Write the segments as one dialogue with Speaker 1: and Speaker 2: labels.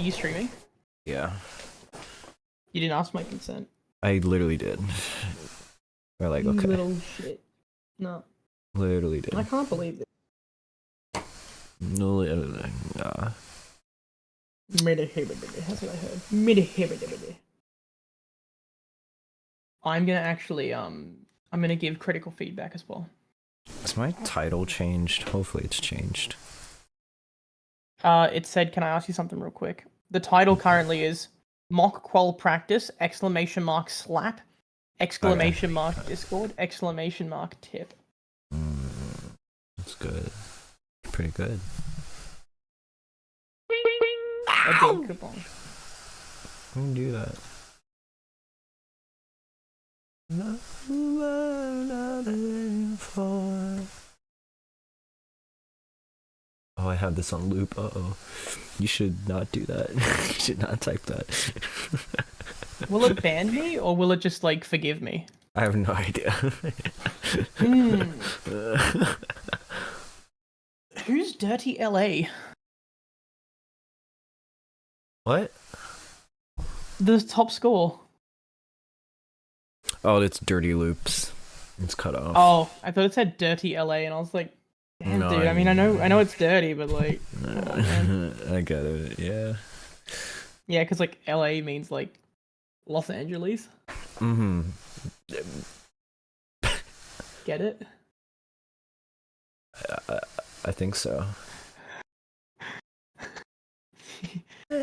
Speaker 1: you streaming?
Speaker 2: Yeah.
Speaker 1: You didn't ask my consent.
Speaker 2: I literally did. We're like,
Speaker 1: You
Speaker 2: okay.
Speaker 1: little shit. No.
Speaker 2: Literally did.
Speaker 1: I can't believe it.
Speaker 2: No, literally. Nah.
Speaker 1: That's what I heard. I'm gonna actually I'm gonna give critical feedback as well.
Speaker 2: Is my title changed? Hopefully it's changed.
Speaker 1: It said, can I ask you something real quick? The title currently is mock qual practice, !slap, Discord, !tip.
Speaker 2: That's good. Pretty good.
Speaker 1: A big coupon.
Speaker 2: We can do that. Oh, I have this on loop. Uh-oh. You should not do that. You should not type that.
Speaker 1: Will it ban me, or will it just, like, forgive me?
Speaker 2: I have no idea.
Speaker 1: Who's Dirty LA?
Speaker 2: What?
Speaker 1: The top score.
Speaker 2: Oh, it's Dirty Loops. It's cut off.
Speaker 1: Oh, I thought it said Dirty LA, and I was like, damn,
Speaker 2: No,
Speaker 1: dude. I mean, I know it's dirty, but like,
Speaker 2: I get it. Yeah.
Speaker 1: Yeah, because like LA means like Los Angeles.
Speaker 2: Mm-hmm.
Speaker 1: Get it?
Speaker 2: I think so.
Speaker 1: So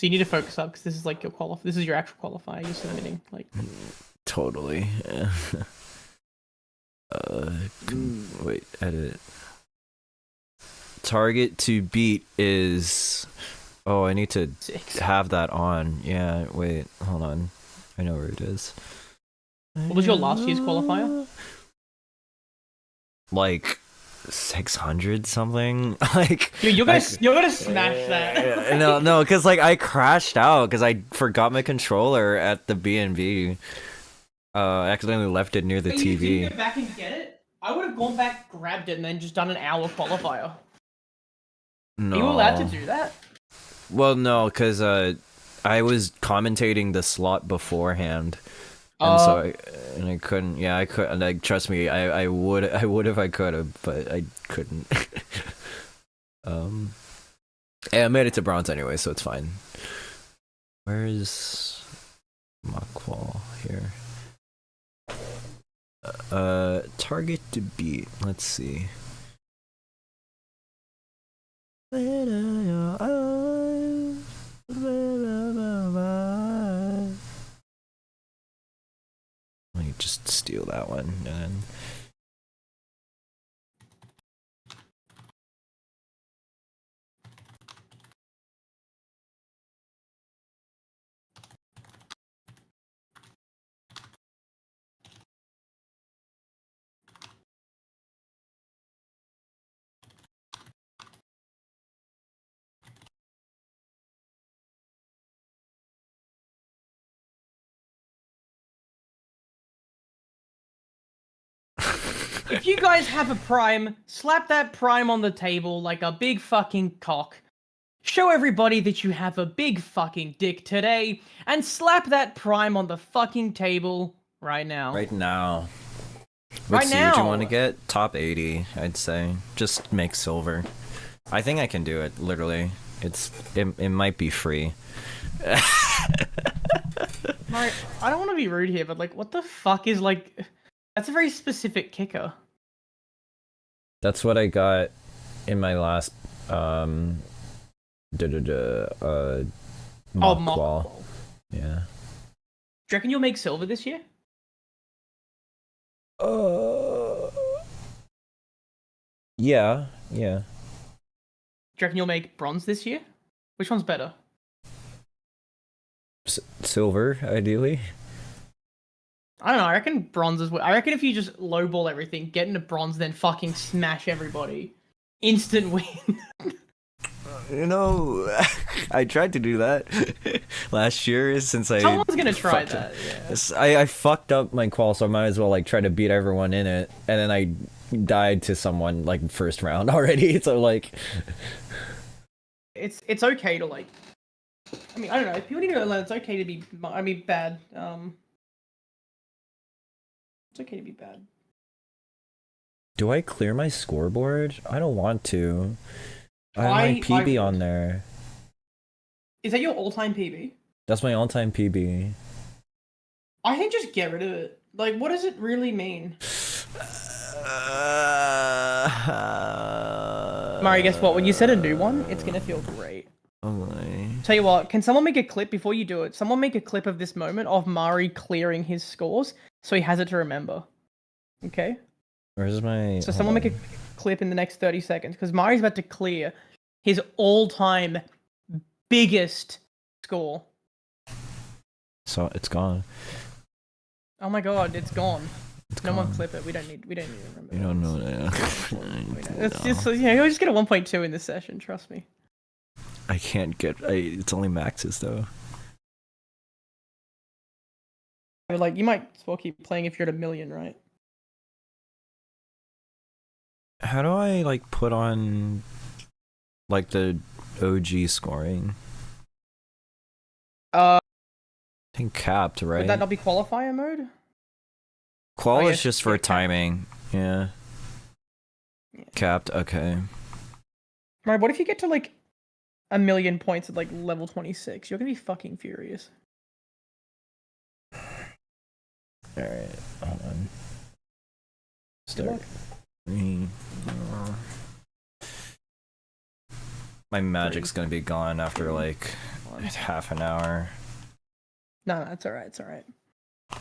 Speaker 1: you need to focus up because this is like your This is your actual qualifier. You're submitting like.
Speaker 2: Totally. Wait, edit. Target to beat is. Oh, I need to
Speaker 1: 6.
Speaker 2: have that on. Yeah, wait, hold on. I know where it is.
Speaker 1: What was your last year's qualifier?
Speaker 2: Like 600 something. Like
Speaker 1: Dude, you're gonna smash that.
Speaker 2: no, because like I crashed out because I forgot my controller at the B&B. I accidentally left it near the
Speaker 1: But you
Speaker 2: TV.
Speaker 1: didn't go back and get it? I would have gone back, grabbed it, and then just done an hour qualifier.
Speaker 2: No.
Speaker 1: Are you allowed to do that?
Speaker 2: Well, no, because I was commentating the slot beforehand, and so I couldn't. Yeah, I couldn't. Like, trust me, I would if I could have, but I couldn't. Yeah, I made it to bronze anyway, so it's fine. Where is my qual here? Target to beat. Let's see. Let me just steal that one and then.
Speaker 1: If you guys have a prime, slap that prime on the table like a big fucking cock. Show everybody that you have a big fucking dick today, and slap that prime on the fucking table right now.
Speaker 2: Right now.
Speaker 1: Right
Speaker 2: Let's see
Speaker 1: now.
Speaker 2: what you want to get. Top 80, I'd say. Just make silver. I think I can do it. Literally, it might be free.
Speaker 1: Right, I don't want to be rude here, but like, what the fuck is like? That's a very specific kicker.
Speaker 2: That's what I got in my last mock
Speaker 1: Mock
Speaker 2: qual. Yeah.
Speaker 1: Do you reckon you'll make silver this year?
Speaker 2: Yeah.
Speaker 1: Do you reckon you'll make bronze this year? Which one's better?
Speaker 2: Silver, ideally.
Speaker 1: I don't know. I reckon bronze is. I reckon if you just lowball everything, get into bronze, then fucking smash everybody, instant win.
Speaker 2: You know, I tried to do that last year since I.
Speaker 1: Someone's gonna try that. Yeah.
Speaker 2: I fucked up my qual, so I might as well like try to beat everyone in it, and then died to someone like first round already. So like,
Speaker 1: it's okay to like. I mean, I don't know. If people need to learn, it's okay to be. I mean, bad. It's okay to be bad.
Speaker 2: do I clear my scoreboard? I don't want to. I have my PB on there.
Speaker 1: Is that your all-time PB?
Speaker 2: That's my all-time PB.
Speaker 1: I think just get rid of it. Like, what does it really mean? Mari, guess what? When you set a new one, it's gonna feel great.
Speaker 2: Okay.
Speaker 1: Tell you what, can someone make a clip before you do it? Someone make a clip of this moment of Mari clearing his scores so he has it to remember. Okay?
Speaker 2: Where's my...
Speaker 1: So someone make a clip in the next 30 seconds because Mari's about to clear his all-time biggest score.
Speaker 2: So it's gone.
Speaker 1: Oh my god, it's gone.
Speaker 2: It's
Speaker 1: no
Speaker 2: gone.
Speaker 1: one clip it. We don't need to remember.
Speaker 2: You don't know that.
Speaker 1: It's just, yeah, you'll just get a 1.2 in this session, trust me.
Speaker 2: I can't get... it's only maxes, though.
Speaker 1: Like, you might as well keep playing if you're at 1 million, right?
Speaker 2: How do I, like, put on, like, the OG scoring? I think capped, right?
Speaker 1: Would that not be qualifier mode?
Speaker 2: Qual is just for timing. Yeah. Capped, okay.
Speaker 1: Right, what if you get to, like, 1 million points at, like, level 26? You're gonna be fucking furious.
Speaker 2: Alright, hold on. Start. My magic's gonna be gone after, like, half an hour.
Speaker 1: No, it's alright, it's alright.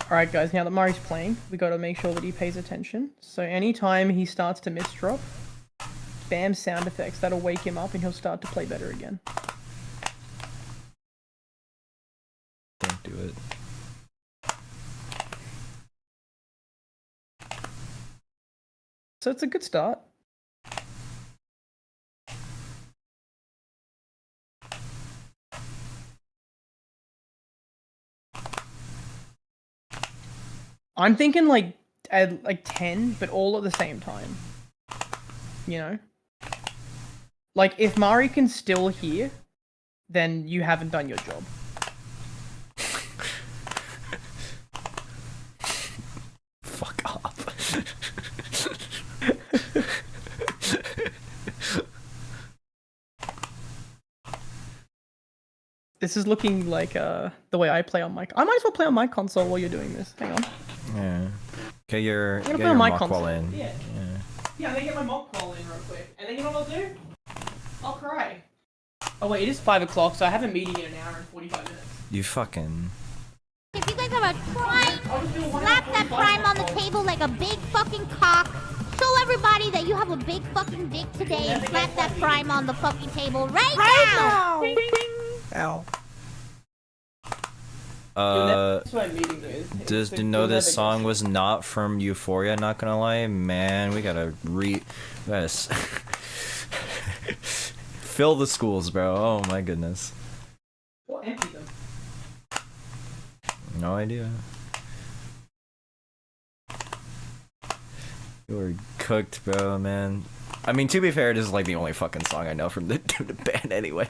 Speaker 1: Alright guys, now that Mari's playing, we gotta make sure that he pays attention. So anytime he starts to misdrop, spam sound effects, that'll wake him up and he'll start to play better again.
Speaker 2: Don't do it.
Speaker 1: So it's a good start. I'm thinking like at like 10, but all at the same time. You know? Like if Mari can still hear, then you haven't done your job.
Speaker 2: Fuck off.
Speaker 1: This is looking like the way I play on my... I might as well play on my console while you're doing this. Hang on.
Speaker 2: Yeah. Okay, you're
Speaker 1: I'm gonna play on my
Speaker 2: mock
Speaker 1: console.
Speaker 2: in.
Speaker 1: Yeah. Yeah, I'm gonna get my mock qual in real quick. And then you know what I'll do? I'll cry. Oh wait, it is 5 o'clock, so I have a meeting in an hour and 45 minutes.
Speaker 2: You fucking...
Speaker 3: If you guys have a prime, slap that prime on the table like a big fucking cock. Show everybody that you have a big fucking dick today and slap that prime on the fucking table right now!
Speaker 2: Ow.
Speaker 1: That's what I'm meeting with.
Speaker 2: Just to know this song was not from Euphoria, not gonna lie. Man, we gotta fill the schools, bro. Oh my goodness.
Speaker 1: Or empty them.
Speaker 2: No idea. You were cooked, bro, man. I mean, to be fair, this is like the only fucking song I know from the band anyway.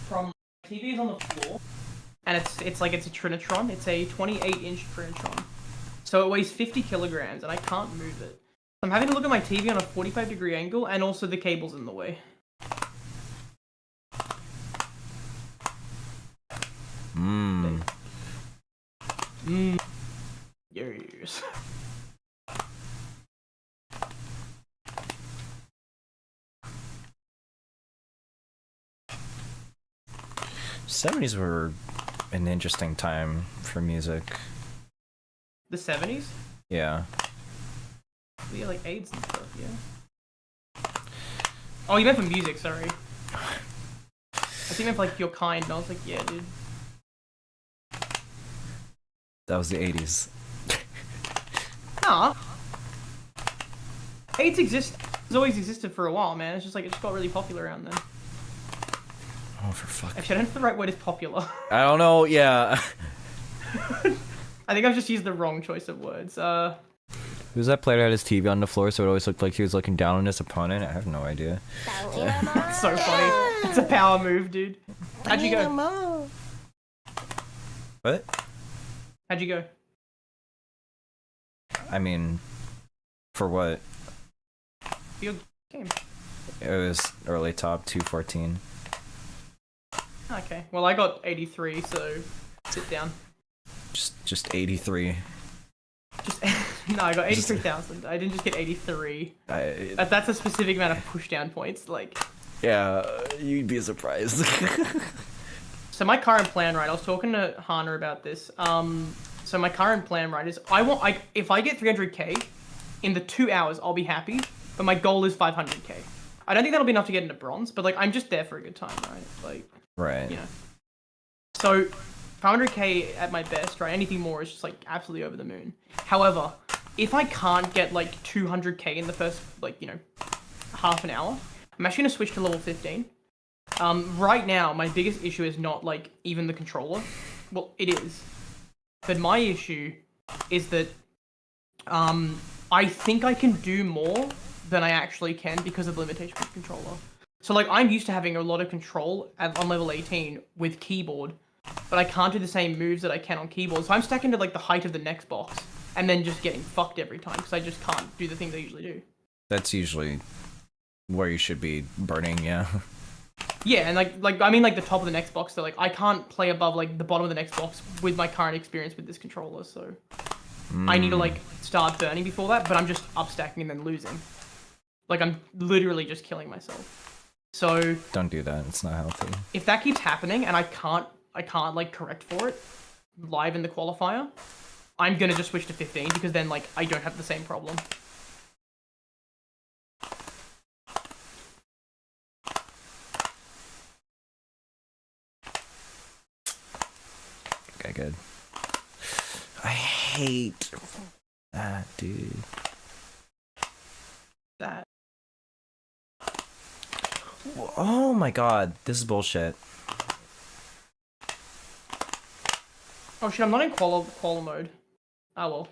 Speaker 1: From TV is on the floor, and it's like it's a Trinitron. It's a 28-inch Trinitron, so it weighs 50 kilograms, and I can't move it. I'm having to look at my TV on a 45-degree angle, and also the cable's in the way. Yes.
Speaker 2: 70s were an interesting time for music.
Speaker 1: The 70s?
Speaker 2: Yeah.
Speaker 1: Yeah, like AIDS and stuff, yeah. Oh, you meant for music, sorry. I think you meant for like Your Kind, and I was like, yeah, dude.
Speaker 2: That was the 80s.
Speaker 1: Nah. AIDS has always existed for a while, man. It's just like, it just got really popular around then.
Speaker 2: Oh, for fuck.
Speaker 1: Actually, I don't know if the right word is popular.
Speaker 2: I don't know, yeah.
Speaker 1: I think I've just used the wrong choice of words.
Speaker 2: Who's that player that had his TV on the floor so it always looked like he was looking down on his opponent? I have no idea.
Speaker 1: It's so funny. It's a power move, dude. How'd you go?
Speaker 2: What?
Speaker 1: How'd you go?
Speaker 2: I mean, for what?
Speaker 1: Your game.
Speaker 2: It was early top 214.
Speaker 1: Okay. Well, I got 83, so sit down.
Speaker 2: Just 83.
Speaker 1: Just no, I got 83,000. I didn't just get 83. That's a specific amount of pushdown points. Like.
Speaker 2: Yeah, you'd be surprised.
Speaker 1: So my current plan, right? I was talking to Hana about this. So my current plan, right, is if I get 300k in the 2 hours, I'll be happy. But my goal is 500k. I don't think that'll be enough to get into bronze, but like I'm just there for a good time, right? Like.
Speaker 2: Right.
Speaker 1: You know. So 500k at my best, right? Anything more is just like absolutely over the moon. However, if I can't get like 200k in the first like, you know, half an hour, I'm actually gonna switch to level 15. Right now, my biggest issue is not like even the controller. Well, it is. But my issue is that I think I can do more than I actually can because of the limitation of the controller. So like I'm used to having a lot of control on level 18 with keyboard, but I can't do the same moves that I can on keyboard. So I'm stacking to like the height of the next box and then just getting fucked every time because I just can't do the things I usually do.
Speaker 2: That's usually where you should be burning, yeah.
Speaker 1: Yeah, and like I mean like the top of the next box, so like I can't play above like the bottom of the next box with my current experience with this controller, so I need to like start burning before that, but I'm just upstacking and then losing. Like I'm literally just killing myself. So
Speaker 2: don't do that, it's not healthy.
Speaker 1: If that keeps happening and I can't like correct for it live in the qualifier, I'm gonna just switch to 15 because then like I don't have the same problem.
Speaker 2: Okay, good. I hate that, dude.
Speaker 1: That.
Speaker 2: Oh my god, this is bullshit.
Speaker 1: Oh shit, I'm not in qual mode. Oh well,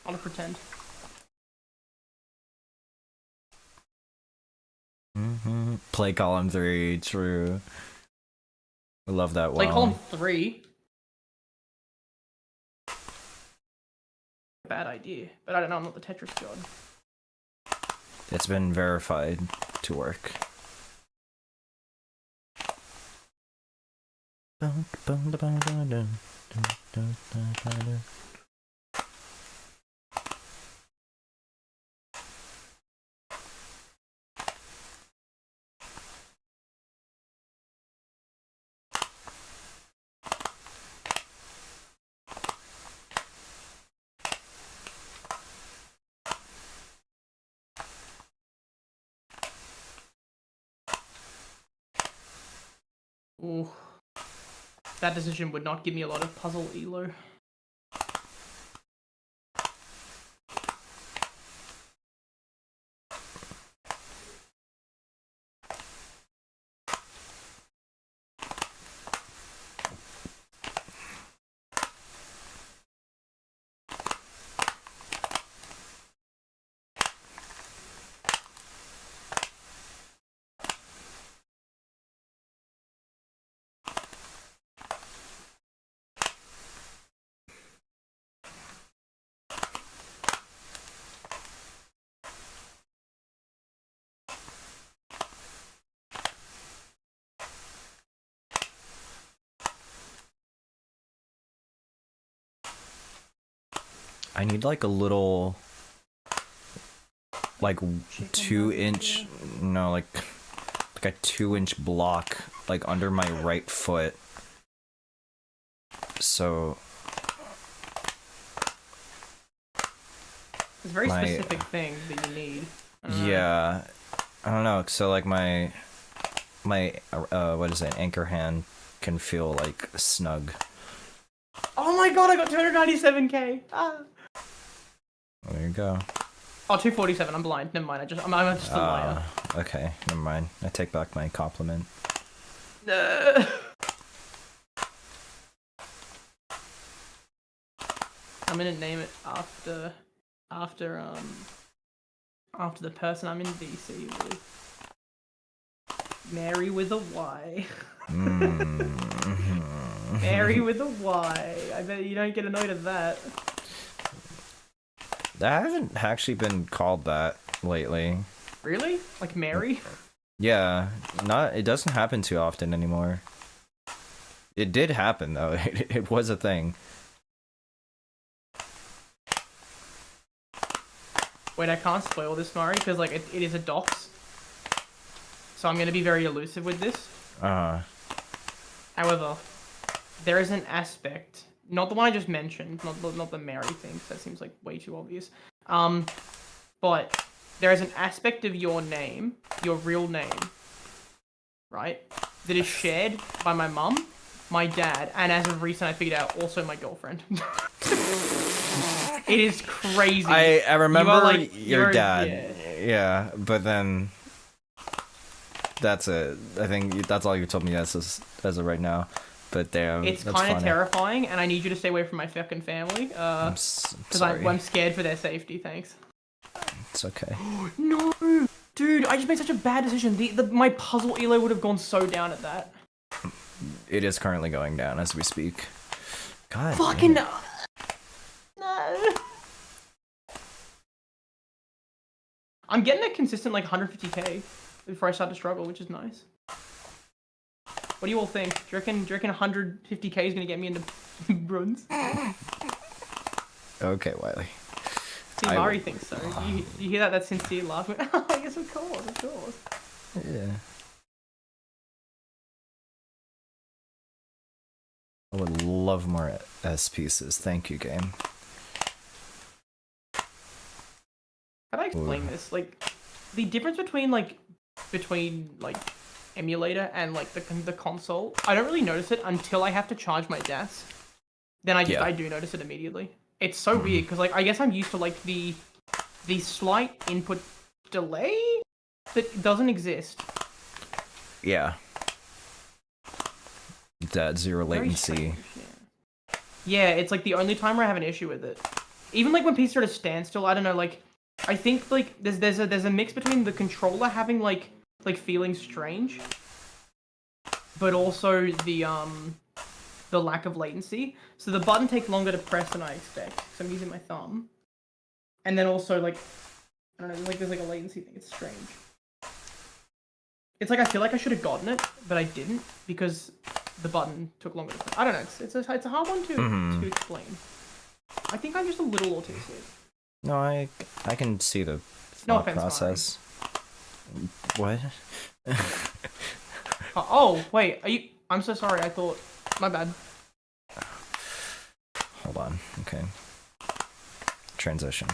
Speaker 1: I'll pretend.
Speaker 2: Play column 3, true. I love that one.
Speaker 1: Play column 3. Bad idea, but I don't know. I'm not the Tetris god.
Speaker 2: It's been verified to work.
Speaker 1: Ooh. That decision would not give me a lot of puzzle elo.
Speaker 2: I need like a little, like 2-inch, no, like a 2-inch block, like under my right foot. So
Speaker 1: it's a very specific thing that you need.
Speaker 2: Yeah, I don't know. So like my what is it? Anchor hand can feel like snug.
Speaker 1: Oh my god! I got 297k. Ah.
Speaker 2: There you go.
Speaker 1: Oh, 247. I'm blind. Never mind. I'm just a liar.
Speaker 2: Okay, never mind. I take back my compliment.
Speaker 1: I'm gonna name it after after the person I'm in DC with. Mary with a Y. Mary with a Y. I bet you don't get a note of that.
Speaker 2: I haven't actually been called that lately.
Speaker 1: Really? Like Mary?
Speaker 2: Yeah, it doesn't happen too often anymore. It did happen though. It was a thing.
Speaker 1: Wait, I can't spoil this, Mari, because like it is a dox. So I'm gonna be very elusive with this. However, there is an aspect, not the one I just mentioned, not the Mary thing, 'cause that seems like way too obvious. But there is an aspect of your name, your real name, right, that is shared by my mum, my dad, and as of recent I figured out also my girlfriend. It is crazy.
Speaker 2: I remember
Speaker 1: like,
Speaker 2: your dad. Yeah, but then that's it. I think that's all you told me as of right now. But damn,
Speaker 1: it's kind of terrifying, and I need you to stay away from my fucking family. Because I'm scared for their safety. Thanks.
Speaker 2: It's okay.
Speaker 1: No, dude, I just made such a bad decision. My puzzle elo would have gone so down at that.
Speaker 2: It is currently going down as we speak. God.
Speaker 1: Fucking
Speaker 2: damn.
Speaker 1: no. I'm getting a consistent like 150k before I start to struggle, which is nice. What do you all think? Do you reckon 150k is gonna get me into runs?
Speaker 2: Okay, Wiley.
Speaker 1: See, Mari thinks so. You hear that sincere laugh? Yes, of course.
Speaker 2: Yeah. I would love more S pieces. Thank you, game.
Speaker 1: How do I explain this? Like, the difference between emulator and like the console, I don't really notice it until I have to charge my desk. Then I do notice it immediately. It's so weird because like I guess I'm used to like the slight input delay that doesn't exist.
Speaker 2: Yeah. That zero latency.
Speaker 1: Strange, yeah, it's like the only time where I have an issue with it. Even like when PCs are at a standstill, I don't know, like I think like there's a mix between the controller having like feeling strange, but also the lack of latency. So the button takes longer to press than I expect because I'm using my thumb, and then also like I don't know, like there's like a latency thing. It's strange. It's like I feel like I should have gotten it, but I didn't because the button took longer to press. I don't know. It's a hard one to explain. I think I'm just a little autistic.
Speaker 2: No, I can see the
Speaker 1: No
Speaker 2: thought
Speaker 1: offense,
Speaker 2: process. What?
Speaker 1: Oh, wait. Are you? I'm so sorry. I thought. My bad.
Speaker 2: Hold on. Okay. Transition.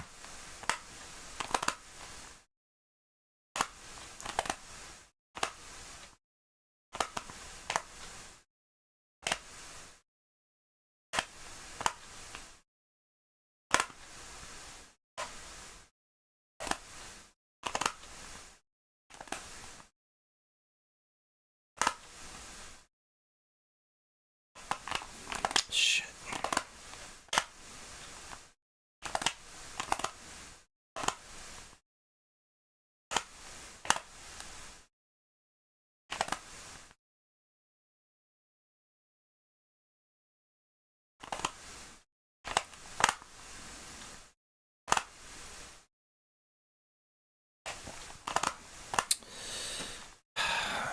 Speaker 2: Shit.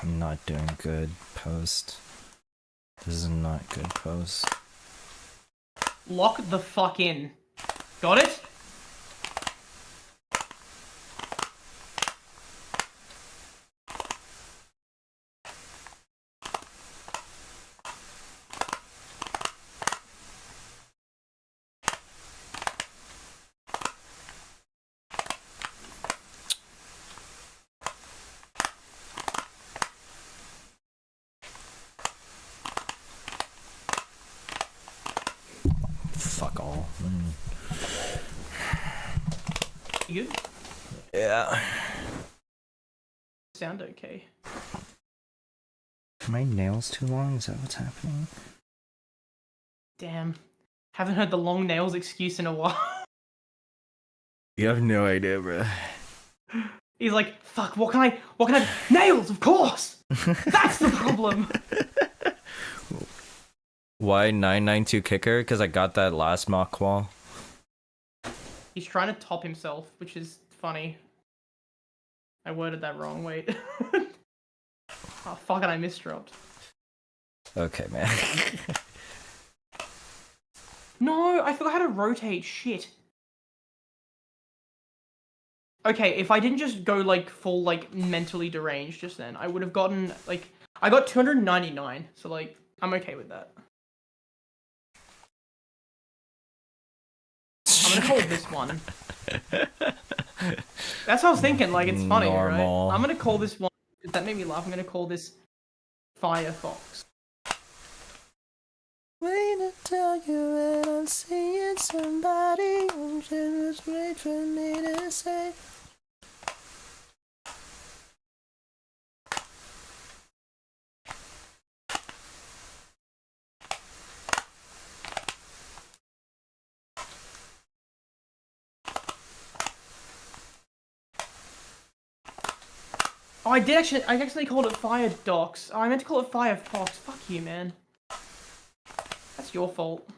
Speaker 2: I'm not doing good post. This is not good post.
Speaker 1: Lock the fuck in. Got it?
Speaker 2: Fuck all.
Speaker 1: You good?
Speaker 2: Yeah.
Speaker 1: Sound okay?
Speaker 2: Are my nails too long? Is that what's happening?
Speaker 1: Damn. Haven't heard the long nails excuse in a while.
Speaker 2: You have no idea, bro.
Speaker 1: He's like, fuck, what can I, nails, of course! That's the problem!
Speaker 2: Why 992 kicker? Because I got that last mock qual.
Speaker 1: He's trying to top himself, which is funny. I worded that wrong, wait. Oh, fuck it, I misdropped.
Speaker 2: Okay, man.
Speaker 1: No, I forgot how to rotate, shit. Okay, if I didn't just go, like, full, like, mentally deranged just then, I would have gotten, like... I got 299, so, like, I'm okay with that. I'm gonna call this one. That's what I was thinking, like, it's funny,
Speaker 2: Normal.
Speaker 1: right? I'm gonna call this one... That made me laugh. I'm gonna call this Firefox.
Speaker 2: Wait to tell you when I'm seeing somebody who just wait for me to say.
Speaker 1: Oh, I actually called it Firedox. Oh, I meant to call it Firefox. Fuck you, man. That's your fault.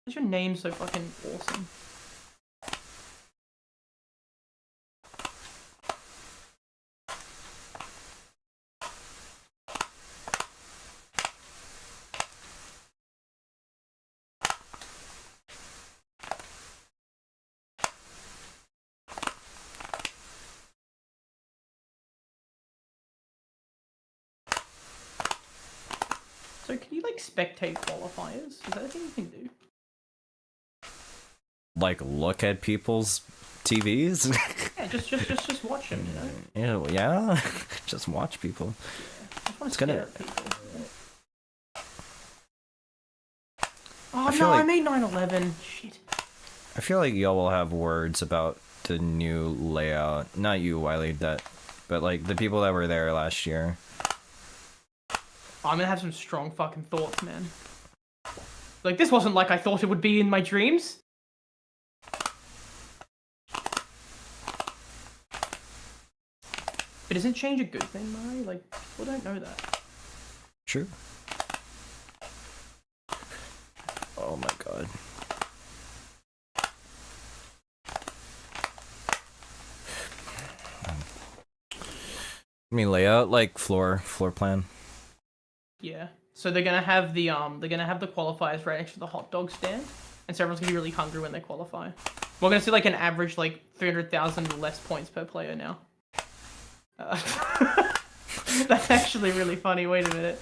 Speaker 1: Why's your name so fucking awesome? So can you, like, spectate qualifiers? Is that a thing you can do?
Speaker 2: Like, look at people's TVs?
Speaker 1: Yeah, just watch them, you know?
Speaker 2: Yeah? Just watch people.
Speaker 1: Yeah, I just want
Speaker 2: It's
Speaker 1: to
Speaker 2: gonna-
Speaker 1: stare at people. Oh
Speaker 2: feel
Speaker 1: no, I
Speaker 2: like-
Speaker 1: made 9/11. Shit.
Speaker 2: I feel like y'all will have words about the new layout. Not you, Wiley, but like the people that were there last year.
Speaker 1: I'm gonna have some strong fucking thoughts, man. Like, this wasn't like I thought it would be in my dreams. But isn't change a good thing, Mari? Like, people don't know that.
Speaker 2: True. Oh my god. I mean layout, like floor plan.
Speaker 1: Yeah. So they're gonna have the qualifiers right next to the hot dog stand, and so everyone's gonna be really hungry when they qualify. We're gonna see like an average like 300,000 less points per player now. That's actually really funny. Wait a minute.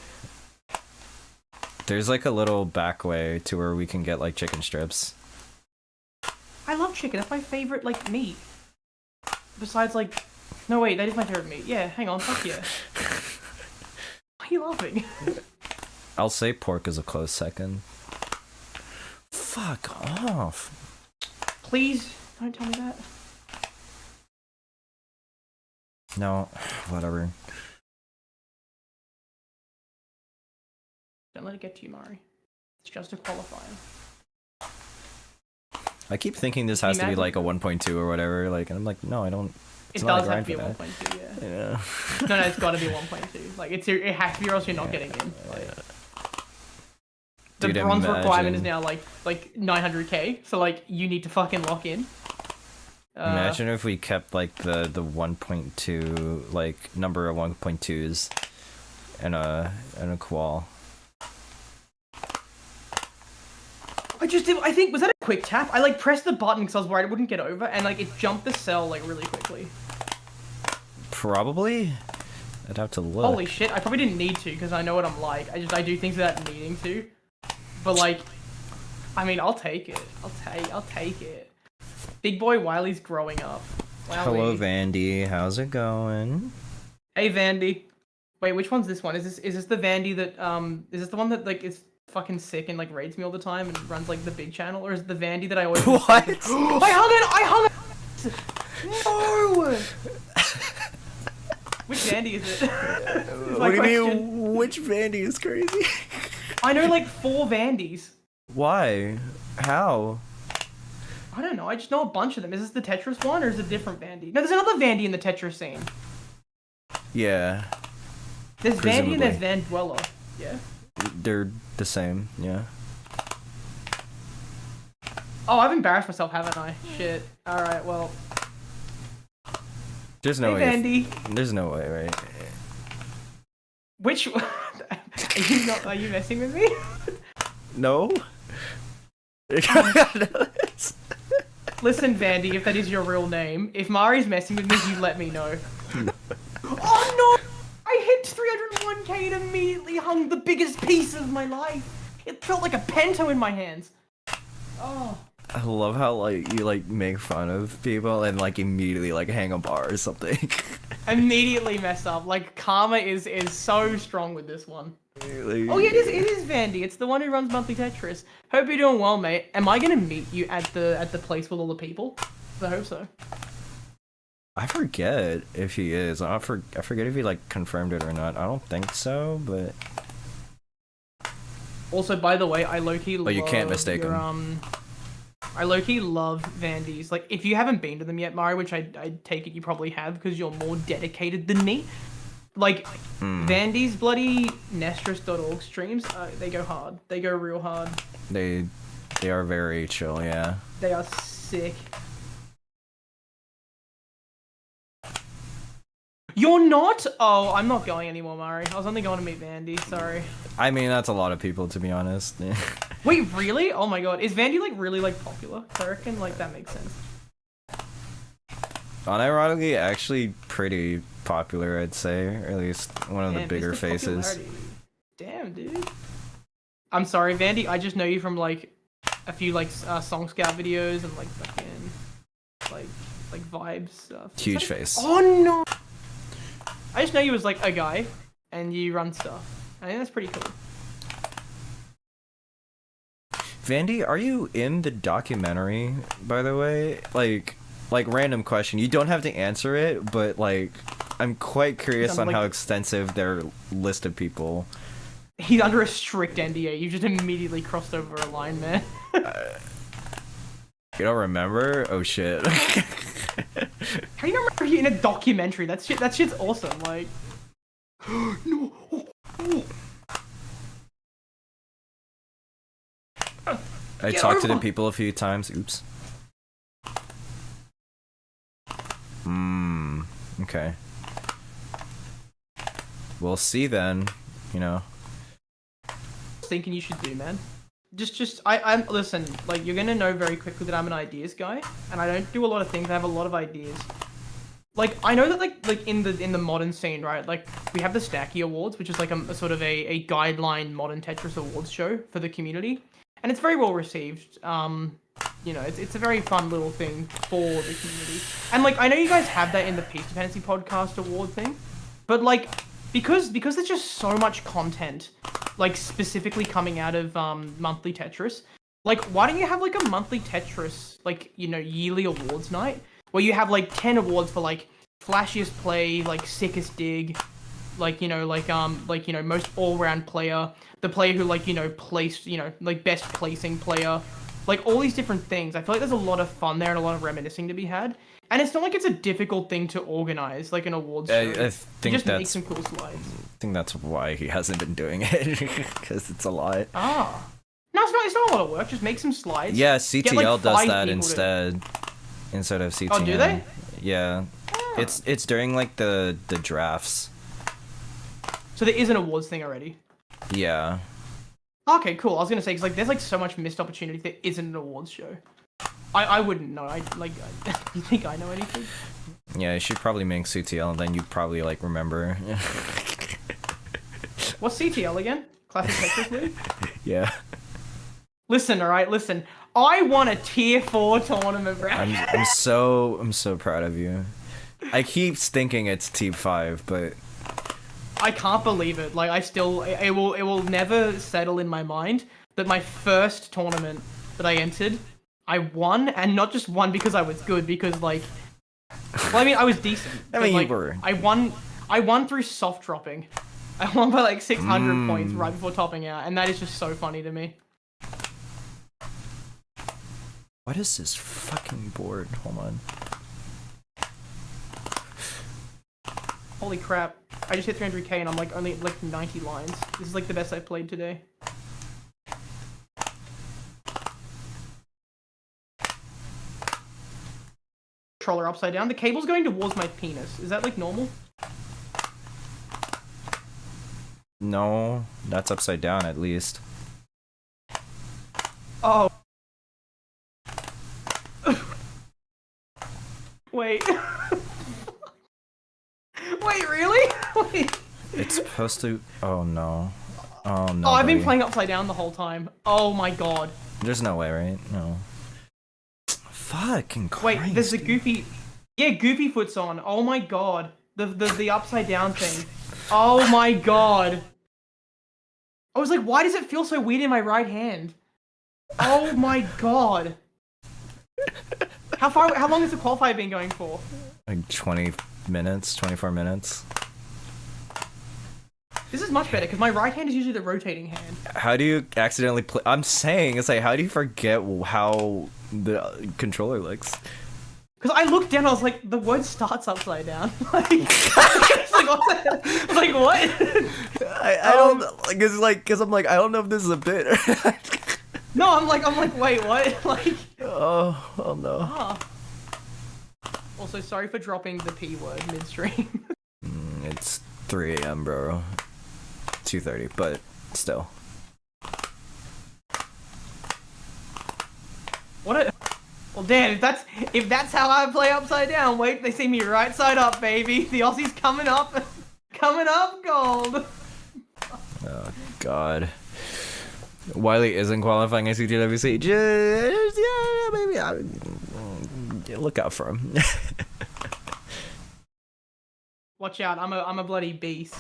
Speaker 2: There's like a little back way to where we can get like chicken strips.
Speaker 1: I love chicken. That's my favorite like meat. Besides like, no wait, that is my favorite meat. Yeah, hang on, fuck yeah. Why are you laughing?
Speaker 2: I'll say pork is a close second. Fuck off.
Speaker 1: Please don't tell me that.
Speaker 2: No, whatever.
Speaker 1: Don't let it get to you, Mari. It's just a qualifier.
Speaker 2: I keep thinking this has to be like a 1.2 or whatever, like, and I'm like, no, I don't.
Speaker 1: It
Speaker 2: not
Speaker 1: does
Speaker 2: a
Speaker 1: have to be a
Speaker 2: grind
Speaker 1: 1.2, yeah.
Speaker 2: Yeah.
Speaker 1: No, it's gotta be 1.2. Like, it has to be or else you're not getting in. Like, the
Speaker 2: Dude,
Speaker 1: bronze requirement is
Speaker 2: imagine-
Speaker 1: now like 900k, so like you need to fucking lock in.
Speaker 2: Imagine if we kept like the 1.2 like number of 1.2s and a qual.
Speaker 1: I think, was that a quick tap? I like pressed the button because I was worried it wouldn't get over, and like it jumped the cell like really quickly.
Speaker 2: Probably. I'd have to look.
Speaker 1: Holy shit, I probably didn't need to because I know what I'm like. I do things without needing to. But like, I mean, I'll take it. I'll take it. Big boy Wiley's growing up. Wiley.
Speaker 2: Hello, Vandy. How's it going?
Speaker 1: Hey, Vandy. Wait, which one's this one? Is this the Vandy that is this the one that like is fucking sick and like raids me all the time and runs like the big channel, or is it the Vandy that I always
Speaker 2: What?
Speaker 1: I hung it! No! Which Vandy is it? Is my
Speaker 2: What do you
Speaker 1: question.
Speaker 2: mean? Which Vandy is crazy?
Speaker 1: I know like 4 Vandys.
Speaker 2: Why? How?
Speaker 1: I don't know. I just know a bunch of them. Is this the Tetris one or is it a different Vandy? No, there's another Vandy in the Tetris scene.
Speaker 2: Yeah.
Speaker 1: There's Vandy and there's Van Dweller. Yeah.
Speaker 2: They're the same. Yeah.
Speaker 1: Oh, I've embarrassed myself, haven't I? Shit. All right. Well.
Speaker 2: There's no way.
Speaker 1: Vandy.
Speaker 2: There's no way, right?
Speaker 1: Which? Are you messing with me?
Speaker 2: No.
Speaker 1: Listen, Vandy, if that is your real name, if Mari's messing with me, you let me know. Oh no! I hit 301k and immediately hung the biggest piece of my life. It felt like a pento in my hands. Oh.
Speaker 2: I love how like you like make fun of people and like immediately like hang a bar or something.
Speaker 1: Immediately mess up. Like karma is so strong with this one.
Speaker 2: Really?
Speaker 1: Oh yeah, it is Vandy. It's the one who runs Monthly Tetris. Hope you're doing well, mate. Am I gonna meet you at the place with all the people? I hope so.
Speaker 2: I forget if he is. I forget if he like confirmed it or not. I don't think so, but.
Speaker 1: Also, by the way, I low-key love
Speaker 2: you can't mistake him.
Speaker 1: I low-key love Vandy's. Like, if you haven't been to them yet, Mari, which I take it you probably have because you're more dedicated than me. Like, Vandy's bloody Nestris.org streams, they go hard. They go real hard.
Speaker 2: They are very chill, yeah.
Speaker 1: They are sick. You're not? Oh, I'm not going anymore, Mari. I was only going to meet Vandy, sorry.
Speaker 2: I mean, that's a lot of people, to be honest.
Speaker 1: Wait, really? Oh my god. Is Vandy, like, really, like, popular? I reckon, like, that makes sense.
Speaker 2: Unironically, actually pretty popular, I'd say. Or at least one of the bigger faces.
Speaker 1: Popularity. Damn, dude. I'm sorry, Vandy. I just know you from, like, a few, like, Song Scout videos and, like, fucking, like vibes stuff.
Speaker 2: Huge face.
Speaker 1: Oh, no! I just know you as, like, a guy, and you run stuff. I think that's pretty cool.
Speaker 2: Vandy, are you in the documentary, by the way? Like random question. You don't have to answer it, but, like, I'm quite curious on how extensive their list of people.
Speaker 1: He's under a strict NDA. You just immediately crossed over a line, man.
Speaker 2: You don't remember? Oh, shit.
Speaker 1: How do you remember you in a documentary? That shit's awesome. Like, no.
Speaker 2: I talked to the people a few times. Oops. Okay. We'll see then. You know.
Speaker 1: Thinking you should do, man. I'm listen. Like, you're gonna know very quickly that I'm an ideas guy, and I don't do a lot of things. I have a lot of ideas. Like, I know that like in the modern scene, right? Like, we have the Stacky Awards, which is like a sort of a guideline modern Tetris awards show for the community, and it's very well received. You know, it's a very fun little thing for the community, and like I know you guys have that in the Peace Dependency Podcast award thing, but like because there's just so much content, like specifically coming out of monthly Tetris. Like, why don't you have like a monthly Tetris, like, you know, yearly awards night where you have like 10 awards for like flashiest play, like sickest dig, like, you know, like you know, most all-round player, the player who, like, you know, placed, you know, like best placing player, like all these different things. I feel like there's a lot of fun there and a lot of reminiscing to be had. And it's not like it's a difficult thing to organize, like an awards show.
Speaker 2: I think
Speaker 1: just
Speaker 2: that's
Speaker 1: make some cool slides.
Speaker 2: I think that's why he hasn't been doing it, because it's a lot.
Speaker 1: Ah. No, it's not a lot of work. Just make some slides.
Speaker 2: Yeah, CTL
Speaker 1: Get, like,
Speaker 2: does that
Speaker 1: instead
Speaker 2: of CTN.
Speaker 1: Oh, do they?
Speaker 2: Yeah.
Speaker 1: Ah.
Speaker 2: It's during like the drafts.
Speaker 1: So there is an awards thing already.
Speaker 2: Yeah.
Speaker 1: Okay, cool. I was gonna say, 'cause like there's like so much missed opportunity. There isn't an awards show. I wouldn't know. You think I know anything?
Speaker 2: Yeah, you should probably make CTL, and then you'd probably like remember.
Speaker 1: What's CTL again? Classic Tetris League?
Speaker 2: Yeah.
Speaker 1: Listen, alright, listen. I won a tier 4 tournament, bro.
Speaker 2: I'm so proud of you. I keep thinking it's T5, but
Speaker 1: I can't believe it. Like, it will never settle in my mind that my first tournament that I entered, I won, and not just won because I was good, because like, well, I mean, I was decent.
Speaker 2: I mean,
Speaker 1: like,
Speaker 2: you were.
Speaker 1: I won through soft dropping. I won by like 600 points right before topping out, and that is just so funny to me.
Speaker 2: What is this fucking board? Hold on.
Speaker 1: Holy crap. I just hit 300k and I'm like only at like 90 lines. This is like the best I've played today. Controller upside down. The cable's going towards my penis. Is that like normal?
Speaker 2: No, that's upside down at least.
Speaker 1: Oh. Wait. Wait, really? Wait.
Speaker 2: It's supposed to. Oh no. Oh no.
Speaker 1: Oh, I've been
Speaker 2: buddy.
Speaker 1: playing upside down the whole time. Oh my god.
Speaker 2: There's no way, right? No. Fucking Christ.
Speaker 1: Wait, there's the
Speaker 2: dude.
Speaker 1: goofy. Yeah, Goofy Foot's on. Oh my god. The upside down thing. Oh my god. I was like, why does it feel so weird in my right hand? Oh my god. How long has the qualifier been going for?
Speaker 2: Like 20 minutes, 24 minutes.
Speaker 1: This is much better because my right hand is usually the rotating hand.
Speaker 2: How do you accidentally play? I'm saying, it's like, how do you forget how the controller looks?
Speaker 1: Because I looked down, I was like, the word starts upside down. Like, it's like, what? I was like, what?
Speaker 2: I don't like. It's like, cause I'm like, I don't know if this is a bit.
Speaker 1: No, I'm like, wait, what? Like,
Speaker 2: oh no.
Speaker 1: huh. Also, sorry for dropping the P word midstream.
Speaker 2: It's 3 a.m., bro. 2:30, but still.
Speaker 1: What a... Well, damn, if that's how I play upside down, wait, they see me right side up, baby. The Aussie's coming up. Coming up, gold.
Speaker 2: Oh, God. Wiley isn't qualifying as ctwc. Just, yeah, maybe look out for him.
Speaker 1: Watch out, I'm a bloody beast.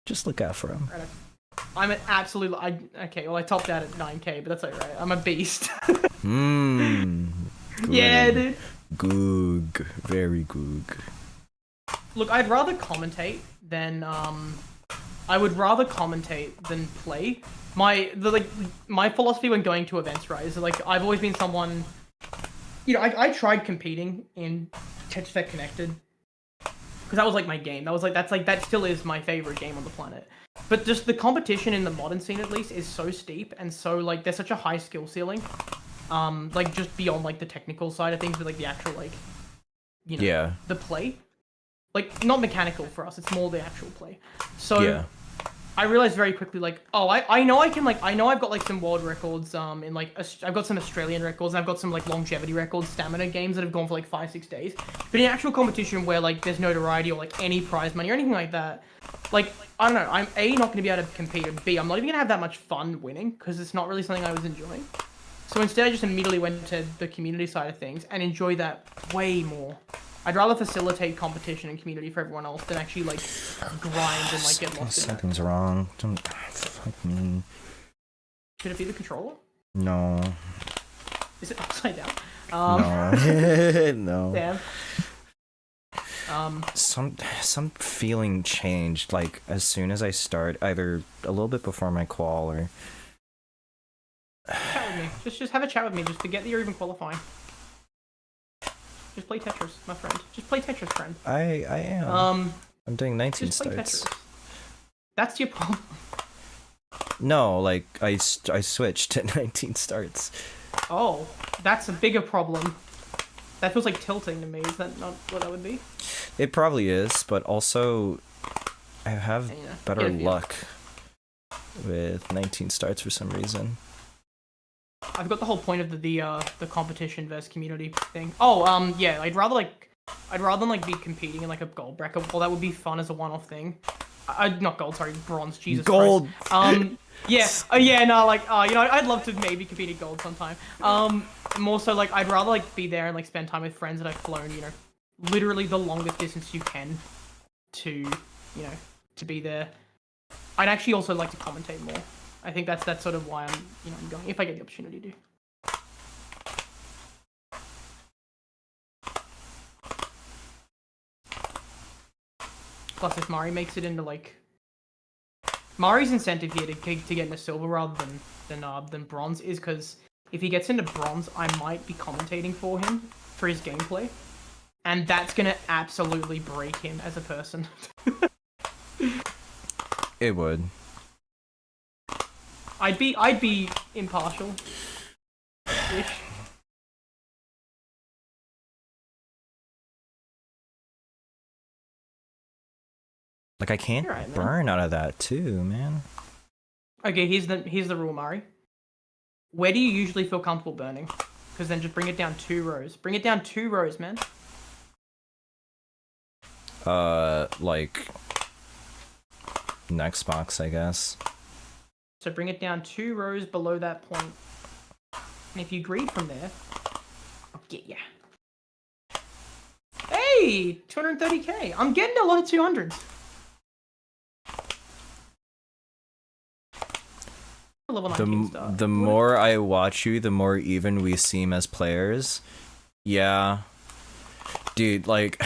Speaker 2: Just look out for him.
Speaker 1: I'm an absolute... okay, well, I topped out at 9k, but that's alright. I'm a beast. Yeah, dude.
Speaker 2: Goog. Very goog.
Speaker 1: Look, I'd rather commentate than, I would rather commentate than play. My philosophy when going to events, right, is like, I've always been someone... You know, I tried competing in Tetris Effect Connected. Because that was like my game. That still is my favorite game on the planet. But just the competition in the modern scene, at least, is so steep and so, like, there's such a high skill ceiling. Like, just beyond, like, the technical side of things, but, like, the actual, like, you know,
Speaker 2: Yeah.
Speaker 1: the play. Like, not mechanical for us, it's more the actual play. So,
Speaker 2: Yeah.
Speaker 1: I realized very quickly, like, oh, I know I can, like, I know I've got, like, some world records, in, like, I've got some Australian records, and I've got some, like, longevity records, stamina games that have gone for, like, 5-6 days. But in actual competition where, like, there's notoriety or, like, any prize money or anything like that, like, I don't know, I'm A, not going to be able to compete, and B, I'm not even going to have that much fun winning, because it's not really something I was enjoying. So instead, I just immediately went to the community side of things, and enjoy that way more. I'd rather facilitate competition and community for everyone else than actually, like, grind and, like, get lost in it.
Speaker 2: Something's wrong. Don't... Fuck me.
Speaker 1: Should it be the controller?
Speaker 2: No.
Speaker 1: Is it upside down?
Speaker 2: No. No.
Speaker 1: Damn.
Speaker 2: Some feeling changed, like, as soon as I start, either a little bit before my qual or...
Speaker 1: Chat with me. Just have a chat with me, just to get that you're even qualifying. Just play Tetris, my friend. Just play Tetris, friend.
Speaker 2: I am. I'm doing 19
Speaker 1: just play
Speaker 2: starts.
Speaker 1: Tetris. That's your problem.
Speaker 2: No, like, I switched to 19 starts.
Speaker 1: Oh, that's a bigger problem. That feels like tilting to me. Is that not what that would be?
Speaker 2: It probably is, but also I have
Speaker 1: Yeah,
Speaker 2: better
Speaker 1: yeah.
Speaker 2: luck with 19 starts for some reason.
Speaker 1: I've got the whole point of the competition versus community thing. Oh, yeah, I'd rather than like be competing in like a gold bracket. Well, that would be fun as a one-off thing. Not gold, sorry, bronze. Jesus
Speaker 2: Gold.
Speaker 1: Christ. Yeah, yeah, no, like, you know, I'd love to maybe compete in gold sometime. More so, like, I'd rather like be there and like spend time with friends that I've flown, you know, literally the longest distance you can to, you know, to be there. I'd actually also like to commentate more. I think that's sort of why I'm going, if I get the opportunity to. Plus, if Mari makes it into, like... Mari's incentive here to get into silver rather than bronze is because if he gets into bronze, I might be commentating for him for his gameplay, and that's gonna absolutely break him as a person.
Speaker 2: It would.
Speaker 1: I'd be impartial. Ish.
Speaker 2: Like, I can't
Speaker 1: Right,
Speaker 2: burn out of that too, man.
Speaker 1: Okay, here's the rule, Mari. Where do you usually feel comfortable burning? Because then just bring it down 2 rows. Bring it down 2 rows, man.
Speaker 2: Like next box, I guess.
Speaker 1: So bring it down 2 rows below that point. And if you greed from there, I'll get ya. Hey, 230k. I'm getting a lot of 200s. Level 19 star.
Speaker 2: The more I watch you, the more even we seem as players. Yeah. Dude, like,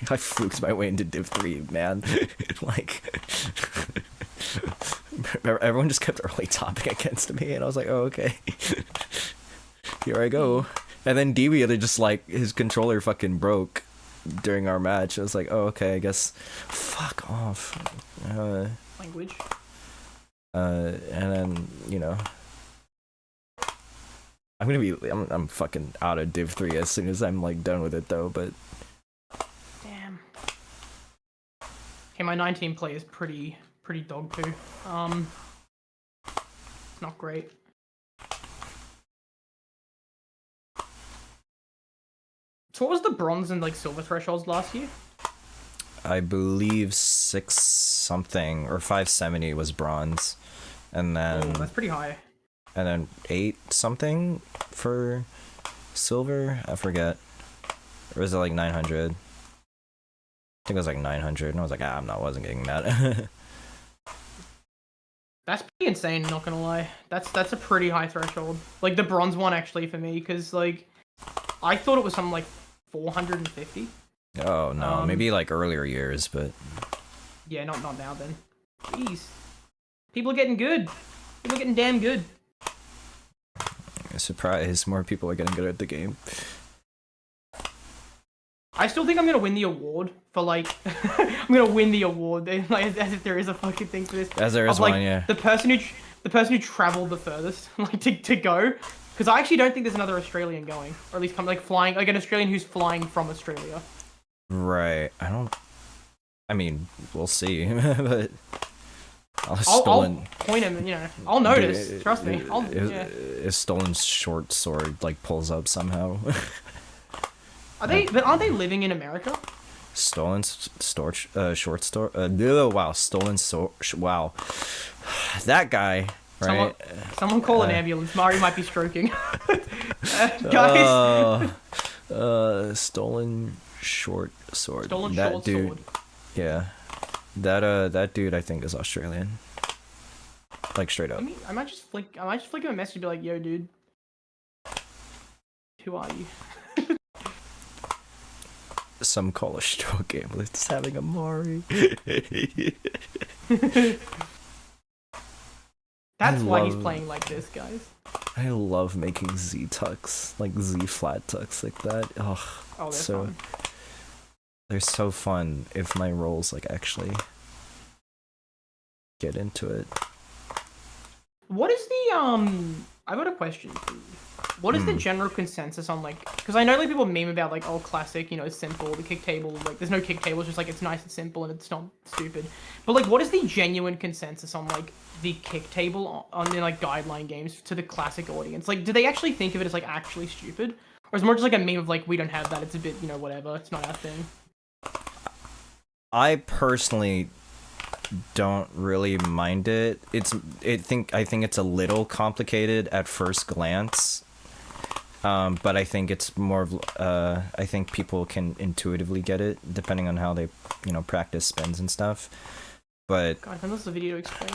Speaker 2: I fluked my way into Div 3, man. Like, everyone just kept early topping against me, and I was like, oh, okay. Here I go. And then Deviator just, like, his controller fucking broke during our match. I was like, oh, okay, I guess. Fuck off.
Speaker 1: Language.
Speaker 2: And then, you know, I'm fucking out of Div 3 as soon as I'm, like, done with it, though, but...
Speaker 1: Damn. Okay, my 19 play is pretty dog poo. It's not great. So what was the bronze and, like, silver thresholds last year?
Speaker 2: I believe 6 something or 570 was bronze, and then
Speaker 1: Oh, that's pretty high.
Speaker 2: and then 8 something for silver. I forget. Or was it like 900? I think it was like 900, and I was like, wasn't getting that.
Speaker 1: That's pretty insane, not gonna lie. That's a pretty high threshold. Like the bronze one actually for me, because like I thought it was something like 450.
Speaker 2: Oh no, maybe like earlier years, but
Speaker 1: yeah, not now then. Jeez, people are getting good. People are getting damn good.
Speaker 2: surprised more people are getting good at the game.
Speaker 1: I still think I'm gonna win the award for like I'm gonna win the award like, as if there is a fucking thing for this.
Speaker 2: As there is
Speaker 1: like,
Speaker 2: one, yeah.
Speaker 1: The person who traveled the furthest like to go, because I actually don't think there's another Australian going, or at least come like flying like an Australian who's flying from Australia.
Speaker 2: Right. I mean, we'll see, but
Speaker 1: I'll point him, you know. I'll notice. Trust me.
Speaker 2: If Stolen's short sword like pulls up somehow.
Speaker 1: But aren't they living in America?
Speaker 2: Stolen's short story. Wow, wow, that guy. Right.
Speaker 1: Someone call an ambulance. Mari might be stroking. Guys.
Speaker 2: Stolen short sword.
Speaker 1: Stolen
Speaker 2: that
Speaker 1: short
Speaker 2: dude,
Speaker 1: sword.
Speaker 2: Yeah. That dude I think is Australian. Like straight up.
Speaker 1: I might just flick him a message and be like, yo dude. Who are you?
Speaker 2: Some college stroke gambler is having a Mari.
Speaker 1: That's why he's playing like this, guys.
Speaker 2: I love making Z tucks, like Z flat tucks like that. Oh,
Speaker 1: they're
Speaker 2: so
Speaker 1: fun.
Speaker 2: they're so fun if my rolls like actually get into it.
Speaker 1: What is the I've got a question for you. What is the general consensus on like, because I know like people meme about like, oh, classic, you know, it's simple, the kick table, like there's no kick table, it's just like it's nice and simple and it's not stupid. But like, what is the genuine consensus on like the kick table on the like guideline games to the classic audience? Like, do they actually think of it as like actually stupid, or is it more just like a meme of like we don't have that, it's a bit, you know, whatever, it's not our thing?
Speaker 2: I personally don't really mind it. I think it's a little complicated at first glance. But I think it's more of, I think people can intuitively get it, depending on how they, you know, practice spins and stuff. But
Speaker 1: God, if there's a video to explain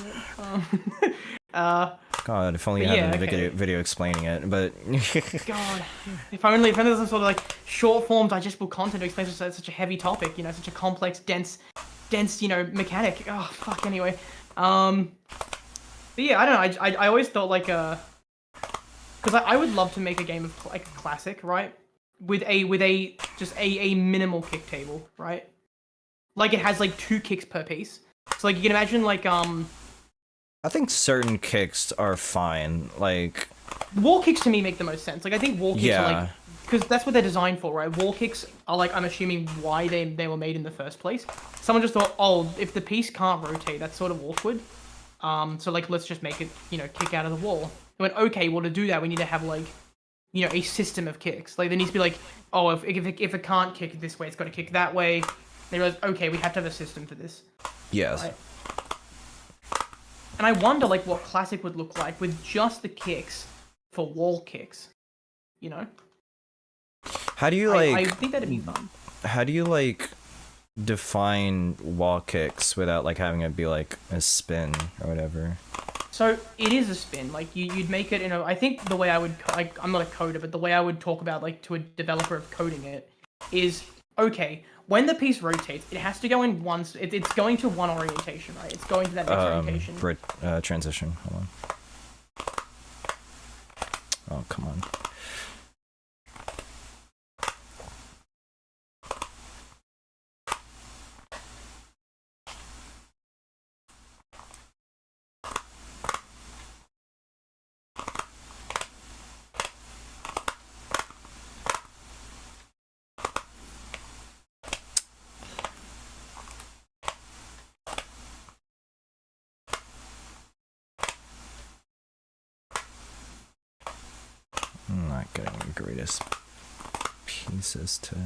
Speaker 1: it.
Speaker 2: God, if only you had a video explaining it, but...
Speaker 1: God, if only there's some sort of, like, short-form, digestible content to explain such a heavy topic, you know, such a complex, dense, you know, mechanic. Oh, fuck, anyway. But yeah, I don't know, I always thought, like, because I would love to make a game of like a classic, right? With a just a minimal kick table, right? Like it has like 2 kicks per piece. So like you can imagine like
Speaker 2: I think certain kicks are fine. Like
Speaker 1: wall kicks to me make the most sense. Like I think wall kicks are like, because that's what they're designed for, right? Wall kicks are like, I'm assuming why they were made in the first place. Someone just thought, oh, if the piece can't rotate, that's sort of awkward. So like let's just make it, you know, kick out of the wall. They went, okay, well to do that we need to have like, you know, a system of kicks. Like there needs to be like, oh, if it can't kick this way, it's got to kick that way. They realized, okay, we have to have a system for this.
Speaker 2: yes.
Speaker 1: Right? And I wonder like what classic would look like with just the kicks for wall kicks. You know?
Speaker 2: How do you like?
Speaker 1: I think that'd be fun.
Speaker 2: How do you like define wall kicks without like having it be like a spin or whatever?
Speaker 1: So it is a spin. Like you'd make it. I think the way I would, like, I'm not a coder, but the way I would talk about like to a developer of coding it is, okay, when the piece rotates, it has to go in one. It's going to one orientation, right? It's going to that next orientation.
Speaker 2: Transition. Hold on. Oh, come on. I'm not getting the greatest pieces to...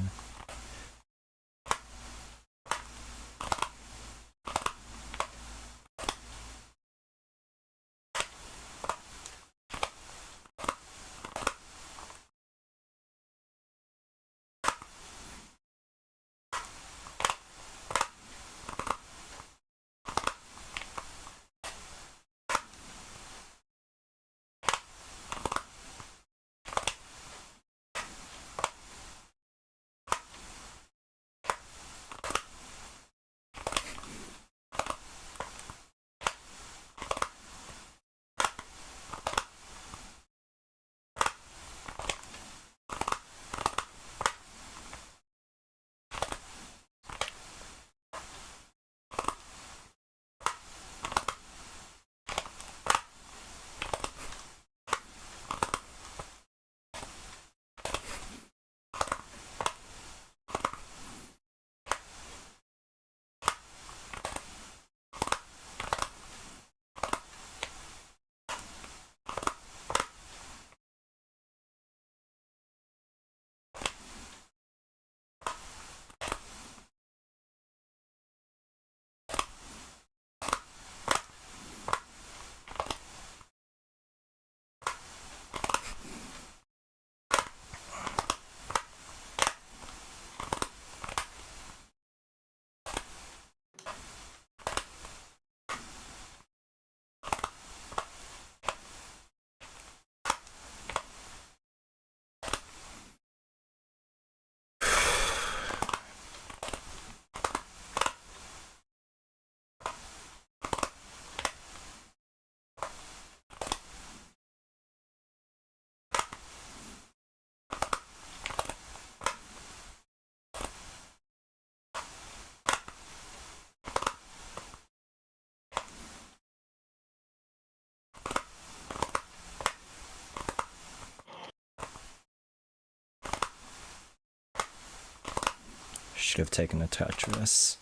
Speaker 2: Should have taken a Tetris.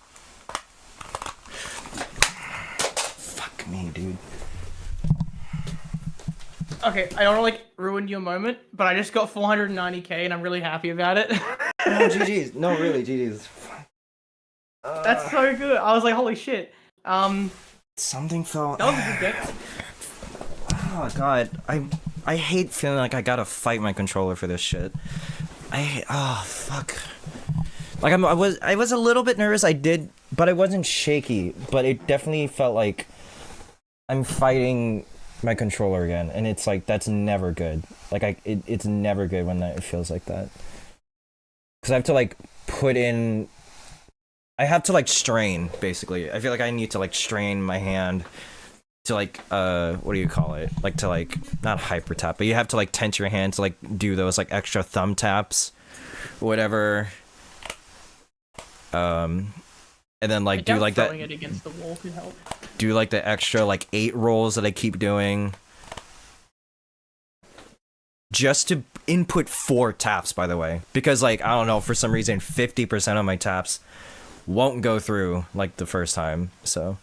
Speaker 2: Fuck me, dude.
Speaker 1: Okay, I don't want to like ruin your moment, but I just got 490k and I'm really happy about it.
Speaker 2: No, GG's. No, really, GG's.
Speaker 1: That's so good. I was like, holy shit.
Speaker 2: Something felt...
Speaker 1: That was a good deck.
Speaker 2: Oh, God. I hate feeling like I gotta fight my controller for this shit. Oh, fuck. Like, I was a little bit nervous, but I wasn't shaky, but it definitely felt like I'm fighting my controller again, and it's like, that's never good. Like, it's never good when it feels like that. Because I have to, like, I have to, like, strain, basically. I feel like I need to, like, strain my hand to like what do you call it? Like to like not hyper tap, but you have to like tense your hand to like do those like extra thumb taps, whatever. And then like do like that.
Speaker 1: Throwing it against the wall could help.
Speaker 2: Do like the extra like 8 rolls that I keep doing. Just to input 4 taps, by the way, because like I don't know, for some reason 50% of my taps won't go through like the first time, so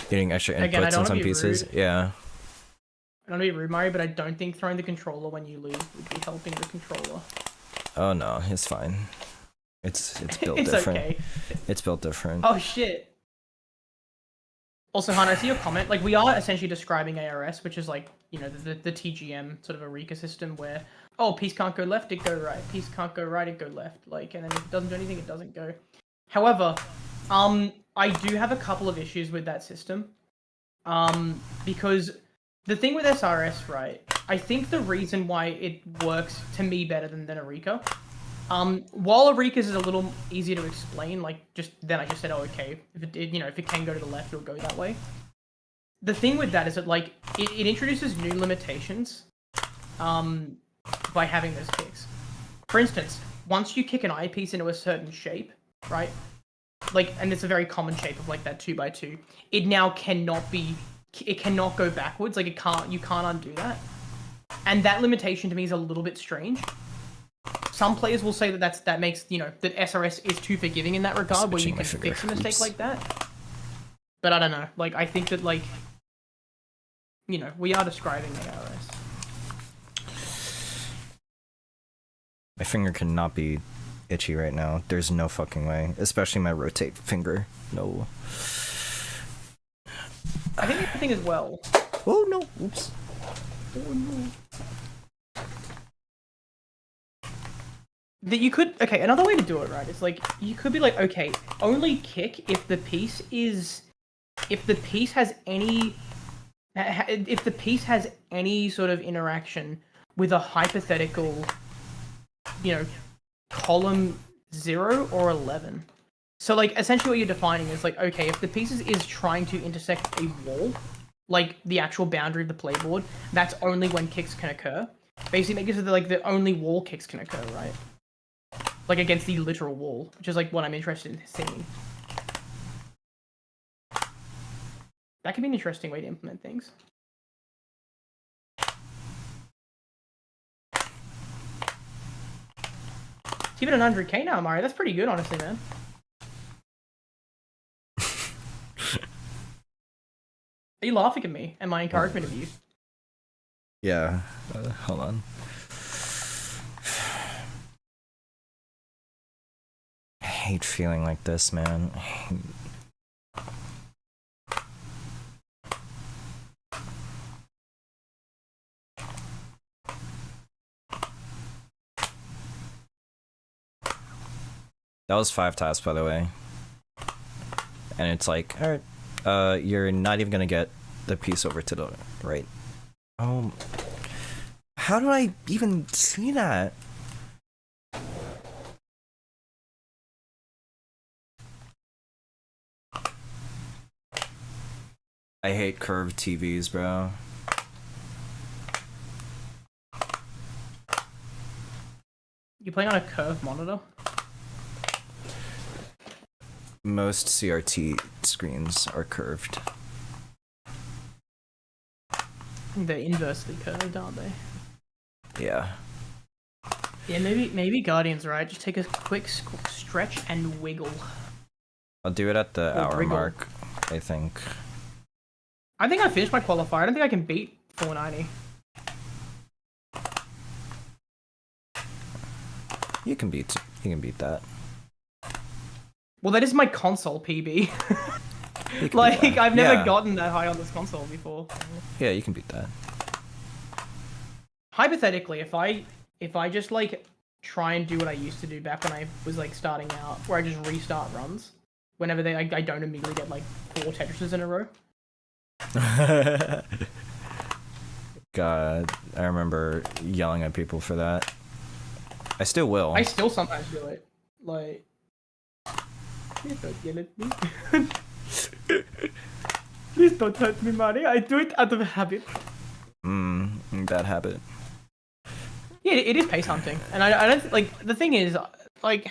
Speaker 2: getting extra inputs on some pieces.
Speaker 1: Rude.
Speaker 2: Yeah.
Speaker 1: I don't want to be rude, Mario, but I don't think throwing the controller when you lose would be helping the controller.
Speaker 2: Oh no, it's fine. It's built
Speaker 1: it's
Speaker 2: different.
Speaker 1: Okay.
Speaker 2: It's built different.
Speaker 1: Oh shit. Also, Han, I see your comment. Like, we are essentially describing ARS, which is like, you know, the TGM sort of a Rika system where, oh, piece can't go left, it go right. Piece can't go right, it go left. Like, and then if it doesn't do anything, it doesn't go. However, I do have a couple of issues with that system. Because the thing with SRS, right, I think the reason why it works to me better than a Rika, while a Rika's is a little easier to explain, like then I just said, oh, okay, if it can go to the left, it'll go that way. The thing with that is that like it introduces new limitations, by having those kicks. For instance, once you kick an eyepiece into a certain shape, right, like, and it's a very common shape of like that 2x2, it now cannot go backwards. Like you can't undo that, and that limitation to me is a little bit strange. Some players will say that makes, that SRS is too forgiving in that regard, where you can fix a mistake like that. But I don't know. Like, I think that, like, we are describing ARS.
Speaker 2: My finger cannot be itchy right now. There's no fucking way. Especially my rotate finger. No.
Speaker 1: I think everything as well.
Speaker 2: Oh no. Oops.
Speaker 1: Oh no. That you could, okay, another way to do it, right, is like, you could be like, okay, only kick if the piece has any sort of interaction with a hypothetical, column 0 or 11. So, like, essentially what you're defining is like, okay, if the piece is trying to intersect a wall, like the actual boundary of the playboard, that's only when kicks can occur. Basically make it so that, like, the only wall kicks can occur, right? Like, against the literal wall, which is, like, what I'm interested in seeing. That could be an interesting way to implement things. Keep it at 100k now, Mario. That's pretty good, honestly, man. Are you laughing at me and my encouragement of you?
Speaker 2: Yeah. Hold on. I hate feeling like this, man. That was 5 tasks, by the way. And it's like, alright, you're not even gonna get the piece over to the right. How do I even see that? I hate curved TVs, bro.
Speaker 1: You playing on a curved monitor?
Speaker 2: Most CRT screens are curved.
Speaker 1: They're inversely curved, aren't they?
Speaker 2: Yeah.
Speaker 1: Yeah, maybe Guardian's right. Just take a quick stretch and wiggle.
Speaker 2: I'll do it at the hour
Speaker 1: wriggle.
Speaker 2: mark, I think.
Speaker 1: I think I finished my qualifier. I don't think I can beat 490.
Speaker 2: You can beat that.
Speaker 1: Well, that is my console PB.
Speaker 2: Like,
Speaker 1: I've never gotten that high on this console before.
Speaker 2: Yeah, you can beat that.
Speaker 1: Hypothetically, if I just like try and do what I used to do back when I was like starting out, where I just restart runs whenever I don't immediately get like 4 Tetrises in a row.
Speaker 2: God, I remember yelling at people for that. I still will.
Speaker 1: I still sometimes do it. Like, don't yell at me. Please don't hurt me, Marty. I do it out of habit.
Speaker 2: Bad habit.
Speaker 1: Yeah, it is pace hunting, and I don't like. The thing is, like,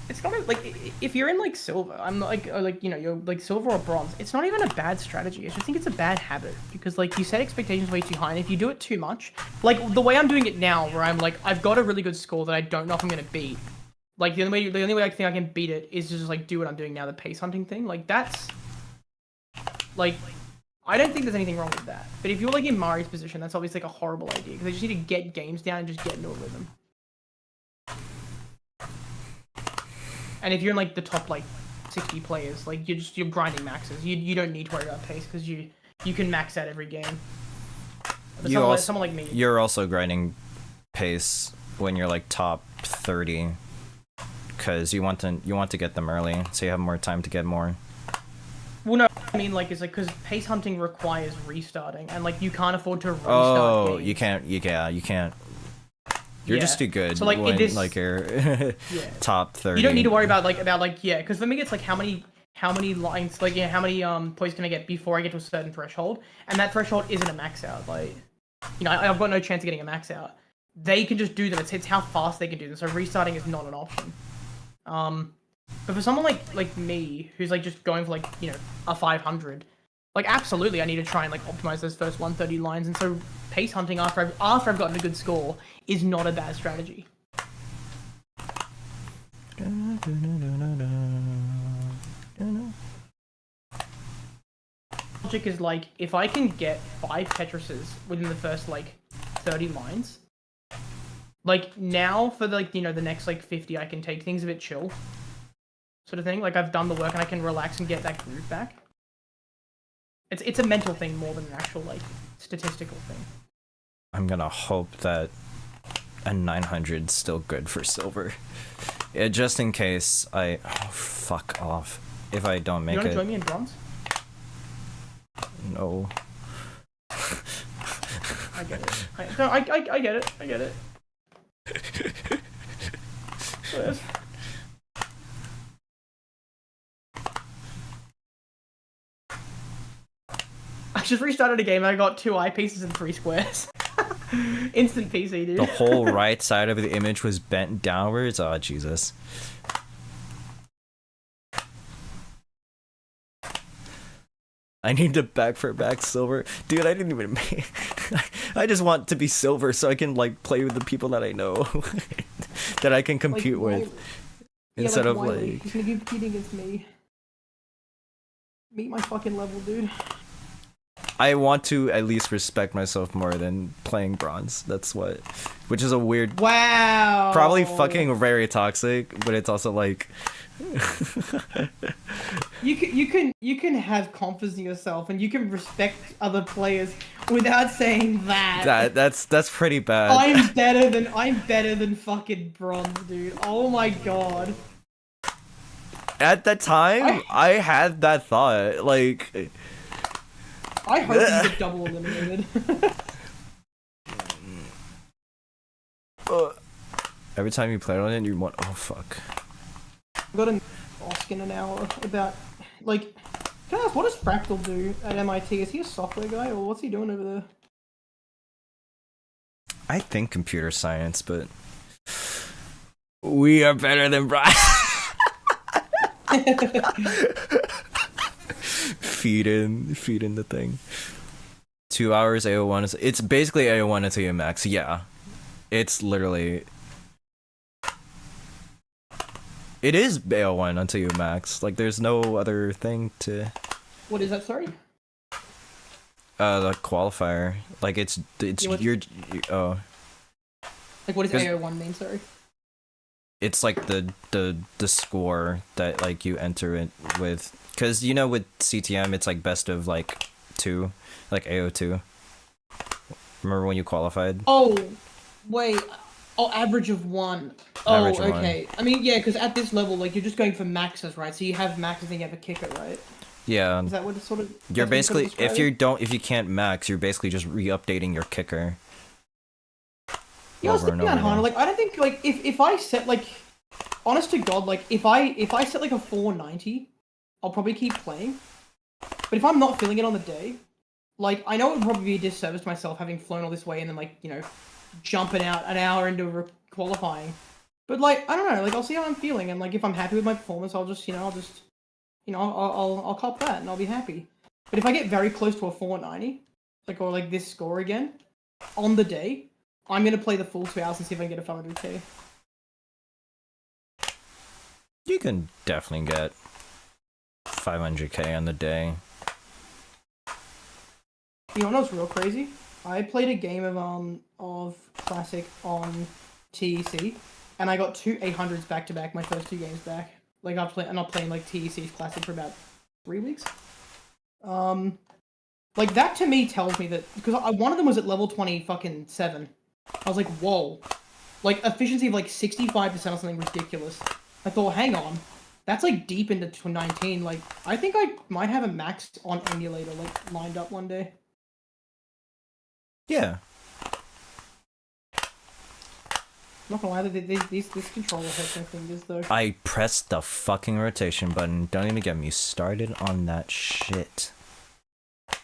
Speaker 1: it's kind of like if you're in like silver, I'm like, or, like, you know, you're like silver or bronze. It's not even a bad strategy. I just think it's a bad habit because like you set expectations way too high, and if you do it too much, like the way I'm doing it now, where I'm like, I've got a really good score that I don't know if I'm gonna beat. Like the only way I think I can beat it is just like do what I'm doing now, the pace hunting thing. Like that's like. I don't think there's anything wrong with that. But if you're like in Mari's position, that's obviously like a horrible idea because they just need to get games down and just get into a rhythm. And if you're in like the top like 60 players, like you're grinding maxes. You don't need to worry about pace because you can max out every game. But someone like me,
Speaker 2: you're also grinding pace when you're like top 30 because you want to get them early so you have more time to get more.
Speaker 1: Well, no, I mean, like, it's like, because pace hunting requires restarting, and, like, you can't afford to restart games.
Speaker 2: You can't, you can't. You're just too good
Speaker 1: so, like,
Speaker 2: when,
Speaker 1: this,
Speaker 2: like, you're top 30.
Speaker 1: You don't need to worry about, yeah, because for me, it's, like, how many lines, like, yeah, how many, points can I get before I get to a certain threshold, and that threshold isn't a max out, like, you know, I've got no chance of getting a max out. They can just do them, it's how fast they can do them, so restarting is not an option. But for someone like me, who's like just going for like, you know, a 500, like absolutely I need to try and like optimize those first 130 lines, and so pace hunting after I've gotten a good score is not a bad strategy. Logic is like, if I can get 5 Tetrises within the first like 30 lines, like now for the, like, you know, the next like 50 I can take things a bit chill. Sort of thing. Like, I've done the work and I can relax and get that groove back. It's a mental thing more than an actual, like, statistical thing.
Speaker 2: I'm gonna hope that a 900's still good for silver. Yeah, just in case I... Oh, fuck off. If I don't make it...
Speaker 1: You wanna join me in bronze?
Speaker 2: No.
Speaker 1: I get it. I get it. I get it. Yes. I just restarted a game and I got 2 eyepieces and 3 squares. Instant PC, dude.
Speaker 2: The whole right side of the image was bent downwards? Oh, Jesus. I need to back silver. Dude, I didn't even make... I just want to be silver so I can, like, play with the people that I know. that I can compete with. Instead of, like...
Speaker 1: He's gonna be competing against me. Meet my fucking level, dude.
Speaker 2: I want to at least respect myself more than playing bronze. That's what... Which is a weird...
Speaker 1: Wow!
Speaker 2: Probably fucking very toxic, but it's also, like...
Speaker 1: You can have confidence in yourself and you can respect other players without saying that.
Speaker 2: That's pretty bad.
Speaker 1: I'm better than fucking bronze, dude. Oh my god.
Speaker 2: At that time, I had that thought. Like,
Speaker 1: I hope you get double eliminated.
Speaker 2: Every time you play on it, you want... Oh fuck.
Speaker 1: I got an ask in an hour about, like, can I ask, what does Fractal do at MIT? Is he a software guy, or what's he doing over there?
Speaker 2: I think computer science, but we are better than Brian. feed in the thing. 2 hours AO1 it's basically AO1 until you max. Yeah, it's literally... It is AO1 until you max. Like, there's no other thing to...
Speaker 1: What is that, sorry?
Speaker 2: The qualifier. Like, it's
Speaker 1: yeah,
Speaker 2: oh.
Speaker 1: Like, what does AO1 mean, sorry?
Speaker 2: It's like the score that, like, you enter it with. Because, you know, with CTM, it's like best of, like, 2. Like, AO2. Remember when you qualified?
Speaker 1: Oh, wait. Oh, average of 1. Oh, okay. I mean, yeah, because at this level, like, you're just going for maxes, right? So you have maxes and you have a kicker, right?
Speaker 2: Yeah.
Speaker 1: Is that what it's sort of...
Speaker 2: You're basically... If you can't max, you're basically just re-updating your kicker.
Speaker 1: Yeah, I was thinking that, Hana. Like, I don't think, like, if I set, like... Honest to God, like, if I set, like, a 490 I'll probably keep playing. But if I'm not feeling it on the day, like, I know it would probably be a disservice to myself having flown all this way and then, like, you know, jumping out an hour into qualifying. But, like, I don't know, like, I'll see how I'm feeling, and, like, if I'm happy with my performance, I'll just, I'll cop that, and I'll be happy. But if I get very close to a 490, like, or, like, this score again, on the day, I'm gonna play the full 2 hours and see if I can get a 500k.
Speaker 2: You can definitely get 500k on the day.
Speaker 1: You know what's real crazy? I played a game of Classic on TEC, and I got 2 800s back to back. My first 2 games back. Like I'm not playing like TEC's Classic for about 3 weeks. Like that to me tells me that because one of them was at level 27. I was like, whoa, like efficiency of like 65% or something ridiculous. I thought, hang on, that's like deep into 19. Like I think I might have a max on emulator like lined up one day.
Speaker 2: Yeah.
Speaker 1: I'm not gonna lie, this controller hurts my fingers though.
Speaker 2: I pressed the fucking rotation button. Don't even get me started on that shit.
Speaker 1: Does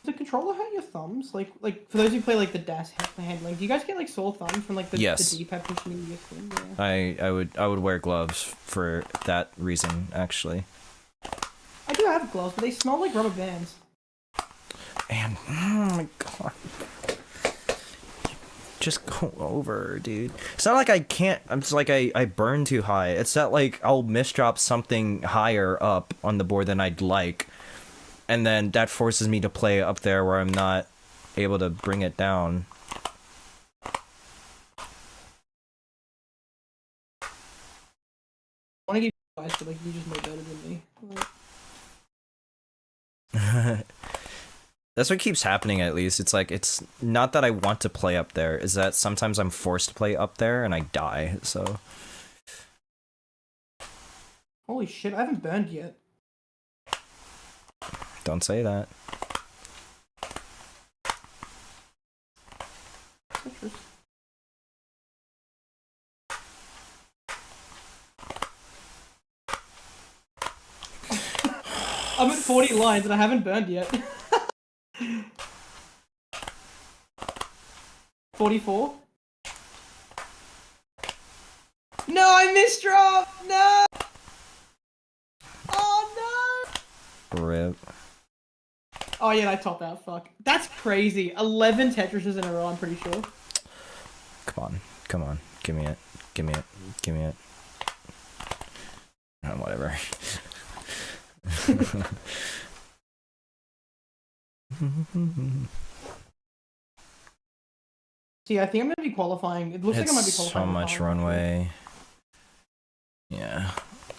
Speaker 1: the controller hurt your thumbs? Like for those who play like the dash handling, do you guys get like sore thumbs from like the D-pad pushing into your thing? Yeah.
Speaker 2: I would wear gloves for that reason, actually.
Speaker 1: I do have gloves, but they smell like rubber bands.
Speaker 2: And oh my god. Just go over, dude. It's not like I can't. I'm just like I burn too high. It's not like I'll misdrop something higher up on the board than I'd like, and then that forces me to play up there where I'm not able to bring it down.
Speaker 1: I want to give you advice, but like you just know better than me. Like...
Speaker 2: That's what keeps happening, at least. It's like, it's not that I want to play up there, is that sometimes I'm forced to play up there and I die, so.
Speaker 1: Holy shit, I haven't burned yet.
Speaker 2: Don't say that.
Speaker 1: Tetris. I'm at 40 lines and I haven't burned yet. 44? No, I misdrop! No! Oh no!
Speaker 2: RIP.
Speaker 1: Oh yeah, I topped out, fuck. That's crazy. 11 Tetrises in a row, I'm pretty sure.
Speaker 2: Come on. Give me it. Whatever.
Speaker 1: See, I think I'm gonna be qualifying. It looks like I might be qualifying.
Speaker 2: So much runway. Yeah.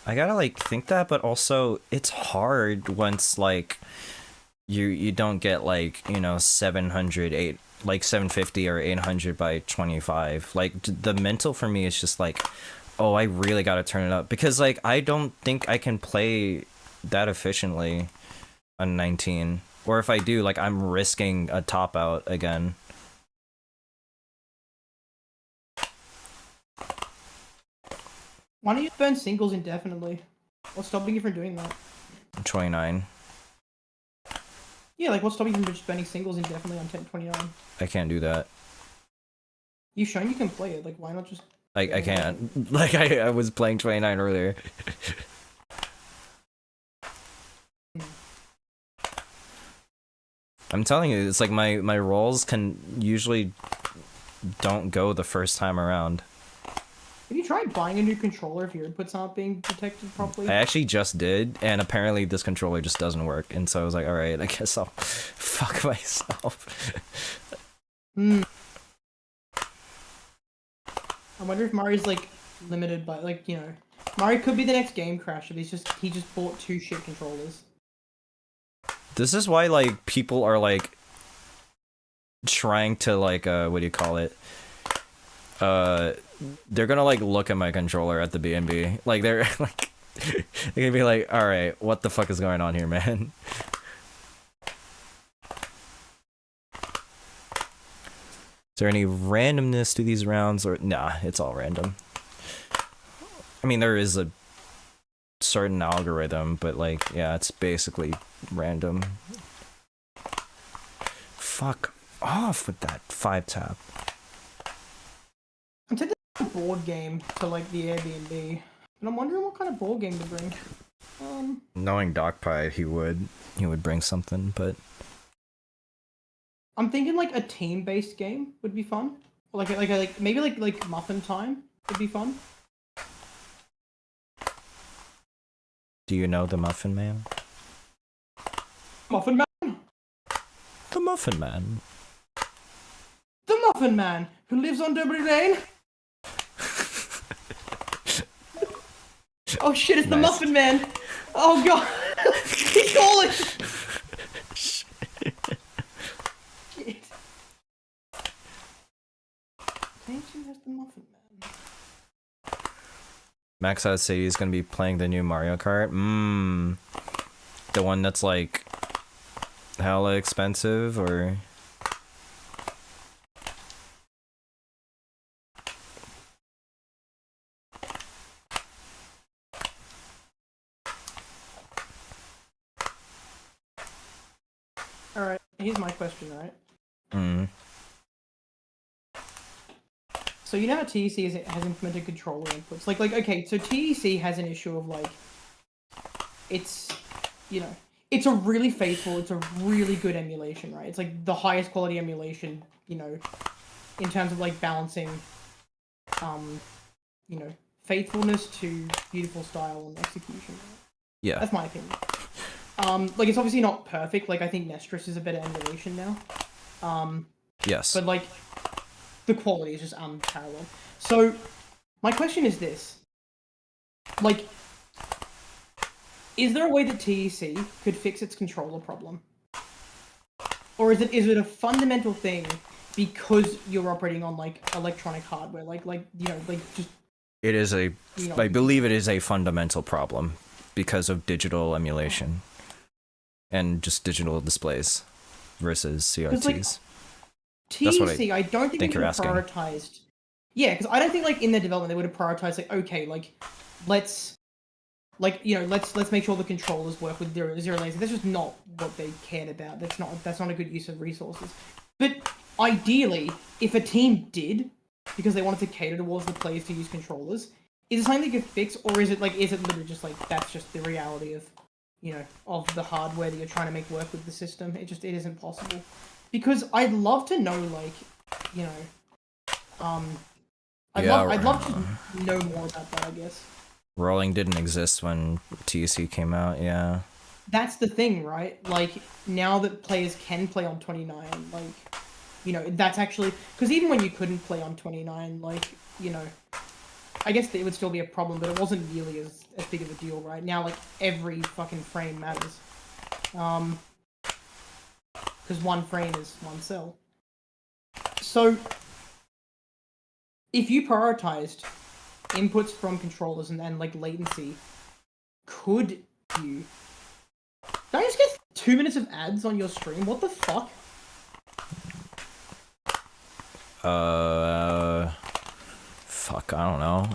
Speaker 2: I gotta like think that, but also it's hard once like you don't get like, 700, like 750 or 800 by 25. Like the mental for me is just like, oh, I really gotta turn it up because like I don't think I can play that efficiently on 19. Or if I do, like I'm risking a top out again.
Speaker 1: Why don't you burn singles indefinitely? What's stopping you from doing that?
Speaker 2: 29.
Speaker 1: Yeah, like what's stopping you from just burning singles indefinitely on 1029?
Speaker 2: I can't do that.
Speaker 1: You've shown you can play it, like why not just...
Speaker 2: I can't. Like I was playing 29 earlier. I'm telling you, it's like my rolls can usually don't go the first time around.
Speaker 1: Have you tried buying a new controller if your inputs aren't being detected properly?
Speaker 2: I actually just did, and apparently this controller just doesn't work, and so I was like, alright, I guess I'll fuck myself.
Speaker 1: I wonder if Murray's like limited by like, Murray could be the next game crash if he just bought 2 shit controllers.
Speaker 2: This is why like people are like trying to like what do you call it? They're gonna like look at my controller at the B&B. Like they're like they're gonna be like, all right, what the fuck is going on here, man? Is there any randomness to these rounds or nah? It's all random. I mean, there is a certain algorithm, but like, yeah, it's basically random. Fuck off with that 5-tap.
Speaker 1: I'm taking a board game to like the Airbnb, and I'm wondering what kind of board game to bring.
Speaker 2: Knowing Dogpie, he would bring something, but
Speaker 1: I'm thinking like a team-based game would be fun. Like maybe like Muffin Time would be fun.
Speaker 2: do you know the Muffin Man?
Speaker 1: Muffin Man,
Speaker 2: The Muffin Man.
Speaker 1: the Muffin Man who lives on Derby Lane. Oh shit! It's the
Speaker 2: Nice.
Speaker 1: Muffin Man. Oh god, he's calling. Shit. Attention has the Muffin Man.
Speaker 2: Max out say he's gonna be playing the new Mario Kart. The one that's like hella expensive, or
Speaker 1: Alright, here's my question, right? So you know how TEC has implemented controller inputs? Like, okay, so TEC has an issue of, like, it's, you know, it's a really faithful, it's a really good emulation, right? It's, like, the highest quality emulation, you know, in terms of, like, balancing, you know, faithfulness to beautiful style and execution. Right?
Speaker 2: yeah.
Speaker 1: That's my opinion. Like, it's obviously not perfect. Like, I think Nestris is a better emulation now.
Speaker 2: Yes.
Speaker 1: But, like, the quality is just unparalleled. So, my question is this. Like, is there a way that TEC could fix its controller problem? Or is it a fundamental thing because you're operating on, like, electronic hardware? Like you know, like, just...
Speaker 2: It is a...
Speaker 1: You know,
Speaker 2: I believe it is a fundamental problem because of digital emulation. And just digital displays versus CRTs.
Speaker 1: Like, TEC, I don't think
Speaker 2: you're
Speaker 1: they
Speaker 2: asking.
Speaker 1: prioritized. Yeah, because I don't think like in their development they would have prioritized like, okay, like let's make sure the controllers work with zero latency. That's just not what they cared about. That's not a good use of resources. But ideally, if a team did, because they wanted to cater towards the players to use controllers, is it something they could fix, or is it literally just like that's just the reality of, you know, of the hardware that you're trying to make work with the system? It isn't possible. Because I'd love to know, like, you know, I'd love to know more about that, I guess.
Speaker 2: Rolling didn't exist when TEC came out, yeah.
Speaker 1: That's the thing, right? Like, now that players can play on 29, like, you know, that's actually... Because even when you couldn't play on 29, like, you know, I guess it would still be a problem, but it wasn't nearly as big of a deal, right? Now, like, every fucking frame matters. Because one frame is one cell. So, if you prioritized inputs from controllers and like latency, could you... Did I just get 2 minutes of ads on your stream? What the fuck?
Speaker 2: Fuck, I don't know.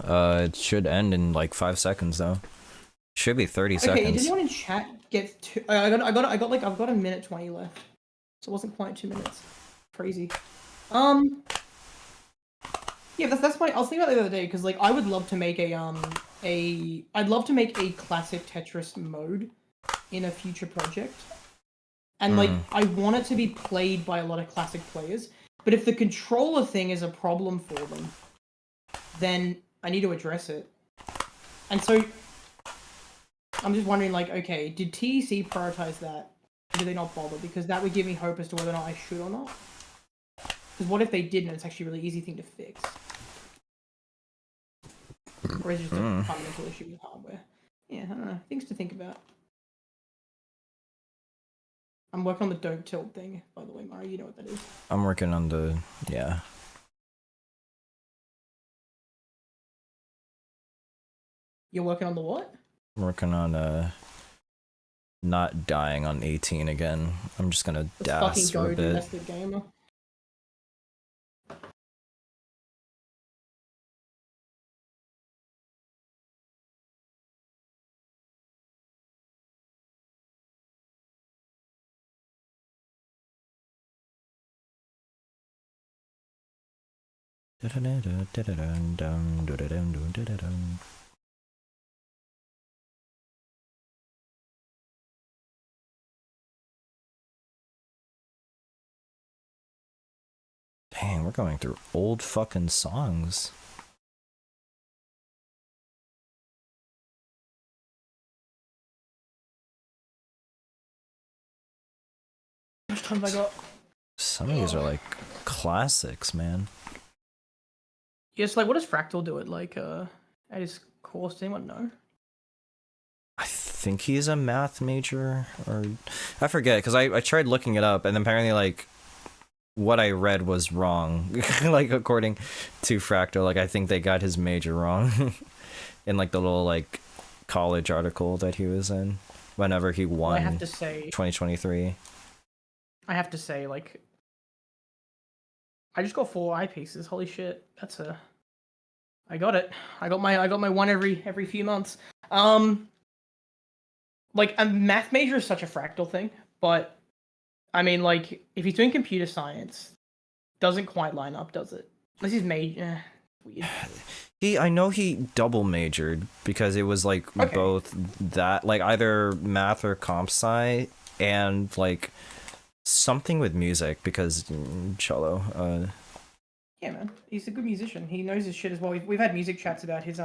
Speaker 2: It should end in like 5 seconds though. Should be 30 seconds.
Speaker 1: Okay, did anyone in chat get I've got a minute 20 left. So it wasn't quite 2 minutes. Crazy. Yeah, that's my... I was thinking about it the other day, because, like, I would love to make I'd love to make a classic Tetris mode in a future project. And, like, I want it to be played by a lot of classic players. But if the controller thing is a problem for them, then I need to address it. And so, I'm just wondering, like, okay, did TEC prioritize that? Or did they not bother? Because that would give me hope as to whether or not I should or not. Because what if they didn't, and it's actually a really easy thing to fix? Or is it just a fundamental issue with hardware? Yeah, I don't know. Things to think about. I'm working on the don't tilt thing, by the way, Mario. You know what that is.
Speaker 2: I'm working on the... yeah.
Speaker 1: You're working on the what?
Speaker 2: I'm working on, not dying on 18 again. I'm just gonna DAS for a bit.
Speaker 1: Domestic gamer.
Speaker 2: Dang, we're going through old fucking songs.
Speaker 1: How much time have I got?
Speaker 2: Some of these are like classics, man.
Speaker 1: Yes, like what does Fractal do at his course? Does anyone know?
Speaker 2: I think he's a math major, or I forget, because I tried looking it up, and apparently like what I read was wrong. Like according to Fractal, like I think they got his major wrong in like the little like college article that he was in whenever he won.
Speaker 1: Well, I have to say
Speaker 2: 2023.
Speaker 1: I have to say, like, I just got 4 eyepieces. Holy shit, that's a. I got it. I got my one every few months. Like a math major is such a Fractal thing, but I mean, like, if he's doing computer science, doesn't quite line up, does it? Unless he's major. Weird.
Speaker 2: I know he double majored because it was like both that, like either math or comp sci, and like something with music because cello.
Speaker 1: Yeah, man, he's a good musician. He knows his shit as well. We've had music chats about his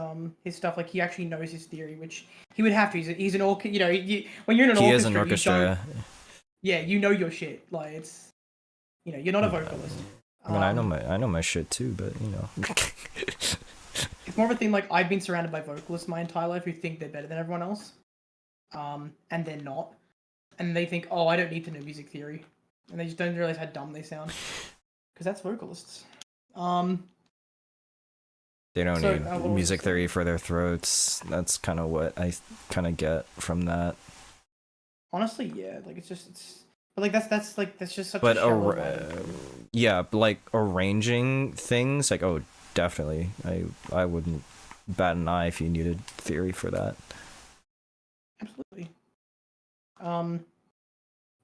Speaker 1: stuff. Like he actually knows his theory, which he would have to. He's an orchestra. You know, when you're in an orchestra,
Speaker 2: he is an orchestra.
Speaker 1: Yeah, you know your shit. Like it's, you know, you're not a vocalist.
Speaker 2: I mean, I know my shit too, but you know.
Speaker 1: It's more of a thing like I've been surrounded by vocalists my entire life who think they're better than everyone else, and they're not, and they think, oh, I don't need to know music theory, and they just don't realize how dumb they sound, because that's vocalists.
Speaker 2: They don't need music theory for their throats. That's kind of what I kind of get from that.
Speaker 1: Honestly, yeah, like it's but like that's just such.
Speaker 2: But yeah, like arranging things, like definitely, I wouldn't bat an eye if you needed theory for that.
Speaker 1: Absolutely. I'm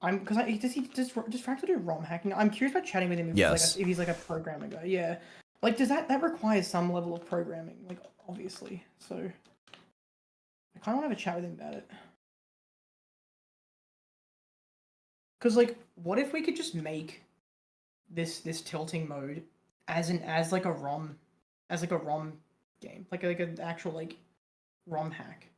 Speaker 1: because does Fractal do ROM hacking? I'm curious about chatting with him if he's like a programming guy. Yeah, like does that requires some level of programming, like obviously. So I kind of want to have a chat with him about it. Because like, what if we could just make this tilting mode as like a ROM game, like an actual like ROM hack.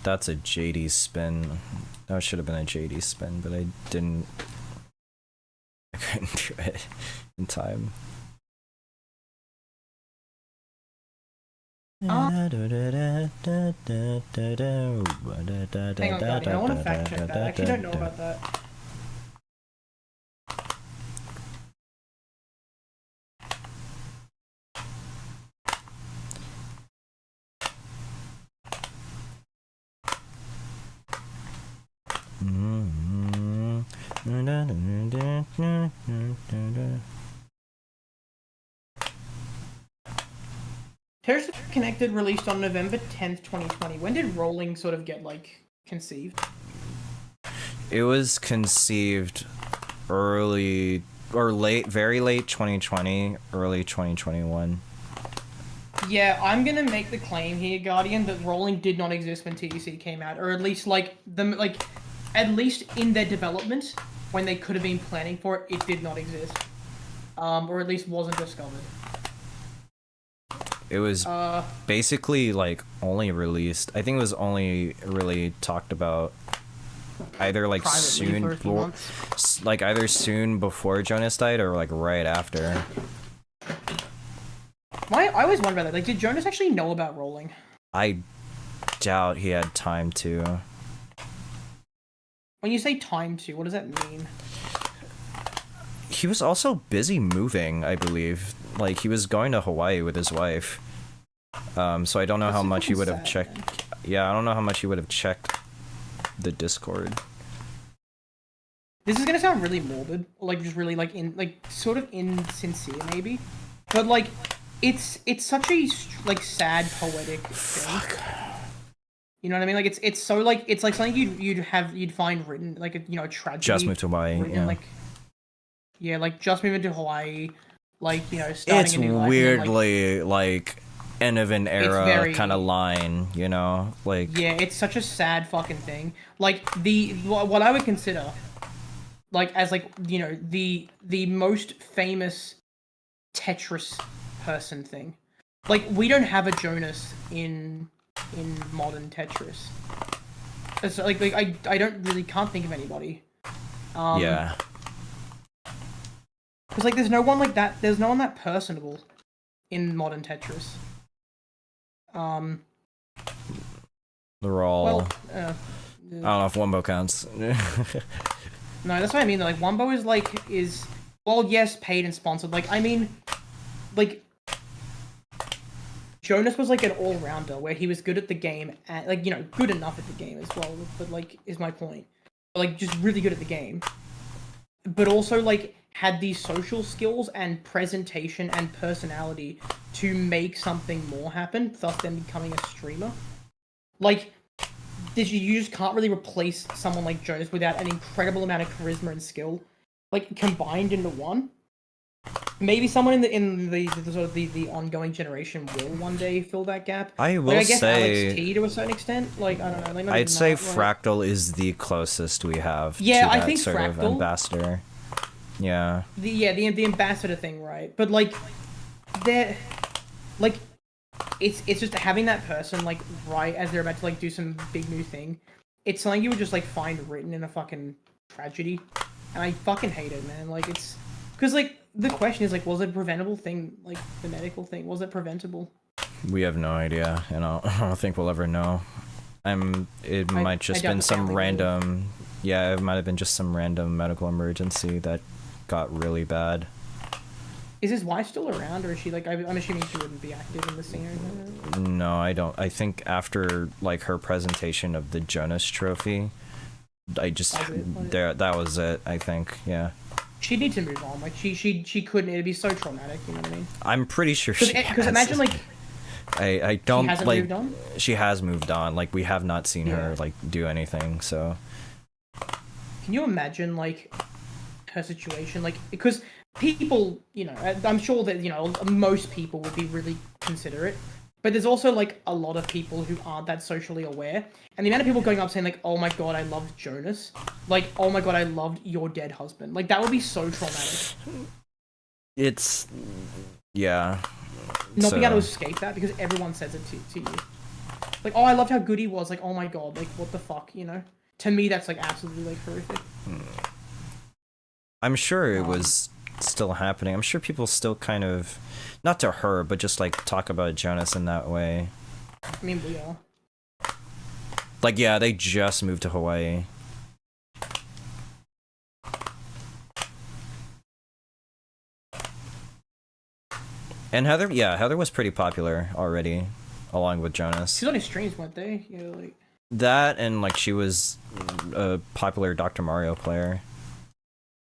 Speaker 2: That's a JD spin. That should have been a JD spin, but I didn't. I couldn't do it in time.
Speaker 1: Hang on, Guardian, I want to fact check that. I actually don't know about that. Tetris Connected released on November 10th, 2020. When did rolling sort of get, like, conceived?
Speaker 2: It was conceived early, or late, very late 2020, early 2021.
Speaker 1: Yeah, I'm gonna make the claim here, Guardian, that rolling did not exist when TDC came out, or at least, at least in their development, when they could have been planning for it, it did not exist. Or at least wasn't discovered.
Speaker 2: It was basically like only released. I think it was only really talked about either like soon before, like either soon before Jonas died or like right after.
Speaker 1: I always wonder about that. Like, did Jonas actually know about rolling?
Speaker 2: I doubt he had time to.
Speaker 1: When you say time to, what does that mean?
Speaker 2: He was also busy moving, I believe. Like, he was going to Hawaii with his wife. So I don't know how much he would have checked. Man. Yeah, I don't know how much he would have checked the Discord.
Speaker 1: This is gonna sound really morbid, like just really sort of insincere maybe, but like it's such a like sad poetic thing. You know what I mean? Like it's so like it's like something you'd find written like a tragedy.
Speaker 2: Just moved to Hawaii. Yeah.
Speaker 1: Like like just moving to Hawaii, like starting
Speaker 2: It's
Speaker 1: a new life.
Speaker 2: weirdly like end of an era kind of line, like
Speaker 1: yeah, it's such a sad fucking thing. Like what I would consider like as like the most famous Tetris person thing. Like we don't have a Jonas in modern Tetris. It's like I can't think of anybody.
Speaker 2: yeah.
Speaker 1: Because like there's no one like that. There's no one that personable in modern Tetris.
Speaker 2: They're all.
Speaker 1: Well,
Speaker 2: I don't know if Wumbo counts.
Speaker 1: no, that's what I mean. Like Wumbo is well, yes, paid and sponsored. Like I mean, like Jonas was like an all-rounder where he was good at the game and like good enough at the game as well. But like is my point. But, like just really good at the game, but also like had these social skills and presentation and personality to make something more happen, thus then becoming a streamer. Like, you just can't really replace someone like Jonas without an incredible amount of charisma and skill, like combined into one. Maybe someone in the sort of the ongoing generation will one day fill that gap.
Speaker 2: I will
Speaker 1: like, I guess
Speaker 2: say
Speaker 1: Alex T to a certain extent. Like I don't know. Like,
Speaker 2: I'd say Fractal is the closest we have.
Speaker 1: Yeah,
Speaker 2: to
Speaker 1: I
Speaker 2: that
Speaker 1: think
Speaker 2: sort of
Speaker 1: Fractal.
Speaker 2: ambassador. Yeah.
Speaker 1: The ambassador thing, right? But like, they're like, it's just having that person like right as they're about to like do some big new thing. It's something you would just like find written in a fucking tragedy, and I fucking hate it, man. Like it's because like the question is like, was it a preventable thing? Like the medical thing, was it preventable?
Speaker 2: We have no idea, and I don't think we'll ever know. It might just been some random. Yeah, it might have been just some random medical emergency that got really bad.
Speaker 1: Is his wife still around, or is she like? I'm assuming she wouldn't be active in the scene or anything.
Speaker 2: No, I don't. I think after like her presentation of the Jonas Trophy, that was it. I think, yeah.
Speaker 1: She'd need to move on. Like she couldn't. It'd be so traumatic. You know what I mean?
Speaker 2: I'm pretty sure she.
Speaker 1: Because imagine like.
Speaker 2: I don't
Speaker 1: she hasn't
Speaker 2: like.
Speaker 1: Moved on?
Speaker 2: She has moved on. Like we have not seen her like do anything. So.
Speaker 1: Can you imagine like her situation? Like because people, I'm sure that most people would be really considerate, but there's also like a lot of people who aren't that socially aware, and the amount of people going up saying like, "Oh my god, I loved Jonas," like, "Oh my god, I loved your dead husband," like that would be so traumatic.
Speaker 2: It's yeah.
Speaker 1: Not being able to escape that because everyone says it to you. Like, "Oh, I loved how good he was." Like, "Oh my god, like what the fuck," To me, that's like absolutely like horrific.
Speaker 2: I'm sure it was still happening. I'm sure people still kind of, not to her, but just like talk about Jonas in that way.
Speaker 1: I mean, we are.
Speaker 2: Like, yeah, they just moved to Hawaii. And Heather was pretty popular already, along with Jonas.
Speaker 1: She's on his streams, weren't they? Yeah, like
Speaker 2: that, and like she was a popular Dr. Mario player.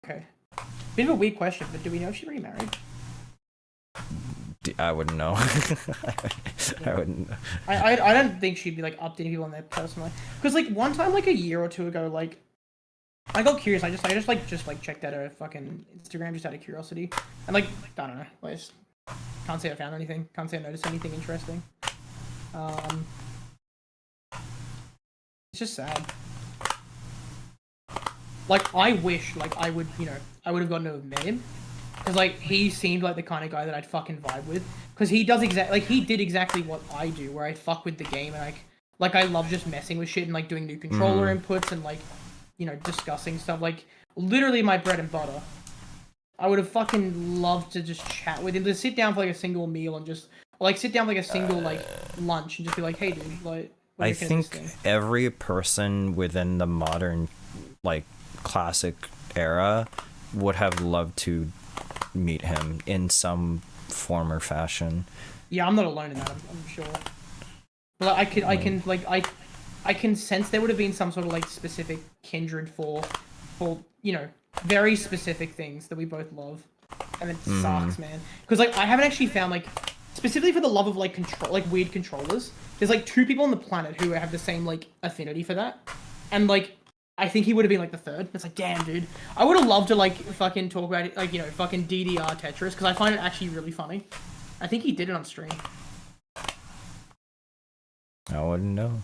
Speaker 1: Okay. Bit of a weird question, but do we know if she remarried?
Speaker 2: I wouldn't know. I wouldn't.
Speaker 1: I don't think she'd be like updating people on their personal life. Because like one time, like a year or two ago, like I got curious. I just checked out her fucking Instagram just out of curiosity, and like I don't know. I just can't say I found anything. Can't say I noticed anything interesting. It's just sad. Like I wish, like I would have gotten to have met him, because like he seemed like the kind of guy that I'd fucking vibe with. Because he did exactly what I do, where I fuck with the game and like I love just messing with shit and like doing new controller inputs and like discussing stuff. Like literally my bread and butter. I would have fucking loved to just chat with him, to sit down for like a single meal and just like sit down for like a single like lunch and just be like, hey dude, like.
Speaker 2: I think every person within the modern like classic era would have loved to meet him in some form or fashion.
Speaker 1: Yeah, I'm not alone in that. I'm sure. But I can sense there would have been some sort of like specific kindred for very specific things that we both love, and it sucks, man. Because like I haven't actually found like specifically for the love of like weird controllers. There's like 2 people on the planet who have the same like affinity for that, and like I think he would have been like the third. It's like, damn, dude, I would have loved to like fucking talk about it, like, you know, fucking DDR Tetris, because I find it actually really funny. I think he did it on stream.
Speaker 2: I wouldn't know.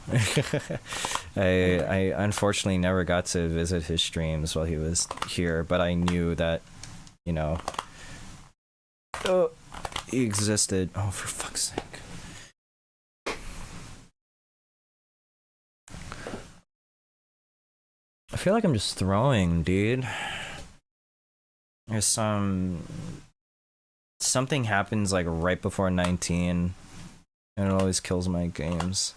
Speaker 2: I unfortunately never got to visit his streams while he was here, but I knew that, you know, he existed. Oh, for fuck's sake. I feel like I'm just throwing, dude. There's something happens like right before 19, and it always kills my games.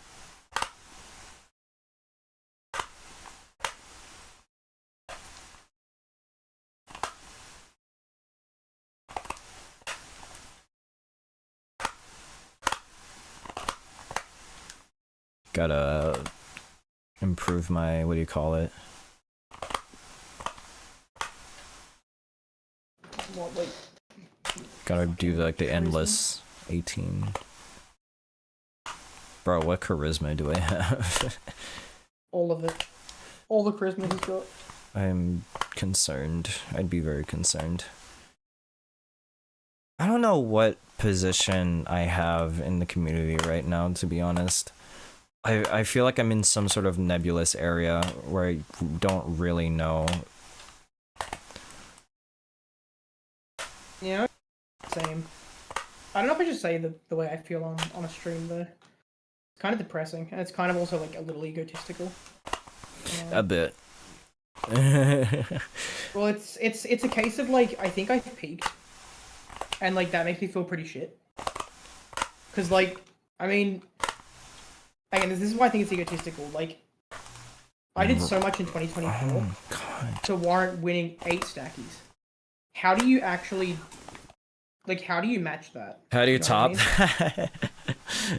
Speaker 2: Gotta improve my, what do you call it?
Speaker 1: What, like,
Speaker 2: Gotta do like the endless 18. Bro, what charisma do I have?
Speaker 1: all of it. All the charisma he's got.
Speaker 2: I'm concerned. I'd be very concerned. I don't know what position I have in the community right now, to be honest. I feel like I'm in some sort of nebulous area where I don't really know.
Speaker 1: Yeah, same. I don't know if I should say the way I feel on a stream though. It's kind of depressing, and it's kind of also like a little egotistical.
Speaker 2: A bit.
Speaker 1: Well, it's a case of like, I think I've peaked, and like that makes me feel pretty shit. Cause like, I mean, again, this is why I think it's egotistical. Like, I did so much in 2024 to warrant winning 8 stackies. How do you actually, like, how do you match that?
Speaker 2: How do you top
Speaker 1: that?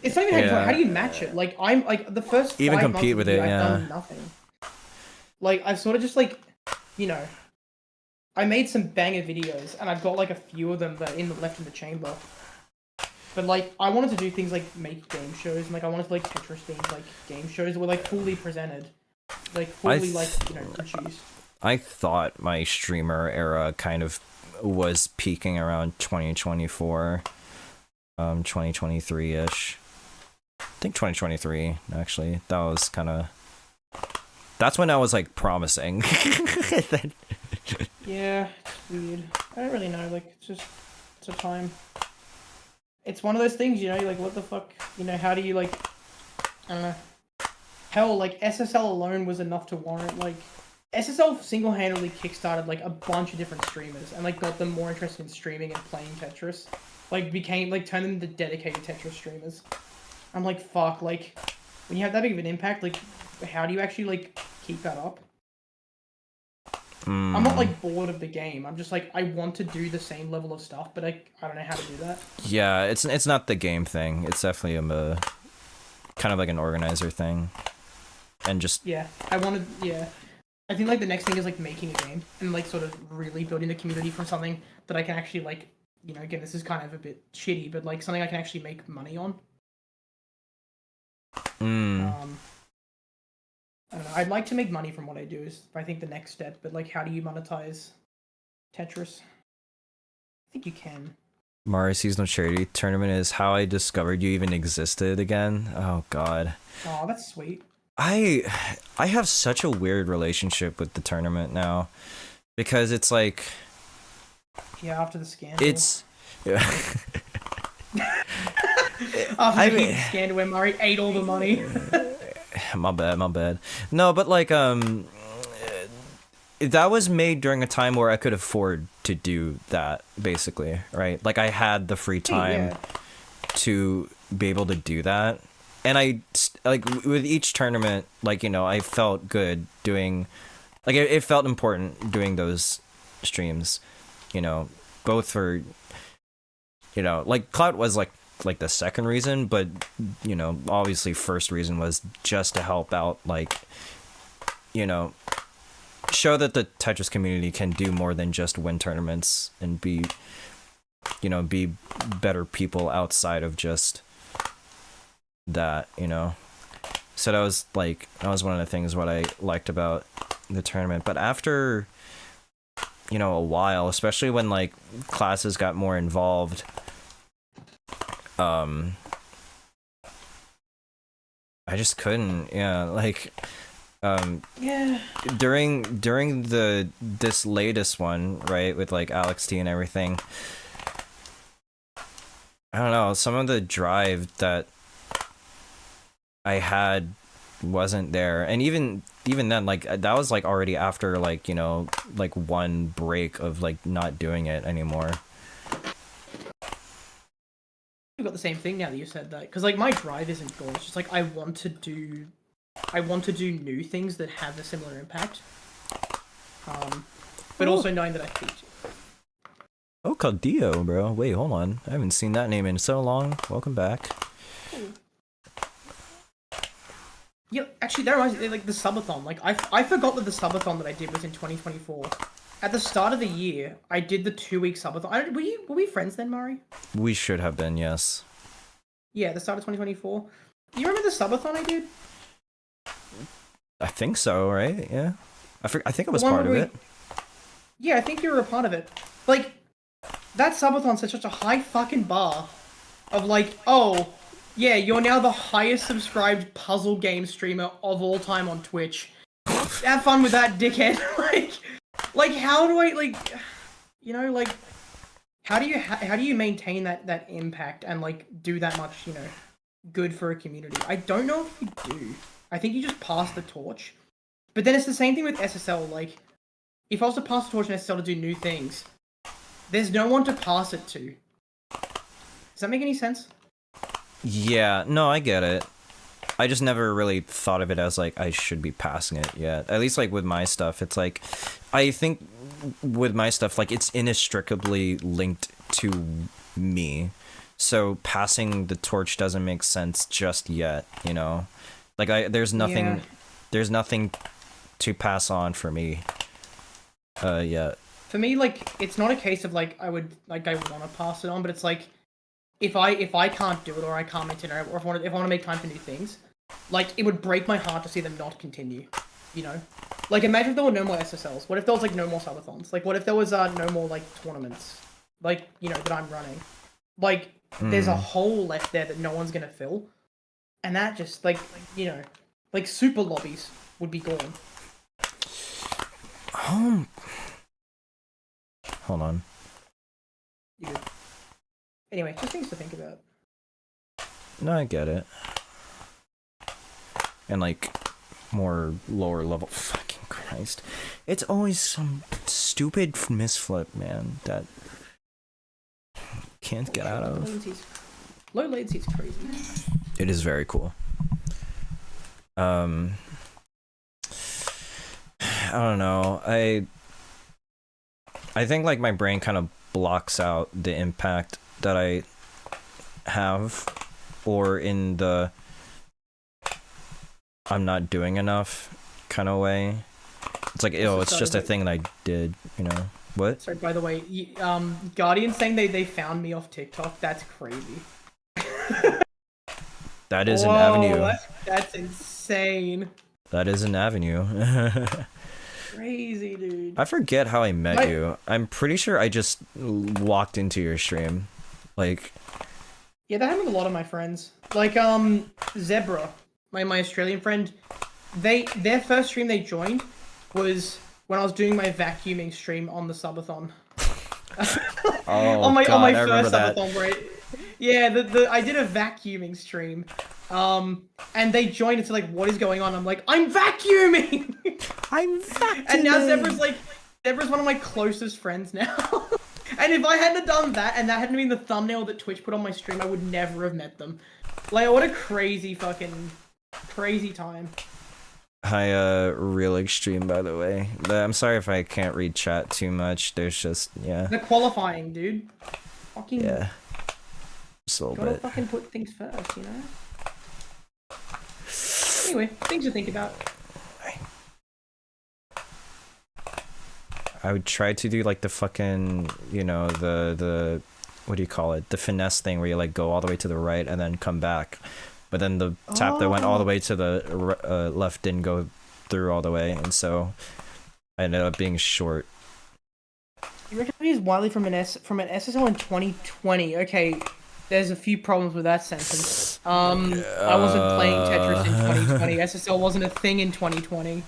Speaker 1: It's not even how do you match it? Like, I'm like the first
Speaker 2: even
Speaker 1: 5
Speaker 2: compete
Speaker 1: months
Speaker 2: with
Speaker 1: of the
Speaker 2: it,
Speaker 1: year,
Speaker 2: yeah.
Speaker 1: I've done nothing. Like, I've sort of just like, you know, I made some banger videos, and I've got like a few of them that are left in the chamber. But like, I wanted to do things like make game shows, and like I wanted to like Tetris themed like game shows that were like fully presented, like fully like, you know, produced. I
Speaker 2: thought my streamer era kind of was peaking around 2024, 2023-ish. I think 2023, actually. That was kind of... That's when I was, like, promising.
Speaker 1: Yeah, it's weird. I don't really know, like, it's a time. It's one of those things, you know, like, what the fuck, you know, how do you, like, I don't know. Hell, like, SSL alone was enough to warrant, like, SSL single-handedly kickstarted, like, a bunch of different streamers, and, like, got them more interested in streaming and playing Tetris. Like, turned them into dedicated Tetris streamers. I'm like, fuck, like, when you have that big of an impact, like, how do you actually, like, keep that up? I'm not, like, bored of the game. I'm just, like, I want to do the same level of stuff, but I don't know how to do that.
Speaker 2: Yeah, it's not the game thing. It's definitely a kind of like an organizer thing. And just...
Speaker 1: Yeah, I think, like, the next thing is, like, making a game and, like, sort of really building the community from something that I can actually, like, you know, again, this is kind of a bit shitty, but, like, something I can actually make money on. I don't know. I'd like to make money from what I do is, I think, the next step, but, like, how do you monetize Tetris? I think you can.
Speaker 2: Mario Seasonal Charity Tournament is how I discovered you even existed again. Oh, God.
Speaker 1: Oh, that's sweet.
Speaker 2: I have such a weird relationship with the tournament now, because it's like...
Speaker 1: Yeah, after the scandal.
Speaker 2: It's... Yeah.
Speaker 1: After the scandal where Murray ate all the money.
Speaker 2: My bad. No, but like, that was made during a time where I could afford to do that, basically, right? Like, I had the free time to be able to do that. And I, like, with each tournament, like, you know, I felt good doing, like, it felt important doing those streams, you know, both for, you know, like, Clout was, like the second reason, but, you know, obviously first reason was just to help out, like, you know, show that the Tetris community can do more than just win tournaments and be you know, be better people outside of just that, you know. So that was one of the things what I liked about the tournament. But after, you know, a while, especially when like classes got more involved, I just couldn't, during this latest one, right, with like Alex T and everything, I don't know, some of the drive that I had wasn't there. And even then, like, that was like already after like, you know, like one break of like not doing it anymore.
Speaker 1: You've got the same thing now that you said that, because like my drive isn't gone. It's just like I want to do new things that have a similar impact. But also knowing that I teach it.
Speaker 2: Oh, Caldillo, bro. Wait, hold on. I haven't seen that name in so long. Welcome back.
Speaker 1: Yeah, actually, that reminds me, like, the subathon. Like, I forgot that the subathon that I did was in 2024. At the start of the year, I did the 2-week subathon. Were we friends then, Mari?
Speaker 2: We should have been, yes.
Speaker 1: Yeah, the start of 2024. You remember the subathon I did?
Speaker 2: I think so, right? Yeah. I think I was part of it.
Speaker 1: Yeah, I think you were a part of it. Like, that subathon set such a high fucking bar of like, oh, yeah, you're now the highest subscribed puzzle game streamer of all time on Twitch. Have fun with that, dickhead. like, how do I, like, you know, like, how do you maintain that impact and like do that much, you know, good for a community? I don't know if you do. I think you just pass the torch. But then it's the same thing with SSL. Like, if I was to pass the torch in SSL to do new things, there's no one to pass it to. Does that make any sense?
Speaker 2: Yeah, no, I get it. I just never really thought of it as like I should be passing it yet. At least like with my stuff, it's like I think with my stuff, like it's inextricably linked to me. So passing the torch doesn't make sense just yet, you know? Like there's nothing to pass on for me yet.
Speaker 1: For me, like, it's not a case of like I want to pass it on, but it's like if I can't do it or I can't maintain it, or if I want to make time for new things, like it would break my heart to see them not continue. You know, like imagine if there were no more SSLs. What if there was like no more subathons? Like what if there was no more like tournaments? Like, you know, that I'm running. Like there's a hole left there that no one's gonna fill, and that just like, you know, like super lobbies would be gone.
Speaker 2: Hold on.
Speaker 1: Yeah. Anyway, just things to think about.
Speaker 2: No, I get it. And like more lower level. Fucking Christ! It's always some stupid misflip, man, that can't get out of.
Speaker 1: Low latency is crazy.
Speaker 2: It is very cool. I don't know. I think like my brain kind of blocks out the impact that I have, or in the I'm not doing enough kind of way. It's like, it's just a thing that I did, you know. What?
Speaker 1: Sorry, by the way, Guardian saying they found me off TikTok, that's crazy.
Speaker 2: That is an avenue.
Speaker 1: That's insane.
Speaker 2: That is an avenue.
Speaker 1: Crazy, dude.
Speaker 2: I forget how I met you. I'm pretty sure I just walked into your stream. Like,
Speaker 1: yeah, that happened with a lot of my friends. Like, Zebra, my Australian friend, their first stream they joined was when I was doing my vacuuming stream on the subathon. on my first subathon, right? Yeah, I did a vacuuming stream. And they joined and said like, what is going on? I'm like, I'm vacuuming!
Speaker 2: I'm vacuuming!
Speaker 1: And now Zebra's one of my closest friends now. And if I hadn't have done that, and that hadn't been the thumbnail that Twitch put on my stream, I would never have met them. Like, what a crazy time.
Speaker 2: Hi, Real Extreme, by the way. I'm sorry if I can't read chat too much. There's just, yeah.
Speaker 1: The qualifying, dude. Fucking...
Speaker 2: Yeah. Just a little bit.
Speaker 1: Gotta fucking put things first, you know? Anyway, things to think about.
Speaker 2: I would try to do like the fucking, you know, the what do you call it? The finesse thing where you like go all the way to the right and then come back. But then the tap that went all the way to the left didn't go through all the way, and so I ended up being short.
Speaker 1: You recognize Wiley from an SSL in 2020. Okay, there's a few problems with that sentence. I wasn't playing Tetris in 2020. SSL wasn't a thing in 2020.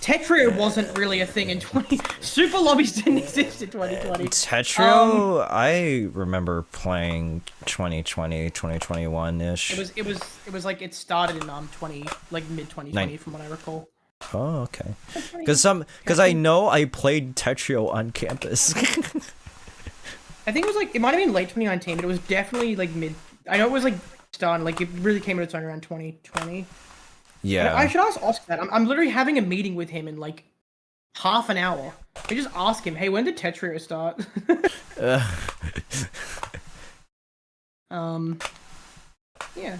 Speaker 1: Tetris wasn't really a thing in 20. Super lobbies didn't exist in 2020.
Speaker 2: Tetris, I remember playing 2020, 2021-ish.
Speaker 1: It was like it started in mid 2020 from what I recall.
Speaker 2: Oh, okay. Because I know I played Tetris on campus.
Speaker 1: I think it might have been late 2019, but it was definitely like mid. I know it was like starting, like it really came to its own around 2020.
Speaker 2: Yeah.
Speaker 1: I should ask Oscar that. I'm literally having a meeting with him in like half an hour. I just ask him, hey, when did Tetris start? Yeah.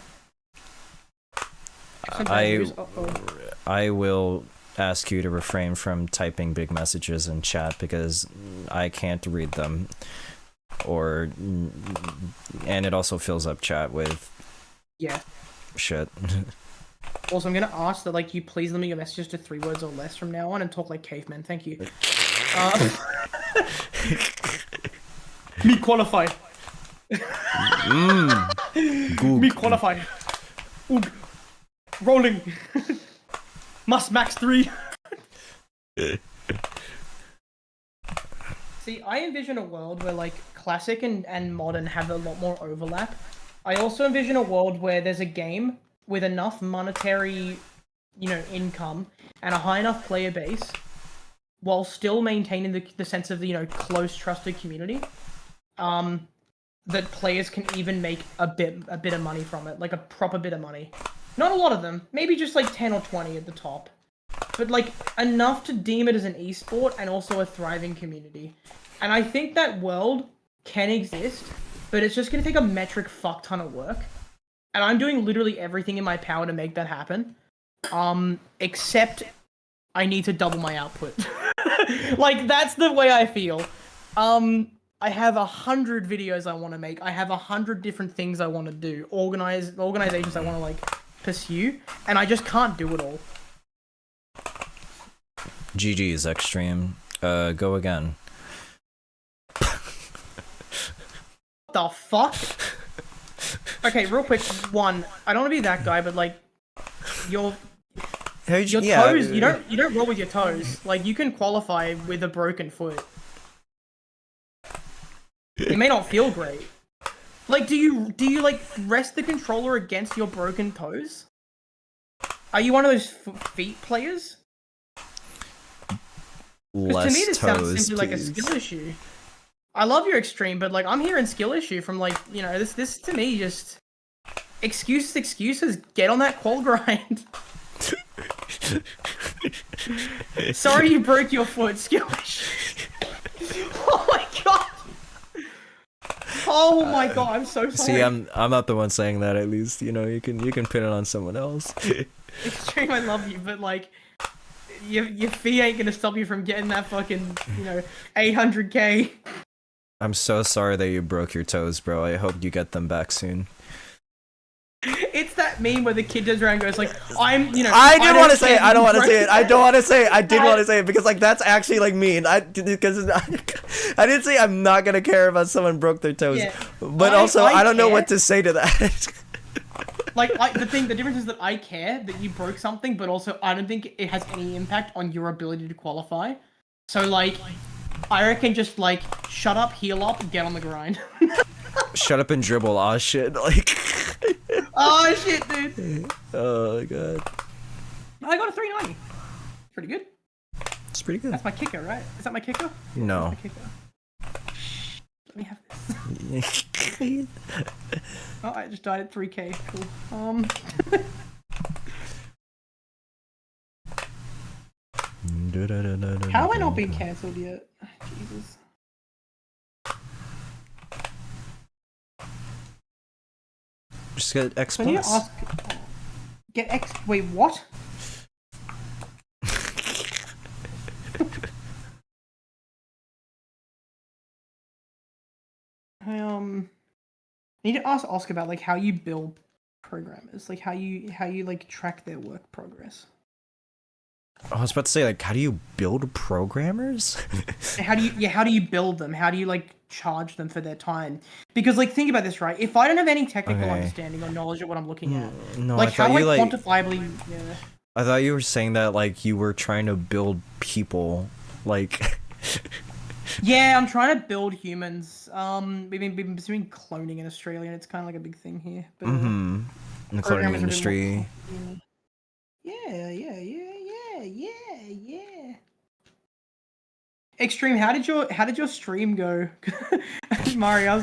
Speaker 2: I will ask you to refrain from typing big messages in chat because I can't read them. And it also fills up chat with shit.
Speaker 1: Also, I'm gonna ask that like you please limit your messages to 3 words or less from now on and talk like cavemen. Thank you. Me qualified. Me qualified. Oog. Rolling. Must max 3. See, I envision a world where like classic and modern have a lot more overlap. I also envision a world where there's a game with enough monetary, income and a high enough player base while still maintaining the sense of the, close, trusted community. That players can even make a bit of money from it, like a proper bit of money. Not a lot of them, maybe just like 10 or 20 at the top. But like enough to deem it as an esport and also a thriving community. And I think that world can exist, but it's just going to take a metric fuck ton of work. And I'm doing literally everything in my power to make that happen. Except I need to double my output. Like, that's the way I feel. I have 100 videos I want to make. I have 100 different things I want to do. Organizations I want to, like, pursue. And I just can't do it all.
Speaker 2: GG's Extreme. Go again.
Speaker 1: What the fuck? Okay, real quick. One, I don't want to be that guy, but like, your toes. You don't roll with your toes. Like, you can qualify with a broken foot. It may not feel great. Like, do you like rest the controller against your broken toes? Are you one of those feet players?
Speaker 2: Less
Speaker 1: to me, this
Speaker 2: toes,
Speaker 1: sounds simply like a skill issue. I love your Extreme, but like I'm hearing skill issue from like this to me just excuses. Get on that qual grind. Sorry you broke your foot. Skill issue. Oh my god. Oh my god, I'm so sorry.
Speaker 2: See, I'm not the one saying that. At least you can pin it on someone else.
Speaker 1: Extreme, I love you, but like your fee ain't gonna stop you from getting that fucking 800k.
Speaker 2: I'm so sorry that you broke your toes, bro. I hope you get them back soon.
Speaker 1: It's that meme where the kid goes around and goes like, I
Speaker 2: did want to say it. I don't want to say it. I don't want to say it. I did want to say it because like that's actually like mean. I didn't say I'm not gonna care if someone broke their toes, but also I don't know what to say to that.
Speaker 1: The difference is that I care that you broke something, but also I don't think it has any impact on your ability to qualify. So like, I reckon just like shut up, heal up, and get on the grind.
Speaker 2: Shut up and dribble. Aw shit. Like.
Speaker 1: Oh shit, dude.
Speaker 2: Oh god.
Speaker 1: I got a 390. Pretty good.
Speaker 2: It's pretty good.
Speaker 1: That's my kicker, right? Is that my kicker?
Speaker 2: No.
Speaker 1: That's my kicker. Let me have this. Oh, I just died at 3k. Cool. How have I not been cancelled yet? Jesus.
Speaker 2: Just get X
Speaker 1: So I need to ask. Get X. Wait, what? I need to ask Oscar about like how you build programmers, like how you like track their work progress.
Speaker 2: I was about to say, like, how do you build programmers?
Speaker 1: How do you build them? How do you like charge them for their time? Because like think about this, right? If I don't have any technical understanding or knowledge of what I'm looking at,
Speaker 2: No,
Speaker 1: like how do I
Speaker 2: like,
Speaker 1: quantifiably? Yeah.
Speaker 2: I thought you were saying that like you were trying to build people, like.
Speaker 1: Yeah, I'm trying to build humans. We've been doing cloning in Australia, and it's kind of like a big thing here. But,
Speaker 2: In the cloning industry.
Speaker 1: Yeah. Extreme, how did your stream go? Mario, I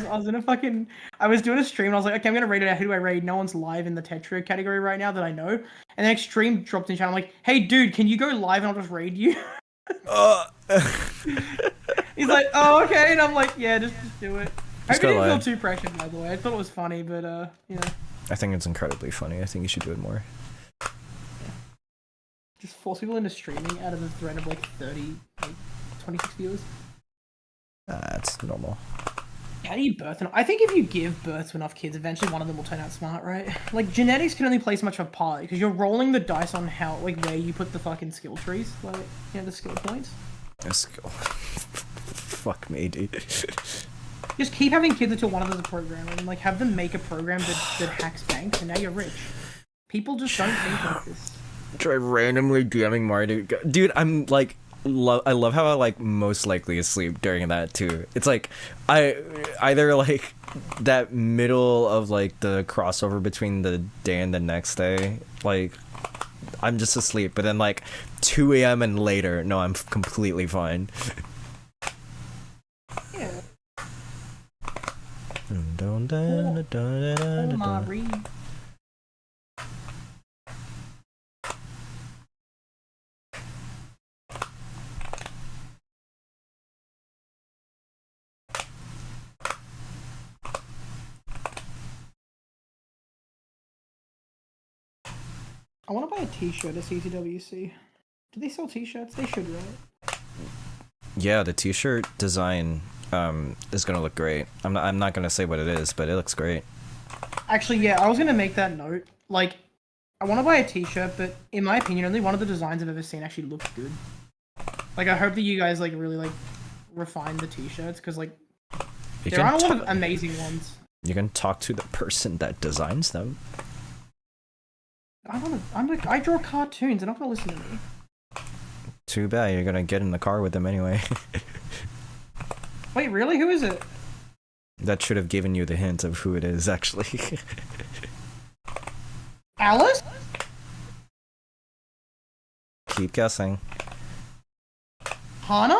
Speaker 1: was doing a stream and I was like, okay, I'm gonna raid it out. Who do I raid? No one's live in the Tetris category right now that I know. And then Extreme dropped in chat. I'm like, hey dude, can you go live and I'll just raid you? He's like, oh okay, and I'm like, yeah, just do it. I hope you didn't feel too pressured, by the way. I thought it was funny, but you know.
Speaker 2: I think it's incredibly funny. I think you should do it more.
Speaker 1: Yeah. Just force people into streaming out of the thread of like 26 viewers.
Speaker 2: That's normal.
Speaker 1: How do you birth enough? I think if you give birth to enough kids, eventually one of them will turn out smart, right? Like genetics can only play so much of a part because you're rolling the dice on how, like, where you put the fucking skill trees, like, you know, the skill points.
Speaker 2: Fuck me, dude.
Speaker 1: Just keep having kids until one of them's a programmer, and like have them make a program that hacks banks, and now you're rich. People just don't think like this.
Speaker 2: Try randomly DMing Mario. Dude, I'm like. I love how I like most likely asleep during that too. It's like I either like that middle of like the crossover between the day and the next day, like I'm just asleep, but then like 2 a.m. and later, no, I'm completely fine.
Speaker 1: Yeah. I want to buy a t-shirt at ctwc. Do they sell t-shirts? They should, right?
Speaker 2: Yeah, the t-shirt design is gonna look great. I'm not gonna say what it is, but it looks great.
Speaker 1: Actually, yeah, I was gonna make that note. Like, I want to buy a t-shirt, but in my opinion, only one of the designs I've ever seen actually looks good. Like, I hope that you guys like really like refine the t-shirts because like there aren't a lot of amazing ones.
Speaker 2: You can talk to the person that designs them.
Speaker 1: I draw cartoons. They're not gonna listen to me.
Speaker 2: Too bad. You're gonna get in the car with them anyway.
Speaker 1: Wait, really? Who is it?
Speaker 2: That should have given you the hint of who it is, actually.
Speaker 1: Alice?
Speaker 2: Keep guessing.
Speaker 1: Hana?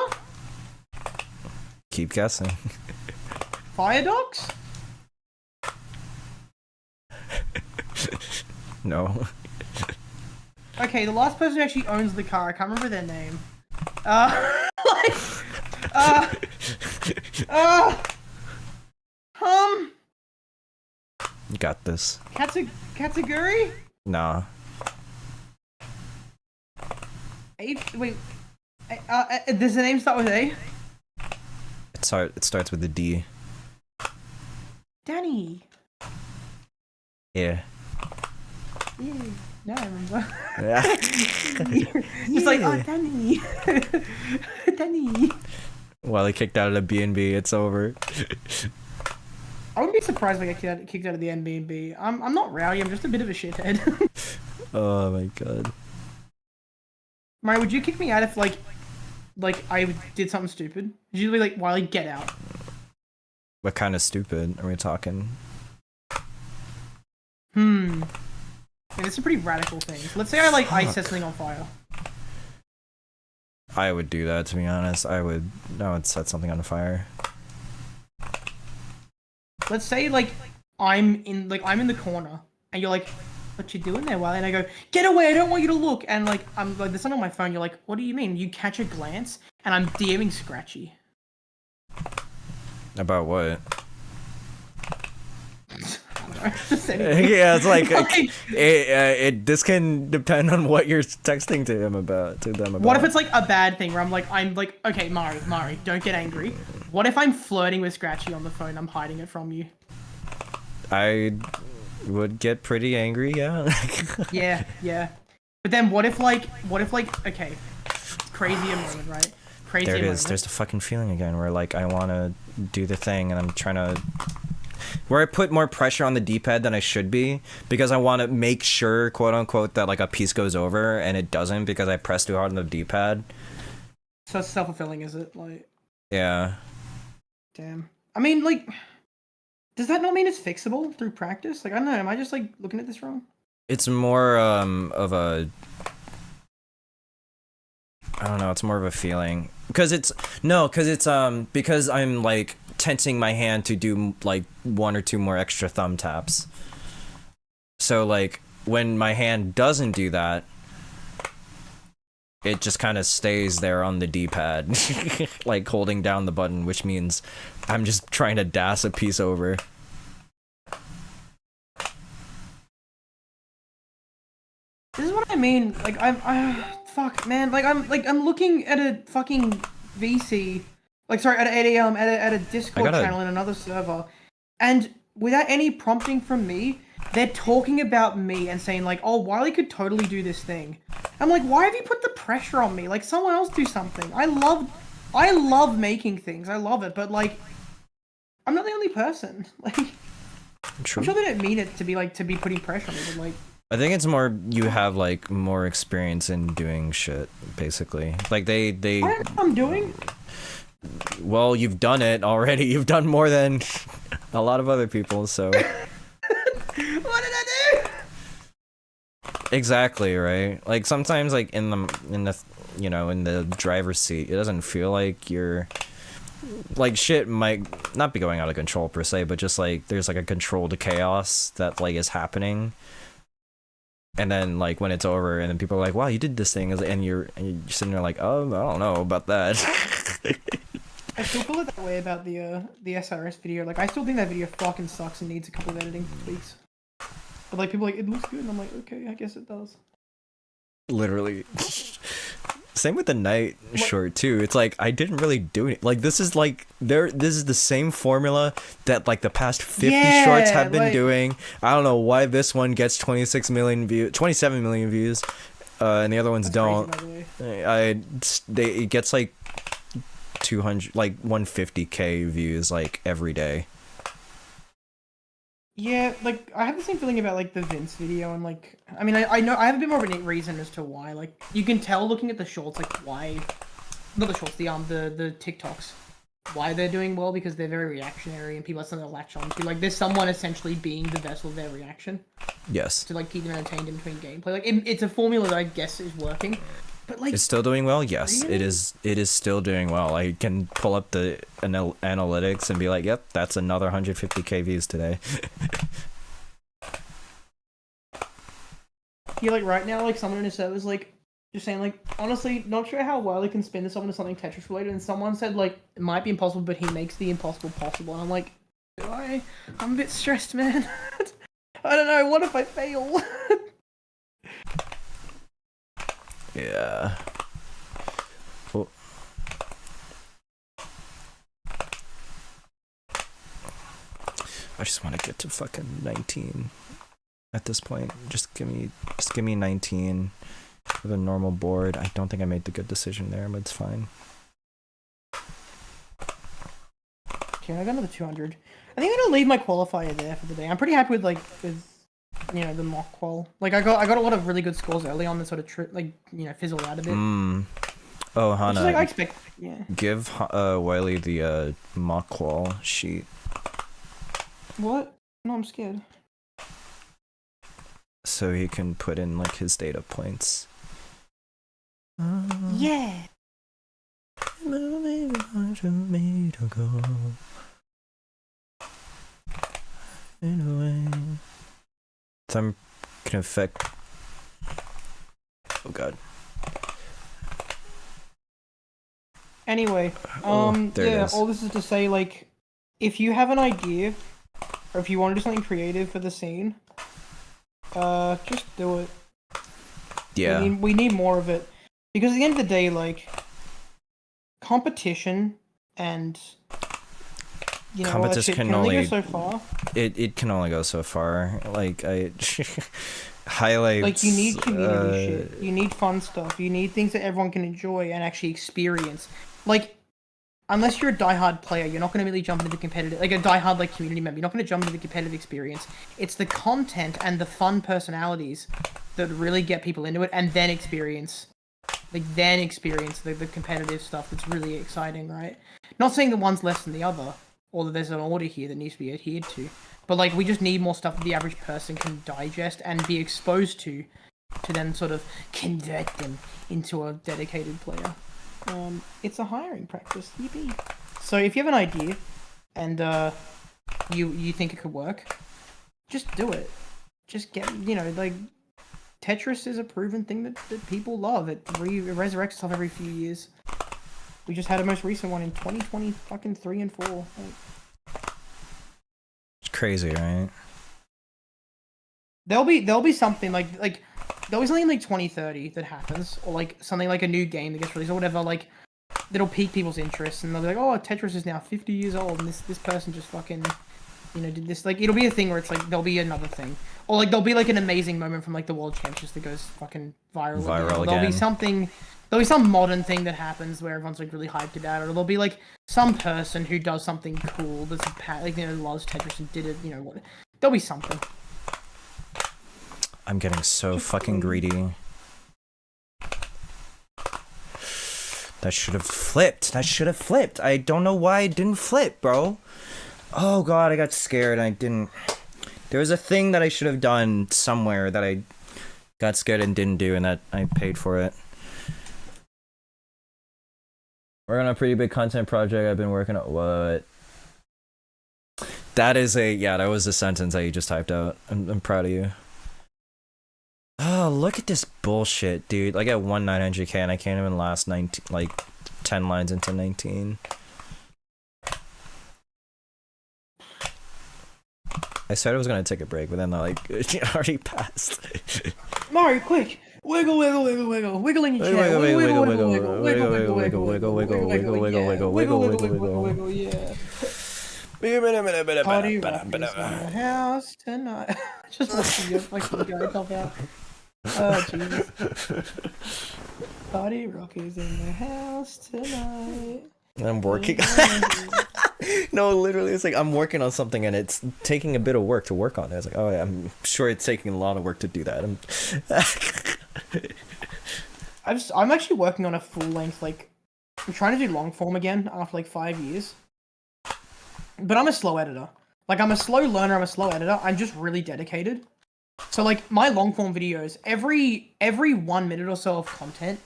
Speaker 2: Keep guessing.
Speaker 1: Fire Dogs?
Speaker 2: No.
Speaker 1: Okay, the last person who actually owns the car, I can't remember their name.
Speaker 2: You got this.
Speaker 1: Katsuguri?
Speaker 2: Nah.
Speaker 1: Wait. Does the name start with A?
Speaker 2: It starts with a D.
Speaker 1: Danny.
Speaker 2: Yeah.
Speaker 1: Yeah. Now I remember.
Speaker 2: Yeah.
Speaker 1: Just like, oh, Danny. Danny.
Speaker 2: Well, he kicked out of the B&B. It's over.
Speaker 1: I wouldn't be surprised if I get kicked out of the Airbnb. I'm not rowdy. I'm just a bit of a shithead.
Speaker 2: Oh my god.
Speaker 1: Mario, would you kick me out if like I did something stupid? Would you be like, Wiley, get out?
Speaker 2: What kind of stupid are we talking?
Speaker 1: Yeah, it's a pretty radical thing. Let's say I set something on fire.
Speaker 2: I would do that, to be honest. I would set something on fire.
Speaker 1: Let's say like I'm in the corner and you're like, what you doing there, Wiley? And I go, get away, I don't want you to look. And like I'm like, there's something on my phone. You're like, what do you mean? You catch a glance and I'm DMing Scratchy.
Speaker 2: About what?
Speaker 1: know. Just anything.
Speaker 2: Yeah, it's like this can depend on what you're texting to them about.
Speaker 1: What if it's like a bad thing where I'm like, okay, Mari, don't get angry. What if I'm flirting with Scratchy on the phone? I'm hiding it from you.
Speaker 2: I would get pretty angry, yeah.
Speaker 1: yeah. But then what if like, okay, crazier moment, right? Crazier
Speaker 2: there it is.
Speaker 1: moment.
Speaker 2: There's the fucking feeling again where like I want to do the thing and I'm trying to... Where I put more pressure on the D-pad than I should be because I want to make sure, quote unquote, that like a piece goes over and it doesn't because I pressed too hard on the D-pad.
Speaker 1: So it's self-fulfilling, is it? Like...
Speaker 2: Yeah.
Speaker 1: Damn. I mean, like... Does that not mean it's fixable through practice? Like, I don't know, am I just like looking at this wrong?
Speaker 2: It's more of a... I don't know, it's more of a feeling. Because I'm like tensing my hand to do like 1 or 2 more extra thumb taps. So like when my hand doesn't do that, it just kind of stays there on the D-pad, like holding down the button, which means I'm just trying to dash a piece over.
Speaker 1: This is what I mean. Like fuck, man. Like I'm looking at a fucking VC, like sorry, at a Discord channel in another server, and without any prompting from me, they're talking about me and saying like, "Oh, Wiley could totally do this thing." I'm like, "Why have you put the pressure on me? Like, someone else do something." I love making things. I love it, but like, I'm not the only person. Like,
Speaker 2: True.
Speaker 1: I'm sure they don't mean it to be putting pressure on me, but like.
Speaker 2: I think it's more you have like more experience in doing shit, basically. Like they.
Speaker 1: What I'm doing?
Speaker 2: Well, you've done it already. You've done more than a lot of other people, so.
Speaker 1: What did I do?
Speaker 2: Exactly, right? Like sometimes, like in the driver's seat, it doesn't feel like you're. Like shit might not be going out of control per se, but just like there's like a controlled chaos that like is happening. And then, like, when it's over, and then people are like, wow, you did this thing, and you're sitting there like, oh, I don't know about that.
Speaker 1: I still feel that way about the SRS video. Like, I still think that video fucking sucks and needs a couple of editing tweaks. But, like, people are like, it looks good, and I'm like, okay, I guess it does.
Speaker 2: Literally. Same with the night short too. It's like I didn't really do it. Like this is the same formula that like the past 50 shorts have been doing. I don't know why this one gets 27 million views, and the other ones don't. Crazy, it gets like 200, like 150k views like every day.
Speaker 1: Yeah, like, I have the same feeling about, like, the Vince video, and, like, I mean, I know, I have a bit more of a reason as to why, like, you can tell looking at the shorts, like, why, not the shorts, the TikToks, why they're doing well, because they're very reactionary, and people have something to latch on to, like, there's someone essentially being the vessel of their reaction.
Speaker 2: Yes.
Speaker 1: To, like, keep them entertained in between gameplay, like, it's a formula that I guess is working. But like,
Speaker 2: it's still doing well. Yes,
Speaker 1: really?
Speaker 2: It is still doing well. I can pull up the analytics and be like, "Yep, that's another 150k views today."
Speaker 1: Yeah, like right now, like someone in a server is like just saying like, honestly, not sure how well he can spin this off into something Tetris related. And someone said like, it might be impossible, but he makes the impossible possible. And I'm like, I'm a bit stressed, man. I don't know. What if I fail?
Speaker 2: Yeah. Well, I just want to get to fucking 19 at this point. Just give me 19 with a normal board. I don't think I made the good decision there, but it's fine.
Speaker 1: Okay, I got another 200. I think I'm gonna leave my qualifier there for the day. I'm pretty happy with the mock qual. Like I got a lot of really good scores early on that sort of fizzled out a bit.
Speaker 2: Oh, Hannah.
Speaker 1: Like I expect, yeah.
Speaker 2: Give Wiley the mock qual sheet.
Speaker 1: What? No, I'm scared.
Speaker 2: So he can put in like his data points.
Speaker 1: Yeah.
Speaker 2: Some can affect. Oh god.
Speaker 1: Anyway,
Speaker 2: there it
Speaker 1: yeah,
Speaker 2: is.
Speaker 1: all this is to say, like, if you have an idea or if you want to do something creative for the scene, just do it.
Speaker 2: Yeah.
Speaker 1: We need more of it. Because at the end of the day, like, competition and, you know,
Speaker 2: competition
Speaker 1: can only go so far.
Speaker 2: It can only go so far. Like, highlights...
Speaker 1: Like, you need community shit. You need fun stuff. You need things that everyone can enjoy and actually experience. Like, unless you're a diehard player, you're not going to really jump into the competitive... Like, a diehard, like, community member, you're not going to jump into the competitive experience. It's the content and the fun personalities that really get people into it, and then experience the competitive stuff that's really exciting, right? Not saying that one's less than the other, or that there's an order here that needs to be adhered to, but like we just need more stuff that the average person can digest and be exposed to then sort of convert them into a dedicated player. It's a hiring practice, yippee. So if you have an idea and you think it could work, just do it. Just get, you know, like, Tetris is a proven thing that people love. It resurrects itself every few years. We just had a most recent one in 2020, fucking 3 and 4. Like,
Speaker 2: it's crazy, right?
Speaker 1: There'll be something like there'll be something in like 2030 that happens, or like something like a new game that gets released or whatever, like that'll pique people's interest, and they'll be like, oh, Tetris is now 50 years old, and this person just fucking, you know, did this. Like, it'll be a thing where it's like there'll be another thing, or like there'll be like an amazing moment from like the World Championships that goes fucking viral again. There'll be something, there'll be some modern thing that happens where everyone's like really hyped about it, or there'll be like some person who does something cool that's like, you know, loves Tetris and did it, you know, what? There'll be something.
Speaker 2: I'm getting so fucking greedy. That should have flipped. I don't know why it didn't flip, bro. Oh god, I got scared and I didn't... There was a thing that I should have done somewhere that I got scared and didn't do, and that I paid for it. We're on a pretty big content project I've been working on. What? That is a... Yeah, that was a sentence that you just typed out. I'm proud of you. Oh, look at this bullshit, dude. I got 900k and I can't even last 19, like 10 lines into 19. I said I was gonna take a break, but then like it already passed.
Speaker 1: Mario, quick! Wiggle, wiggle, wiggle, wiggle, wiggle in your chair. Wiggle, wiggle, wiggle, wiggle, wiggle, wiggle, wiggle, wiggle, wiggle, wiggle, wiggle, wiggle, wiggle, yeah. Party rock is in the house tonight. Just listen to your fucking guy talk out. Oh jeez. Party rock is in the house tonight.
Speaker 2: I'm working. No, literally, it's like I'm working on something and it's taking a bit of work to work on it. It's like, oh yeah, I'm sure it's taking a lot of work to do that.
Speaker 1: I'm actually working on a full length, like, I'm trying to do long form again after like 5 years. But I'm a slow editor. Like, I'm a slow learner, I'm a slow editor. I'm just really dedicated. So like my long form videos, every 1 minute or so of content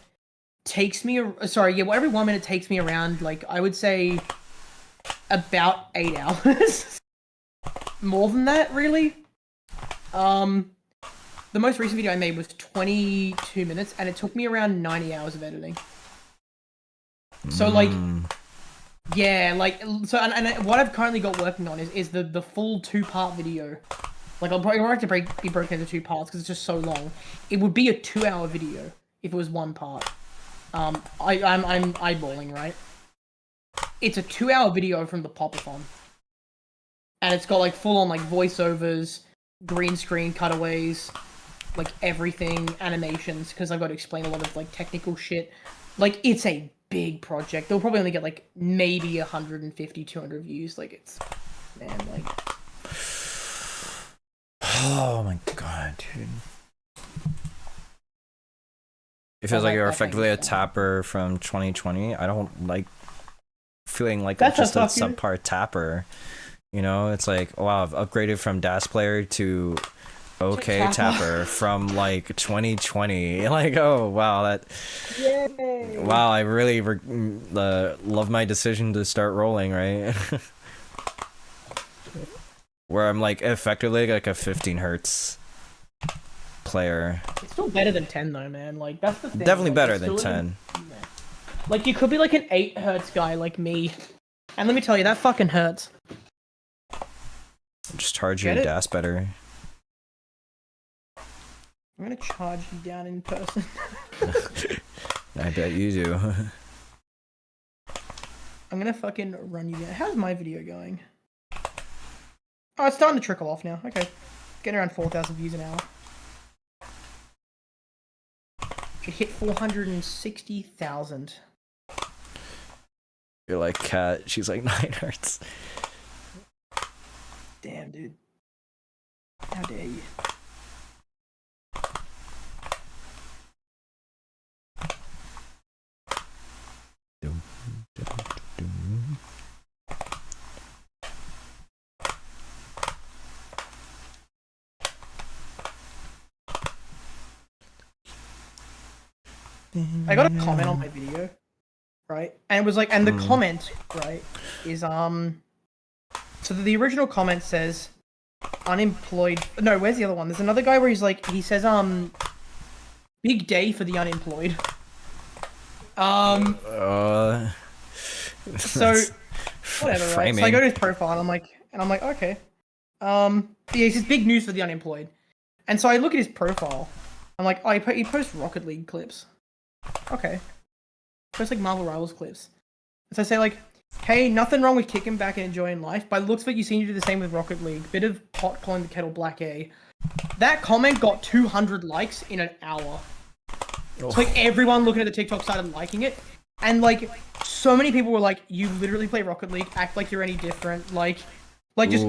Speaker 1: takes me, every 1 minute takes me around, like, I would say about 8 hours. More than that, really. The most recent video I made was 22 minutes, and it took me around 90 hours of editing. So, like, yeah, like, so, and what I've currently got working on is the full 2-part video. Like, I'll probably have to be broken into 2 parts, because it's just so long. It would be a 2-hour video if it was 1 part. I'm eyeballing, right? It's a 2-hour video from the Pop-a-thon. And it's got, like, full-on, like, voiceovers, green screen cutaways, like, everything, animations, because I've got to explain a lot of, like, technical shit. Like, it's a big project. They'll probably only get, like, maybe 150, 200 views. Like, it's... Man, like...
Speaker 2: Oh my god, dude. It feels like you're effectively a tapper from 2020. I don't like feeling like I'm just a subpar tapper. You know, it's like, wow, I've upgraded from DAS player to okay tapper from like 2020. Like, oh wow, that. Yay. Wow, I really love my decision to start rolling, right? Where I'm like effectively like a 15 hertz player.
Speaker 1: It's still better than 10 though, man. Like, that's the thing.
Speaker 2: Definitely
Speaker 1: like,
Speaker 2: better than 10.
Speaker 1: Like, you could be like an 8 hertz guy like me. And let me tell you, that fucking hurts.
Speaker 2: just charge your
Speaker 1: Get it?
Speaker 2: DAS better.
Speaker 1: I'm gonna charge you down in person.
Speaker 2: I bet you do.
Speaker 1: I'm gonna fucking run you down. How's my video going? Oh, it's starting to trickle off now. Okay. Getting around 4,000 views an hour. Should hit 460,000.
Speaker 2: You're like Cat. She's like 9 hertz.
Speaker 1: Damn, dude. How dare you? I got a comment on my video, right? And it was like, and the comment, right, is so the original comment says unemployed. No, where's the other one? There's another guy where he's like, he says big day for the unemployed. So whatever, right? So I go to his profile and I'm like, okay. Yeah, he says big news for the unemployed. And so I look at his profile. I'm like, oh, he posts Rocket League clips. Okay. Posts like Marvel Rivals clips. And so I say like, hey, nothing wrong with kicking back and enjoying life, but it looks like you seem to do the same with Rocket League. Bit of pot calling the kettle black, eh? That comment got 200 likes in an hour. Oh. So like everyone looking at the TikTok started liking it. And like so many people were like, you literally play Rocket League, act like you're any different, like just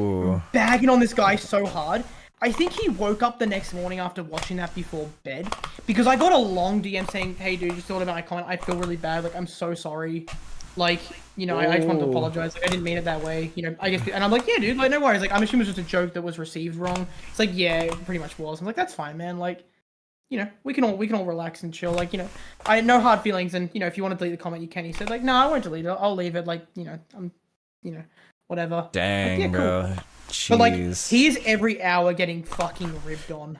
Speaker 1: bagging on this guy so hard. I think he woke up the next morning after watching that before bed, because I got a long DM saying, hey dude, just thought about my comment, I feel really bad, like I'm so sorry, like, you know, I just wanted to apologize, like I didn't mean it that way, you know, I guess, and I'm like, yeah dude, like no worries, like I'm assuming it was just a joke that was received wrong. It's like, yeah, it pretty much was. I'm like, that's fine man, like, you know, we can all relax and chill, like, you know, I had no hard feelings, and you know, if you want to delete the comment you can. He said like, no, I won't delete it, I'll leave it, like, you know, I'm, you know, whatever.
Speaker 2: Dang, like, yeah,
Speaker 1: bro.
Speaker 2: Cool. Jeez.
Speaker 1: But like, he's every hour getting fucking ribbed on.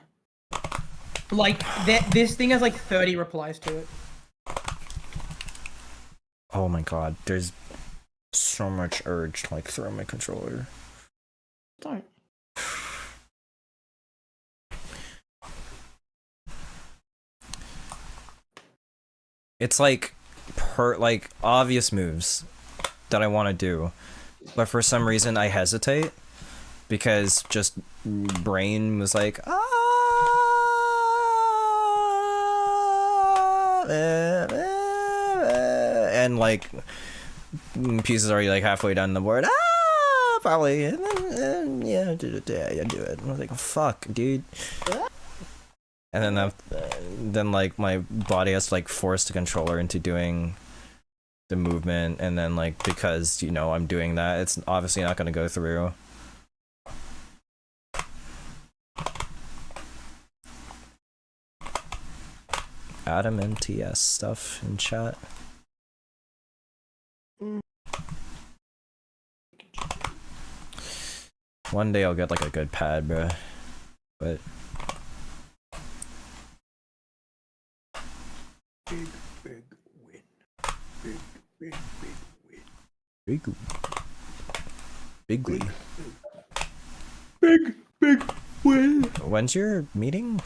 Speaker 1: Like, this thing has like 30 replies to it.
Speaker 2: Oh my god, there's so much urge to like throw my controller.
Speaker 1: Don't.
Speaker 2: It's like obvious moves that I want to do, but for some reason I hesitate. Because just brain was like, and like pieces already like halfway down the board, probably, and yeah, do it. And I was like, oh, fuck, dude. And then like my body has to like force the controller into doing the movement, and then like because you know I'm doing that, it's obviously not gonna go through. Adam MTS stuff in chat. One day I'll get like a good pad, bro. But
Speaker 1: big win. Big win.
Speaker 2: Bigly.
Speaker 1: Big win.
Speaker 2: When's your meeting?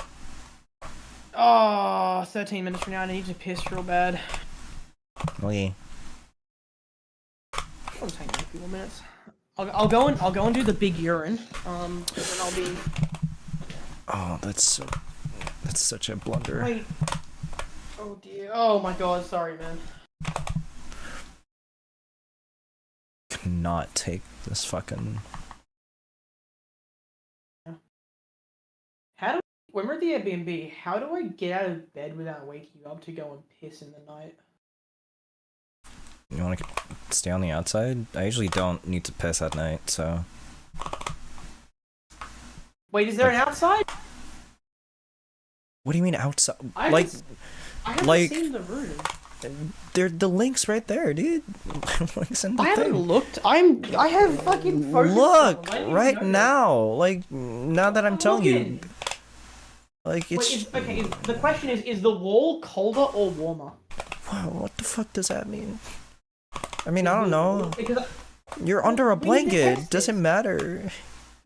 Speaker 1: Oh, 13 minutes from now. I need to piss real bad.
Speaker 2: Okay.
Speaker 1: I'll just hang out a few more minutes. I'll go and do the big urine. And then I'll be.
Speaker 2: Oh, that's such a blunder.
Speaker 1: Wait. Oh dear. Oh my god. Sorry, man.
Speaker 2: Cannot take this fucking.
Speaker 1: How do when we're at the Airbnb? How do I get out of bed without waking up to go and piss in the night?
Speaker 2: You want to stay on the outside? I usually don't need to piss at night, so.
Speaker 1: Wait, is there an outside?
Speaker 2: What do you mean outside?
Speaker 1: I haven't seen the room.
Speaker 2: The link's right there, dude. Link's in the
Speaker 1: I haven't looked. I have fucking focused.
Speaker 2: Look right now, like now that I'm telling you. Like it's.
Speaker 1: Wait, the question is the wall colder or warmer?
Speaker 2: What the fuck does that mean? I mean, I don't know.
Speaker 1: Because
Speaker 2: You're under a blanket. Doesn't matter.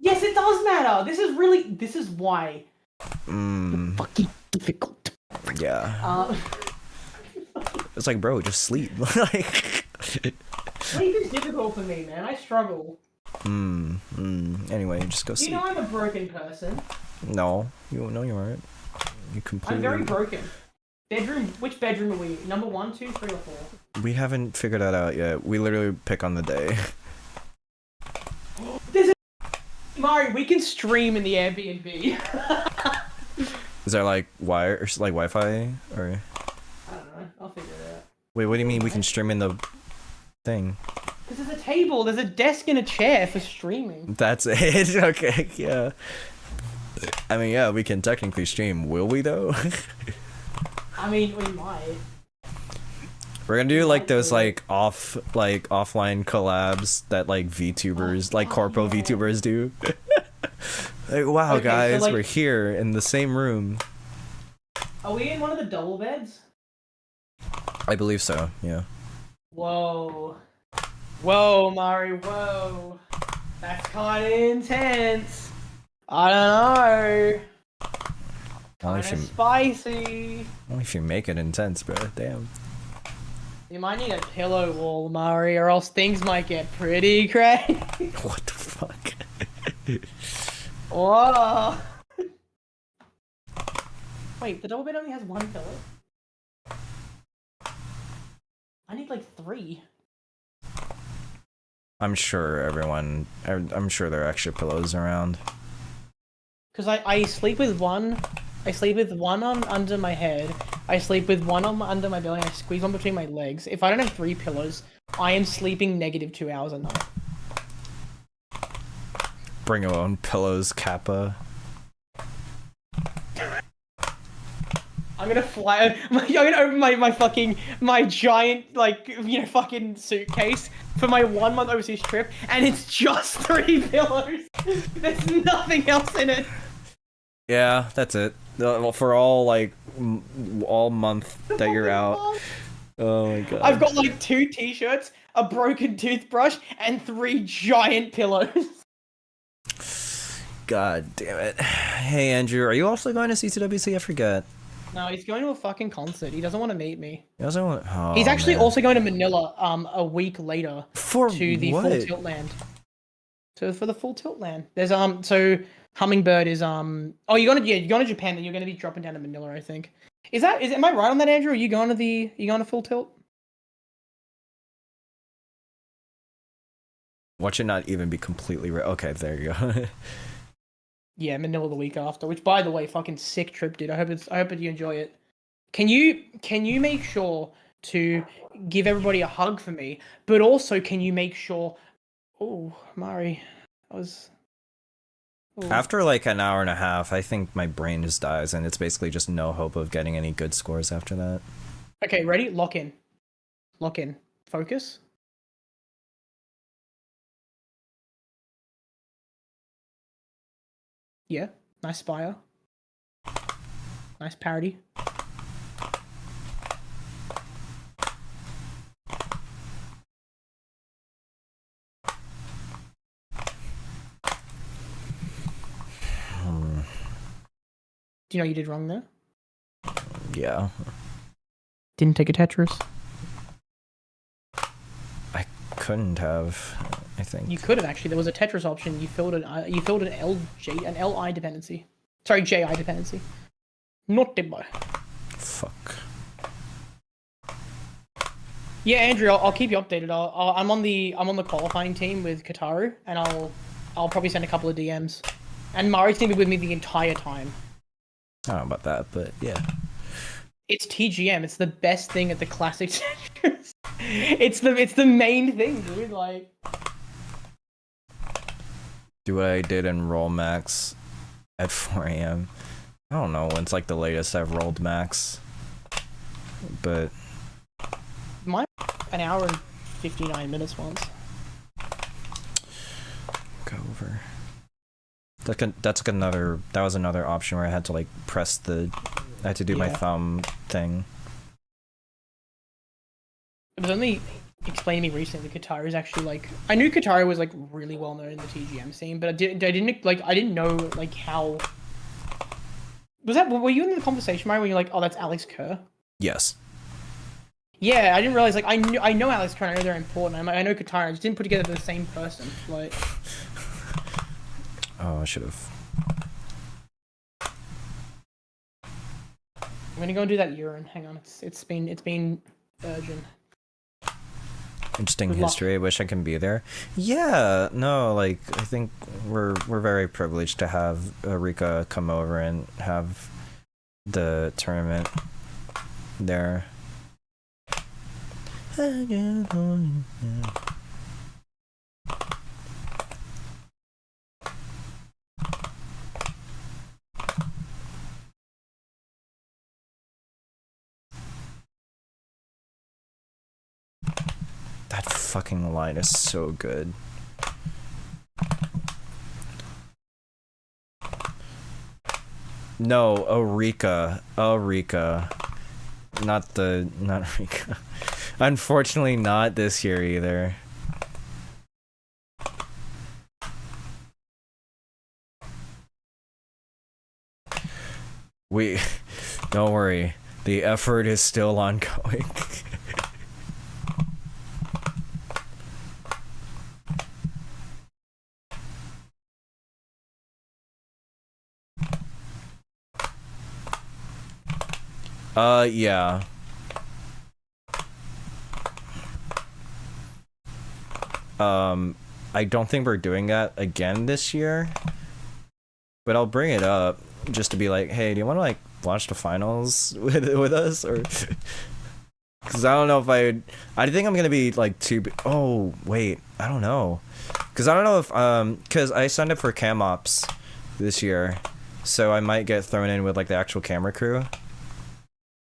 Speaker 1: Yes, it does matter. This is why. Fucking difficult.
Speaker 2: Yeah. It's like, bro, just sleep. Like.
Speaker 1: Sleep is difficult for me, man. I struggle.
Speaker 2: Anyway, just go sleep.
Speaker 1: You know I'm a broken person.
Speaker 2: No, you aren't. You completely.
Speaker 1: I'm very broken. Which bedroom are we? Number 1, 2, 3, or 4?
Speaker 2: We haven't figured that out yet. We literally pick on the day.
Speaker 1: Mari, we can stream in the Airbnb.
Speaker 2: Is there like wire or like Wi-Fi or?
Speaker 1: I don't know. I'll figure it out.
Speaker 2: Wait, what do you mean we can stream in the thing?
Speaker 1: Because there's a table, there's a desk and a chair for streaming.
Speaker 2: That's it. Okay, yeah. I mean, yeah, we can technically stream. Will we though?
Speaker 1: I mean, we might.
Speaker 2: We're gonna do like those like offline collabs that like VTubers, like corpo VTubers do. Like, wow,
Speaker 1: Okay, so,
Speaker 2: guys,
Speaker 1: like-
Speaker 2: we're here in the same room.
Speaker 1: Are we in one of the double beds?
Speaker 2: I believe so. Yeah.
Speaker 1: Whoa. Whoa, Mari, whoa. That's kind of intense. I don't know.
Speaker 2: Only
Speaker 1: Kind of spicy.
Speaker 2: if you make it intense, bro. Damn.
Speaker 1: You might need a pillow wall, Mari, or else things might get pretty crazy.
Speaker 2: What the fuck?
Speaker 1: Whoa. Wait, the double bed only has 1 pillow? I need like 3.
Speaker 2: I'm sure I'm sure there are extra pillows around.
Speaker 1: Because I sleep with one. I sleep with one on under my head. I sleep with one on under my belly. And I squeeze one between my legs. If I don't have 3 pillows, I am sleeping -2 hours a night.
Speaker 2: Bring your own pillows, Kappa.
Speaker 1: I'm gonna fly. I'm gonna open my giant fucking suitcase for my 1-month overseas trip, and it's just 3 pillows. There's nothing else in it.
Speaker 2: Yeah, that's it. For all all month that you're out. Oh my god.
Speaker 1: I've got like 2 t-shirts, a broken toothbrush, and 3 giant pillows.
Speaker 2: God damn it. Hey Andrew, are you also going to ctwc? I forget.
Speaker 1: No, he's going to a fucking concert. He doesn't want to meet me.
Speaker 2: He doesn't want. Oh,
Speaker 1: He's actually
Speaker 2: man.
Speaker 1: also going to Manila a week later
Speaker 2: For
Speaker 1: to the
Speaker 2: what?
Speaker 1: Full Tilt Land. So for the Full Tilt Land, there's so Hummingbird is oh you're going to Japan, then you're going to be dropping down to Manila, I think. Am I right on that, Andrew? Are you going to Full Tilt?
Speaker 2: Watch it not even be completely right. Okay, there you go.
Speaker 1: Yeah, Manila the week after. Which, by the way, fucking sick trip, dude. I hope that you enjoy it. Can you make sure to give everybody a hug for me? But also, can you make sure? Oh, Mari, I was. Ooh.
Speaker 2: After like an hour and a half, I think my brain just dies, and it's basically just no hope of getting any good scores after that.
Speaker 1: Okay, ready? Lock in. Lock in. Focus. Yeah, nice spire. Nice parody. Do you know you did wrong there?
Speaker 2: Yeah.
Speaker 1: Didn't take a Tetris.
Speaker 2: I couldn't have, I think.
Speaker 1: You could have actually. There was a Tetris option. You filled an LI dependency. Sorry, JI dependency. Not debug.
Speaker 2: Fuck.
Speaker 1: Yeah, Andrew, I'll keep you updated. I'm on the qualifying team with Kataru, and I'll probably send a couple of DMs. And Mari's gonna be with me the entire time.
Speaker 2: I don't know about that, but yeah.
Speaker 1: It's TGM. It's the best thing at the classic Tetris. It's the main thing, dude. Like.
Speaker 2: Do what I did in roll max at 4 a.m. I don't know when's like the latest I've rolled max, but
Speaker 1: Mine an hour and 59 minutes once.
Speaker 2: go over. That was another option where I had to like press I had to do my thumb thing.
Speaker 1: It was only explained to me recently that Katara is actually like, I knew Katara was like really well known in the TGM scene, but I didn't know like how. Were you in the conversation, Mario, when you're like, oh, that's Alex Kerr?
Speaker 2: Yes.
Speaker 1: Yeah, I didn't realize, like, I know Alex Kerr, I know they're important, I know Katara, I just didn't put together the same person, like...
Speaker 2: Oh, I should've...
Speaker 1: I'm gonna go and do that urine, hang on, it's been urgent.
Speaker 2: Interesting
Speaker 1: Good luck.
Speaker 2: history. I wish I can be there. Yeah, no, like I think we're very privileged to have Rika come over and have the tournament there. That fucking line is so good. No, Eureka. Not Eureka. Unfortunately not this year either. Don't worry. The effort is still ongoing. Yeah. I don't think we're doing that again this year, but I'll bring it up just to be like, hey, do you want to like watch the finals with us, or because I don't know if I think I'm gonna be like oh wait, I don't know, because I don't know if because I signed up for cam ops this year, so I might get thrown in with like the actual camera crew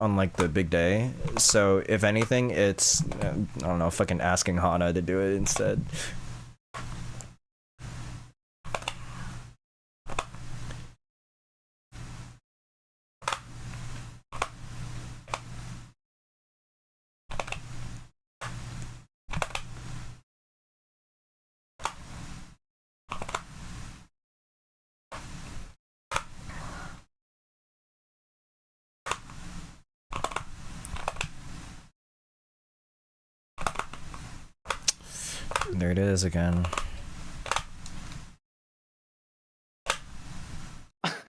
Speaker 2: on like the big day. So if anything, it's I don't know, fucking asking Hana to do it instead. There it is again.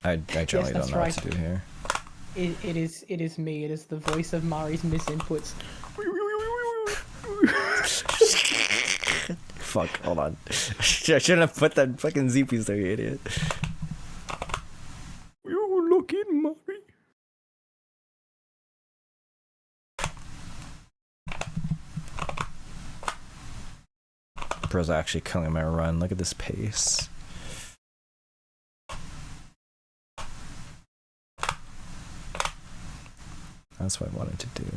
Speaker 2: I generally don't know what to do here.
Speaker 1: It is me. It is the voice of Mari's misinputs.
Speaker 2: Fuck, hold on. I shouldn't have put that fucking Z piece there, you idiot. You look in Mari. Bro's actually killing my run. Look at this pace. That's what I wanted to do.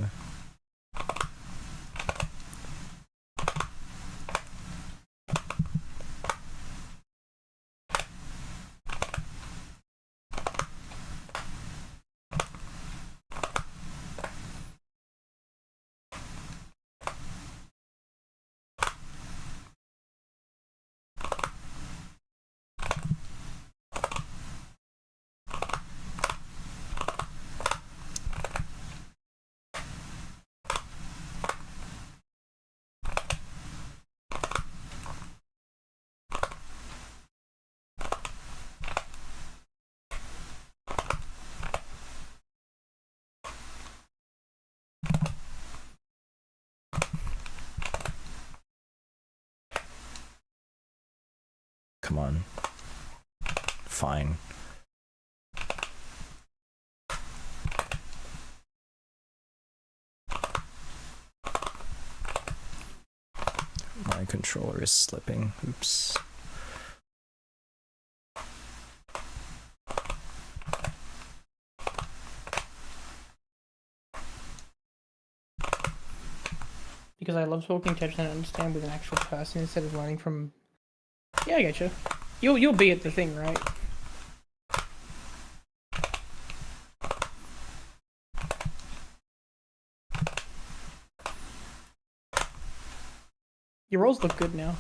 Speaker 2: Come on. Fine. My controller is slipping. Oops.
Speaker 1: Because I love talking Tetris and understand with an actual person instead of learning from... Yeah, I get you. You'll be at the thing, right? Your rolls look good now.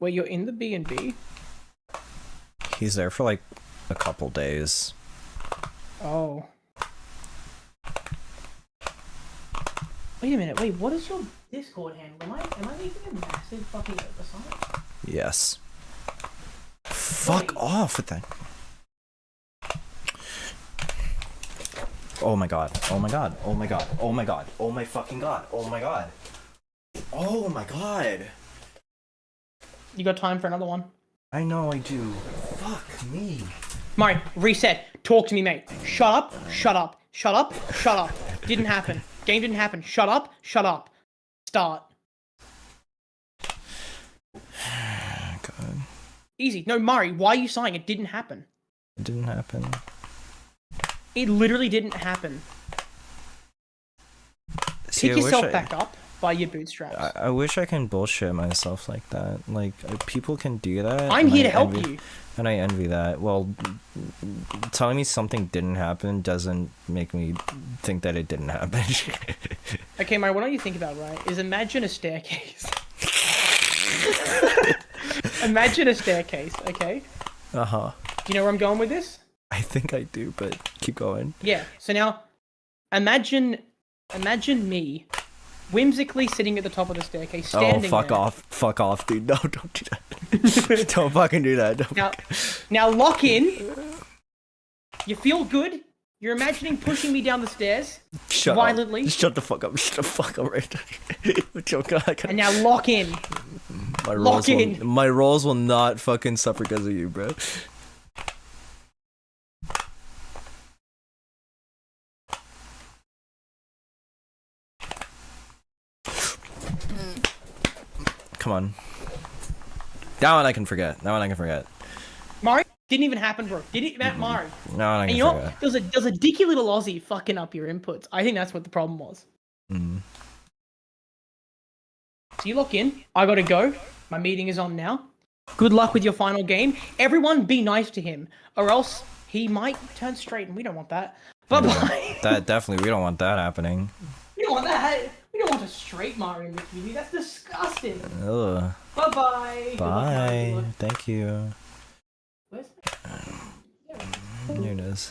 Speaker 1: Wait, you're in the B&B?
Speaker 2: He's there for like a couple days.
Speaker 1: Oh. Wait a minute, wait, what is your Discord handle? Am I making a massive fucking oversight?
Speaker 2: Yes. Fuck off with that. Oh my god. Oh my god. Oh my god. Oh my god. Oh my fucking god. Oh my god. Oh my god.
Speaker 1: You got time for another one?
Speaker 2: I know I do. Fuck me.
Speaker 1: Mari, reset. Talk to me, mate. Shut up, shut up, shut up, shut up. Didn't happen. Game didn't happen. Shut up, shut up. Start.
Speaker 2: God.
Speaker 1: Easy. No, Mari, why are you sighing? It didn't happen.
Speaker 2: It didn't happen.
Speaker 1: It literally didn't happen.
Speaker 2: See,
Speaker 1: Pick yourself back up by your bootstraps.
Speaker 2: I wish I can bullshit myself like that. Like, people can do that.
Speaker 1: I'm here to help you.
Speaker 2: And I envy that. Well, telling me something didn't happen doesn't make me think that it didn't happen.
Speaker 1: Okay, Mari, what don't you think about, right, is imagine a staircase. Imagine a staircase, okay?
Speaker 2: Uh-huh.
Speaker 1: Do you know where I'm going with this?
Speaker 2: I think I do, but keep going.
Speaker 1: Yeah, so now, imagine me whimsically sitting at the top of the staircase, standing
Speaker 2: fuck
Speaker 1: there.
Speaker 2: fuck off, dude. No, don't do that. Don't fucking do that. Don't.
Speaker 1: Now lock in. You feel good. You're imagining pushing me down the stairs violently.
Speaker 2: Shut the fuck up. Shut the fuck up right now.
Speaker 1: And now lock in.
Speaker 2: My rolls will not fucking suffer because of you, bro. Come on. That one I can forget.
Speaker 1: Mari, didn't even happen, bro. Did it, Matt? Mari.
Speaker 2: No, I can
Speaker 1: And you know
Speaker 2: forget.
Speaker 1: what? There's a dicky little Aussie fucking up your inputs. I think that's what the problem was.
Speaker 2: Mm.
Speaker 1: So you lock in. I gotta go. My meeting is on now. Good luck with your final game. Everyone be nice to him, or else he might turn straight, and we don't want that. Bye-bye.
Speaker 2: That definitely, we don't want that happening.
Speaker 1: We don't want that. We don't want a straight Mario in the community. That's disgusting.
Speaker 2: Ugh.
Speaker 1: Bye-bye.
Speaker 2: Bye. Thank you.
Speaker 1: Where's
Speaker 2: Here it is.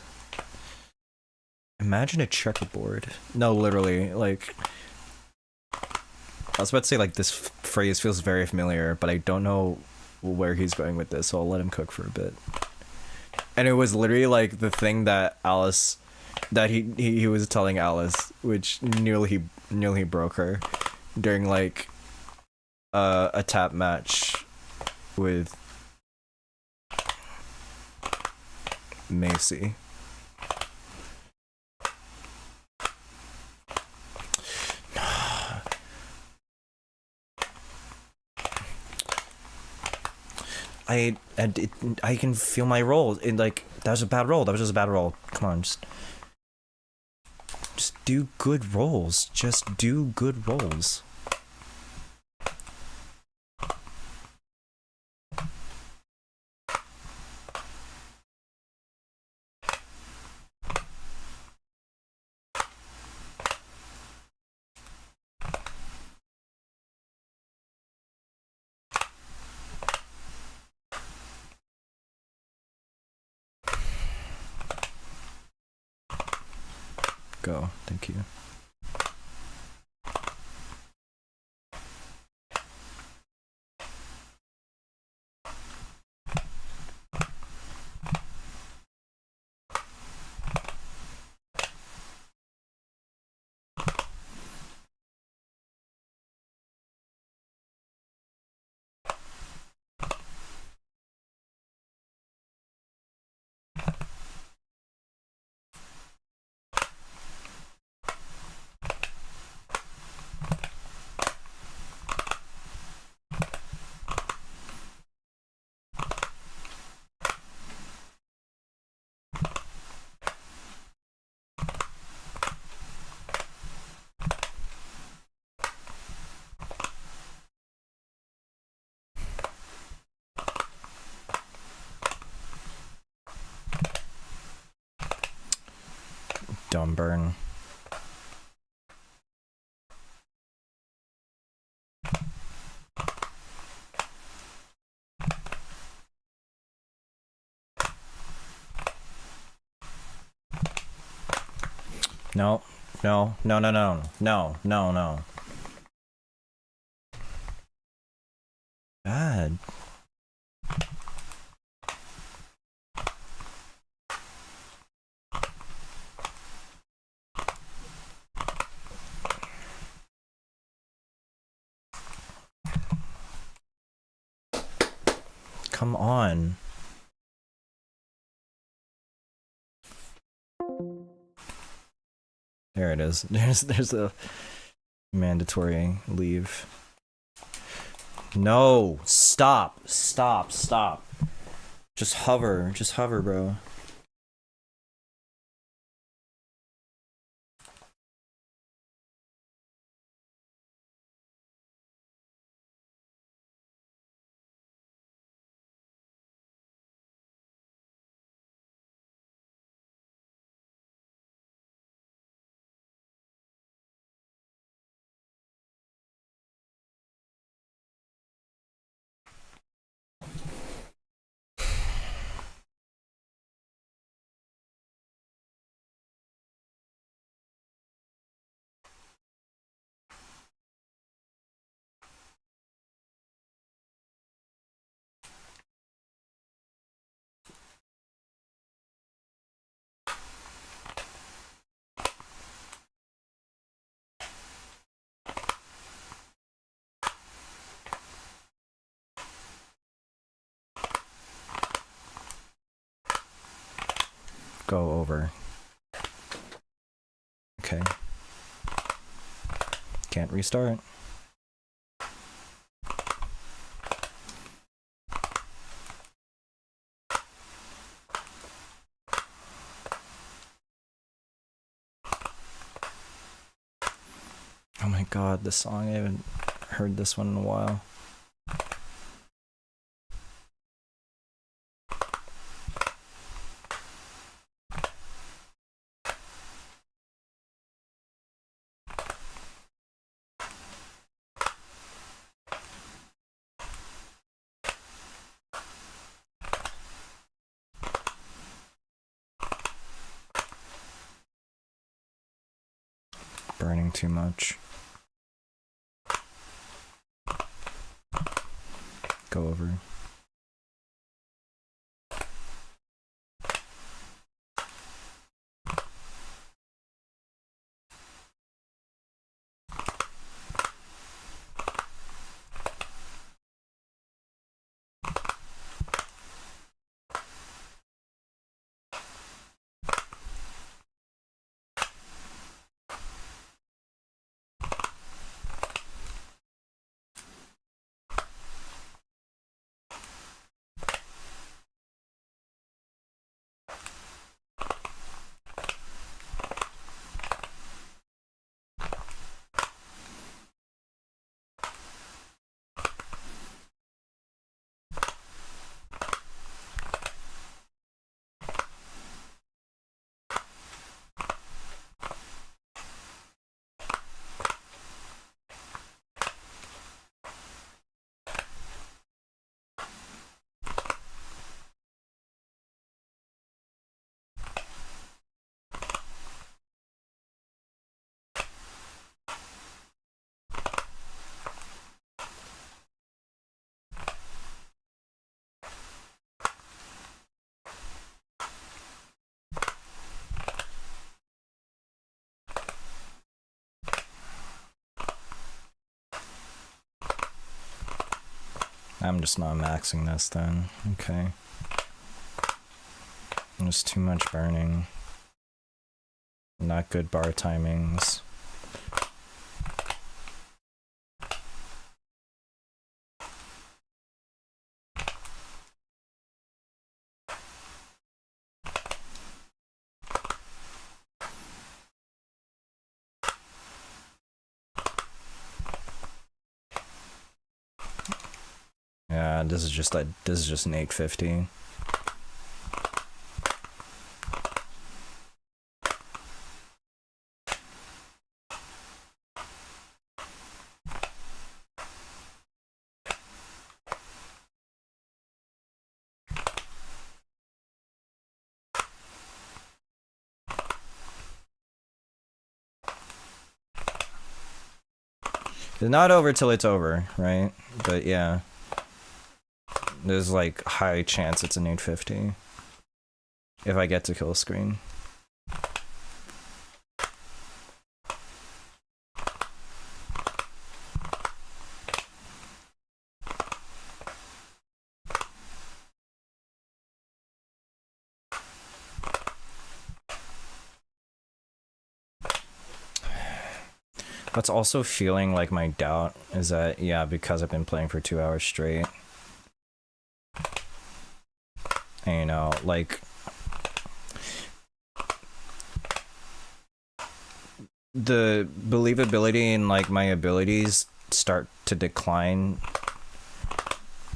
Speaker 2: Imagine a checkerboard. No, literally, like... I was about to say, like, this phrase feels very familiar, but I don't know where he's going with this, so I'll let him cook for a bit. And it was literally, like, the thing that Alice... that he was telling Alice, which nearly broke her during, like, a tap match with Macy. I can feel my roll. And like, that was a bad roll. That was just a bad roll. Come on, just do good rolls. Just do good rolls. Go. Thank you. them burn. No, no, no, no, no, no, no, no. God. Come on. There it is. There's a mandatory leave. No, stop, stop, stop. Just hover, bro. Go over. Okay. Can't restart. Oh my god, this song, I haven't heard this one in a while. Burning too much. Go over. I'm just not maxing this then. Okay. There's too much burning. Not good bar timings. Yeah, this is just an 850. It's not over till it's over, right? But yeah. There's like high chance it's an 850. If I get to kill screen. What's also feeling like my doubt is that, yeah, because I've been playing for 2 hours straight. And, you know, like, the believability in like my abilities start to decline,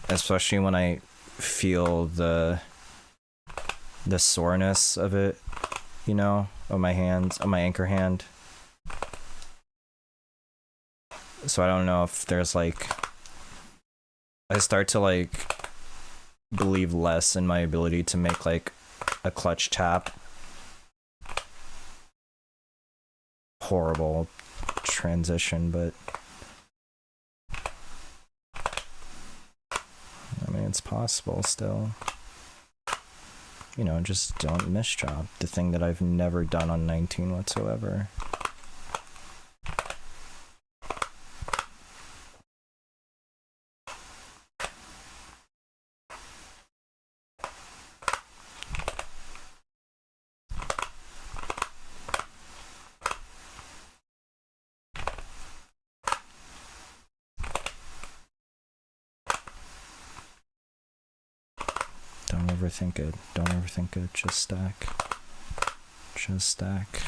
Speaker 2: especially when I feel the soreness of it, you know, on my hands, on my anchor hand. So I don't know if there's like, I start to like believe less in my ability to make like a clutch tap. Horrible transition, but I mean, it's possible still. You know, just don't miss drop, the thing that I've never done on 19 whatsoever. Don't overthink it. Don't overthink it. Just stack. Just stack.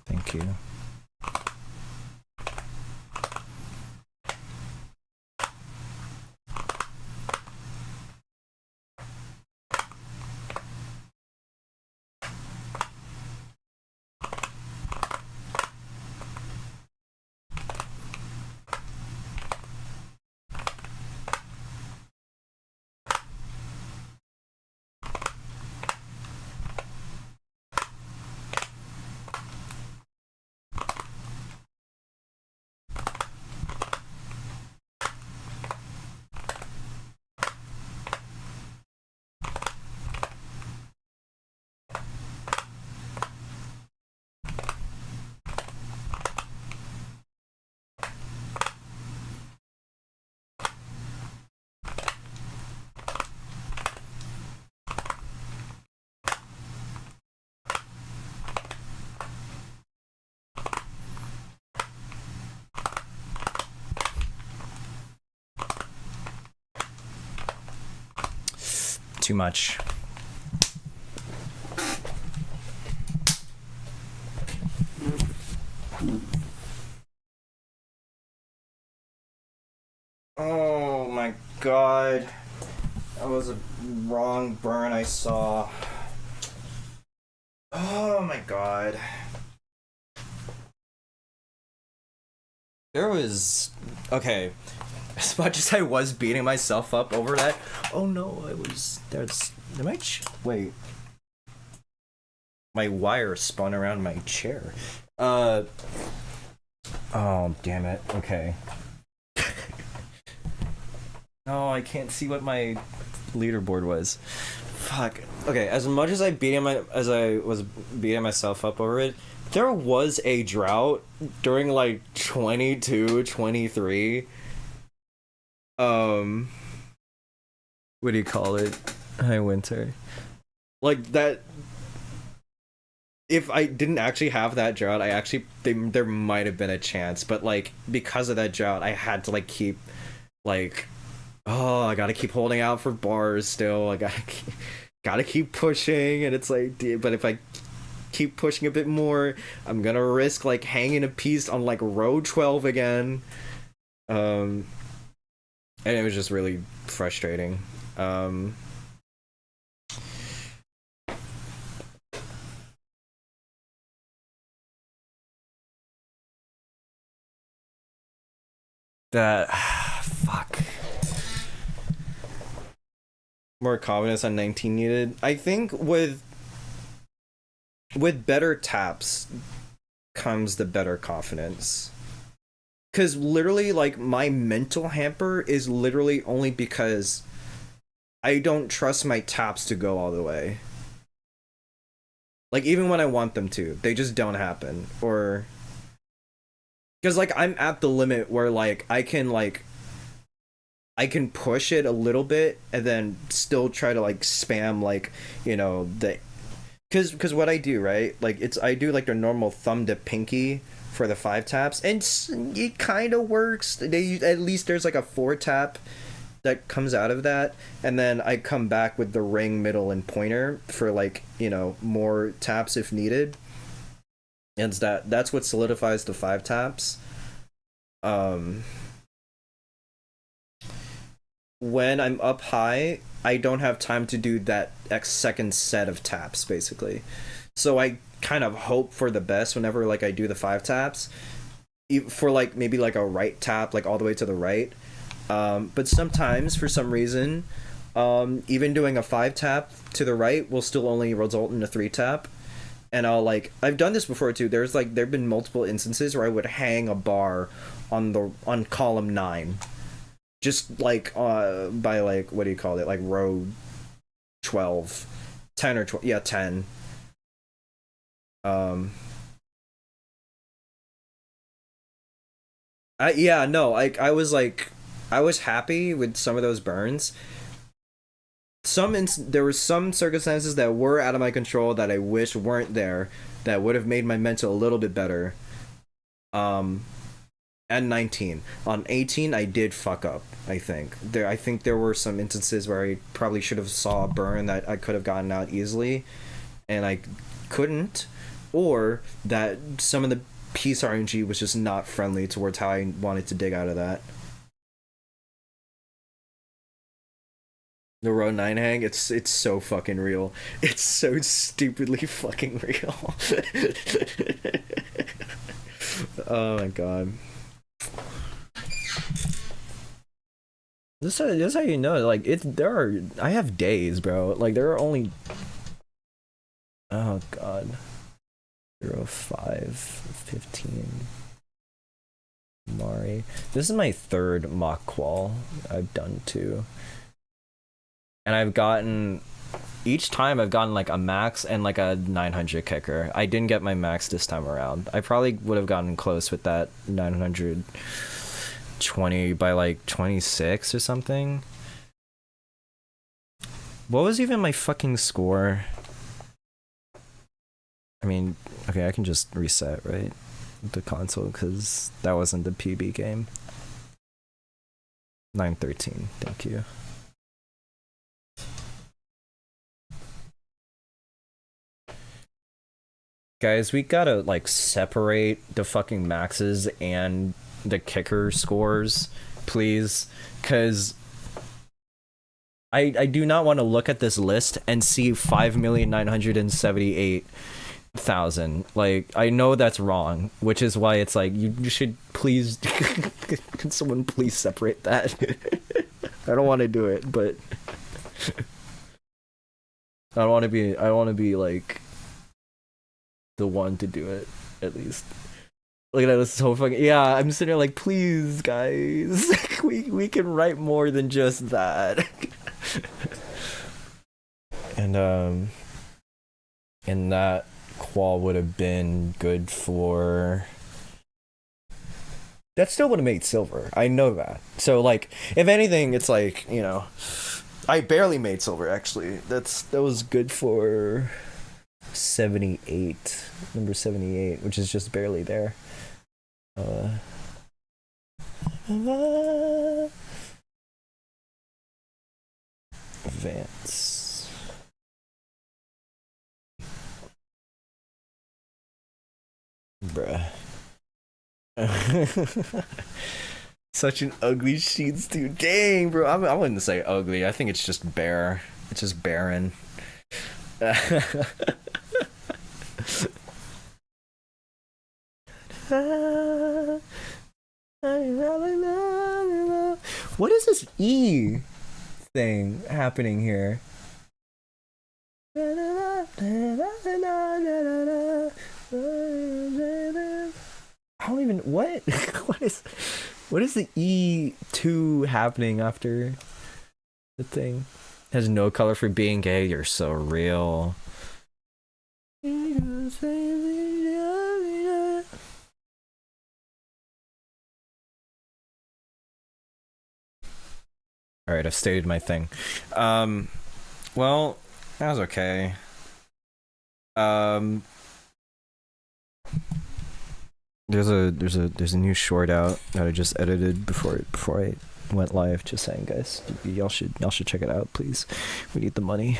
Speaker 2: Thank you. Too much. Oh my god. That was a wrong burn I saw. Oh my god. There was... Okay. As much as I was beating myself up over that... Oh no, I was... There's... Wait. My wire spun around my chair. Oh, damn it. Okay. No, I can't see what my leaderboard was. Fuck. Okay, as much as I was beating myself up over it, there was a drought during like 22, 23. What do you call it? Hi, winter. Like that. If I didn't actually have that drought, there might have been a chance, but like because of that drought, I had to like keep like Oh, I gotta keep holding out for bars still. I gotta keep pushing, and it's like, but if I keep pushing a bit more, I'm gonna risk like hanging a piece on like row 12 again. And it was just really frustrating. That fuck. More confidence on 19 needed. I think with better taps comes the better confidence. Because literally, like, my mental hamper is literally only because I don't trust my taps to go all the way. Like, even when I want them to, they just don't happen. Or because, like, I'm at the limit where, like, I can push it a little bit and then still try to, like, spam, like, you know, the... Because what I do, right? Like, I do, like, the normal thumb to pinky for the 5 taps, and it kind of works. At least there's, like, a 4 tap that comes out of that, and then I come back with the ring, middle, and pointer for, like, you know, more taps if needed. And that's what solidifies the 5 taps. When I'm up high, I don't have time to do that second set of taps, basically. So I kind of hope for the best whenever, like, I do the 5 taps. For, like, maybe, like, a right tap, like, all the way to the right. But sometimes, for some reason, even doing a 5 tap to the right will still only result in a 3 tap. And I've done this before too. There've been multiple instances where I would hang a bar on column 9, just like by, like, what do you call it, like row 12, 10 or 12, yeah, 10. I was happy with some of those burns. There were some circumstances that were out of my control that I wish weren't there, that would have made my mental a little bit better. At 19. On 18, I did fuck up, I think. I think there were some instances where I probably should have saw a burn that I could have gotten out easily, and I couldn't, or that some of the piece RNG was just not friendly towards how I wanted to dig out of that. The row 9 hang, it's so fucking real. It's so stupidly fucking real. Oh my god. This is how you know, like, I have days, bro. Like, there are only... Oh god. 05, 15. Mari. This is my 3rd mock qual I've done too. And each time I've gotten like a max and like a 900 kicker. I didn't get my max this time around. I probably would have gotten close with that 920 by like 26 or something. What was even my fucking score? I mean, okay, I can just reset, right? The console, because that wasn't the PB game. 913, thank you. Guys, we gotta, like, separate the fucking maxes and the kicker scores, please, because I do not want to look at this list and see 5,978,000. Like, I know that's wrong, which is why it's like, you should please, can someone please separate that? I don't want to do it, but I want to be like the one to do it, at least. Look at that, it's so fucking... Yeah, I'm sitting there like, please, guys. we can write more than just that. And that qual would have been good for... That still would have made silver. I know that. So, like, if anything, it's like, you know... I barely made silver, actually. That was good for... 78, number 78, which is just barely there. advance. Bruh. Such an ugly sheets, dude. Dang, bro. I wouldn't say ugly. I think it's just bare. It's just barren. What is this E thing happening here? I don't even what what is the E2 happening after the thing? Has no color for being gay. You're so real. All right, I've stated my thing. Well, that was okay. There's a new short out that I just edited before I went live. Just saying, guys, y'all should check it out, please. We need the money.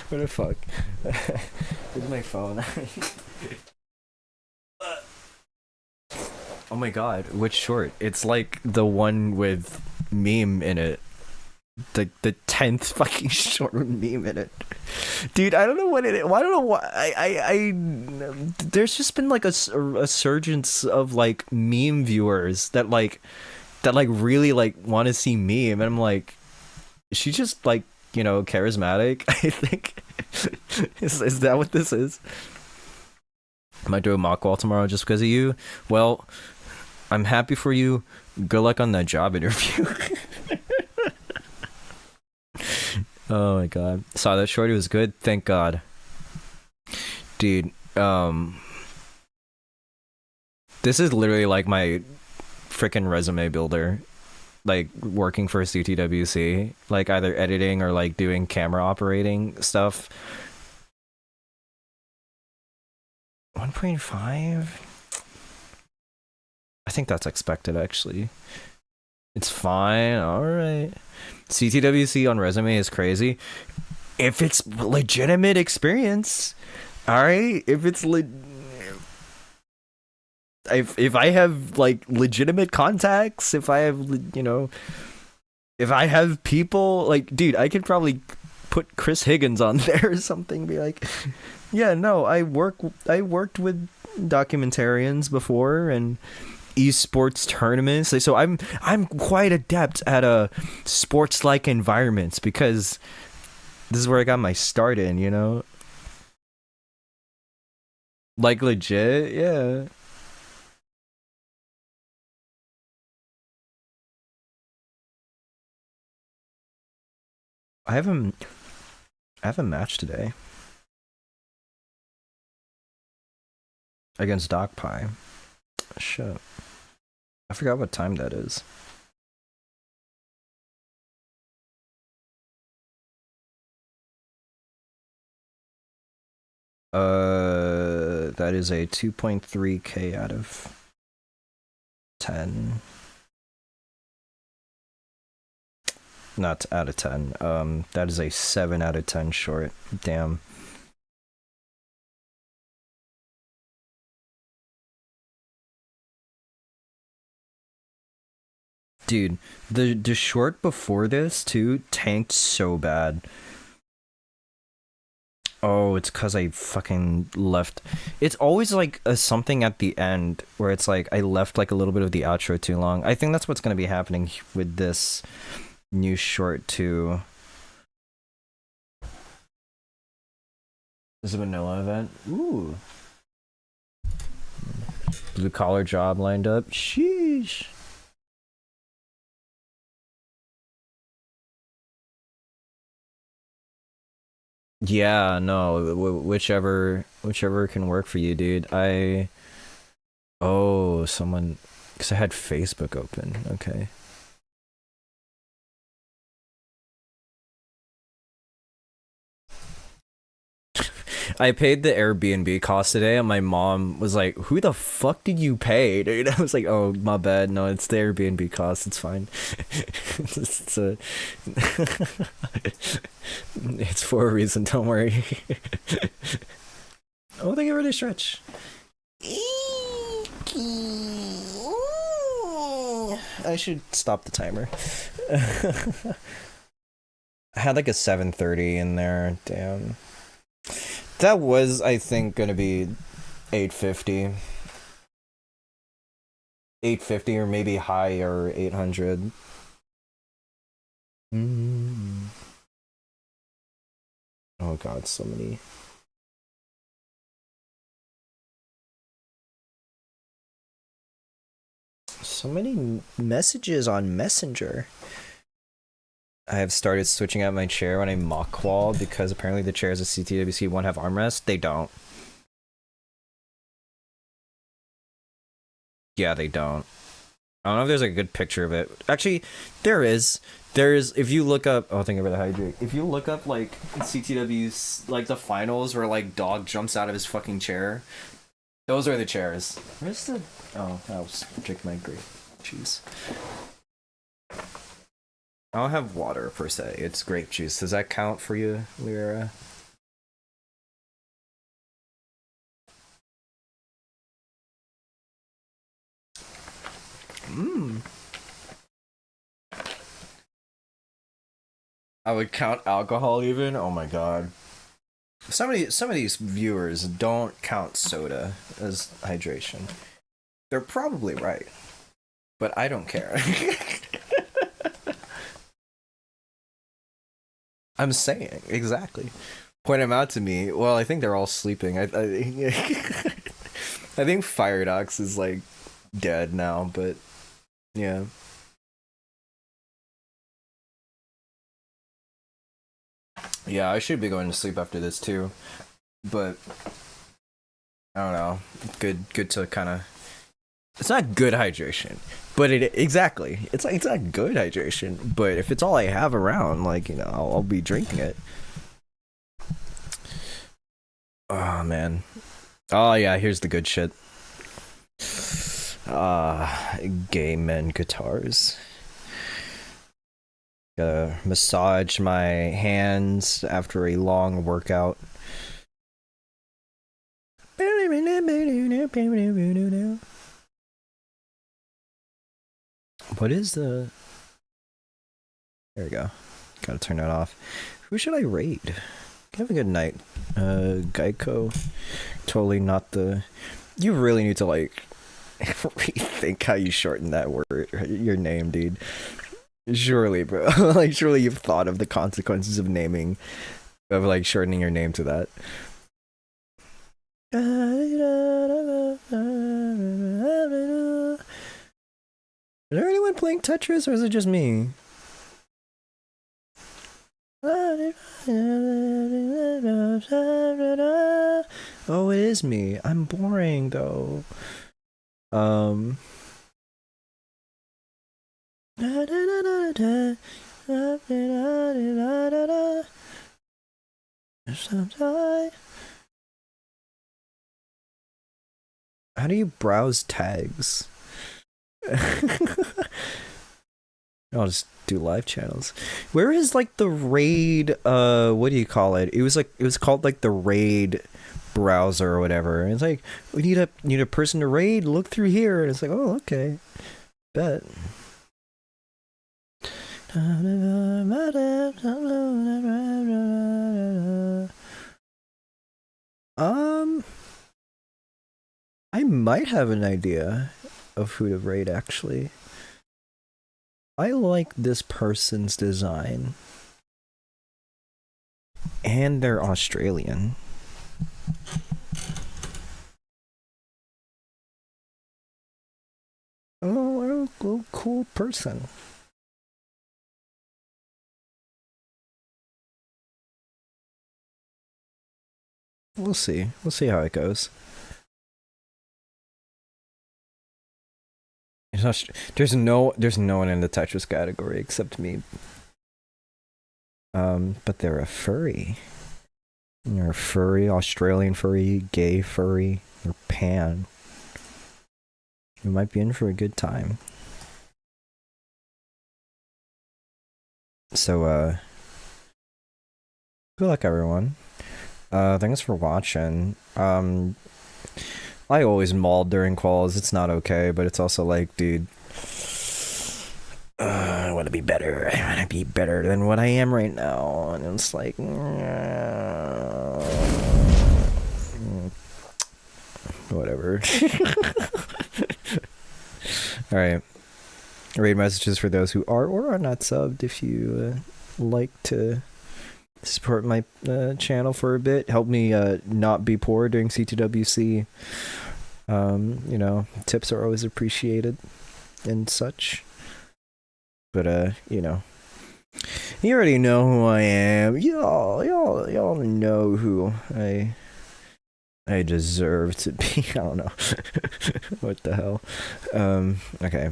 Speaker 2: What the fuck? Where's my phone? Oh my god, which short? It's like the one with meme in it. The 10th fucking short with meme in it. Dude, I don't know what it is. I don't know why. I there's just been like a surgence of like meme viewers that really like want to see meme, and I'm like, is she just like, you know, charismatic? I think is that what this is? I might do a mock wall tomorrow just because of you. Well, I'm happy for you. Good luck on that job interview. Oh my god. Saw that shorty was good. Thank god. Dude, this is literally like my freaking resume builder. Like working for ctwc, like either editing or like doing camera operating stuff. 1.5? I think that's expected, actually. It's fine. All right. ctwc on resume is crazy. If it's legitimate experience, all right. If it's if I have like legitimate contacts, if I have, you know, if I have people like, dude, I could probably put Chris Higgins on there or something. Be like, yeah, no, I worked with documentarians before and esports tournaments, so I'm quite adept at sports like environments because this is where I got my start in, you know, like legit. Yeah, I have a match today against Doc Pie. Shit, I forgot what time that is. That is a 2.3k out of 10. Not out of 10. That is a 7 out of 10 short. Damn. Dude, the short before this too tanked so bad. Oh, it's cause I fucking left. It's always like a something at the end where it's like I left like a little bit of the outro too long. I think that's what's gonna be happening with this new short too. This is a vanilla event. Ooh. Blue collar job lined up. Sheesh. Yeah, no, whichever can work for you, dude. Someone, because I had Facebook open. Okay. I paid the Airbnb cost today, and my mom was like, "Who the fuck did you pay, dude?" I was like, "Oh, my bad. No, it's the Airbnb cost. It's fine. it's it's for a reason. Don't worry." Oh, they get rid of stretch. I should stop the timer. I had like a 7:30 in there. Damn. That was, I think, gonna be 850. 850 or maybe higher 800. Oh god, so many. So many messages on Messenger. I have started switching out my chair when I mock qual because apparently the chairs at ctwc won't have armrests. They don't. Yeah, they don't. I don't know if there's a good picture of it. Actually, there is. There's, if you look up, oh, thank you for the hydrate. If you look up like CTW's, like the finals where like dog jumps out of his fucking chair, those are the chairs. Where's the, oh, I was drinking my grape juice. I don't have water per se. It's grape juice. Does that count for you, Lyra? I would count alcohol even. Oh my god. Some of these viewers don't count soda as hydration. They're probably right, but I don't care. I'm saying exactly. Point them out to me. Well, I think they're all sleeping. I think Firedox is like dead now, but yeah. Yeah, I should be going to sleep after this too, but I don't know. Good to kind of. It's not good hydration, but exactly. It's like, it's not good hydration, but if it's all I have around, like, you know, I'll be drinking it. Oh man. Oh yeah, here's the good shit. Gay men guitars. Gotta massage my hands after a long workout. What is the... There we go. Gotta turn that off. Who should I raid? Have a good night. Geico. Totally not the... You really need to, like, rethink how you shorten that word, your name, dude. Surely, bro. Like, surely you've thought of the consequences of naming, of, like, shortening your name to that. Is there anyone playing Tetris, or is it just me? Oh, it is me. I'm boring, though. How do you browse tags? I'll just do live channels. Where is like the raid, what do you call it? It was called like the raid browser or whatever. And it's like, we need a person to raid, look through here. And it's like, oh, okay. Bet. I might have an idea of who to raid, actually. I like this person's design. And they're Australian. Oh, what a cool person. We'll see. We'll see how it goes. There's no one in the Tetris category except me. But they're a furry. You're furry, Australian furry, gay furry, or pan. You might be in for a good time. So, good luck, everyone. Thanks for watching. I always mauled during quals. It's not okay, but it's also like, dude, I want to be better. I want to be better than what I am right now. And it's like, whatever. All right. Raid messages for those who are or are not subbed. If you like to support my channel for a bit, help me not be poor during ctwc. You know, tips are always appreciated and such. But you know, you already know who I am. Y'all know who I deserve to be. I don't know. What the hell? Okay.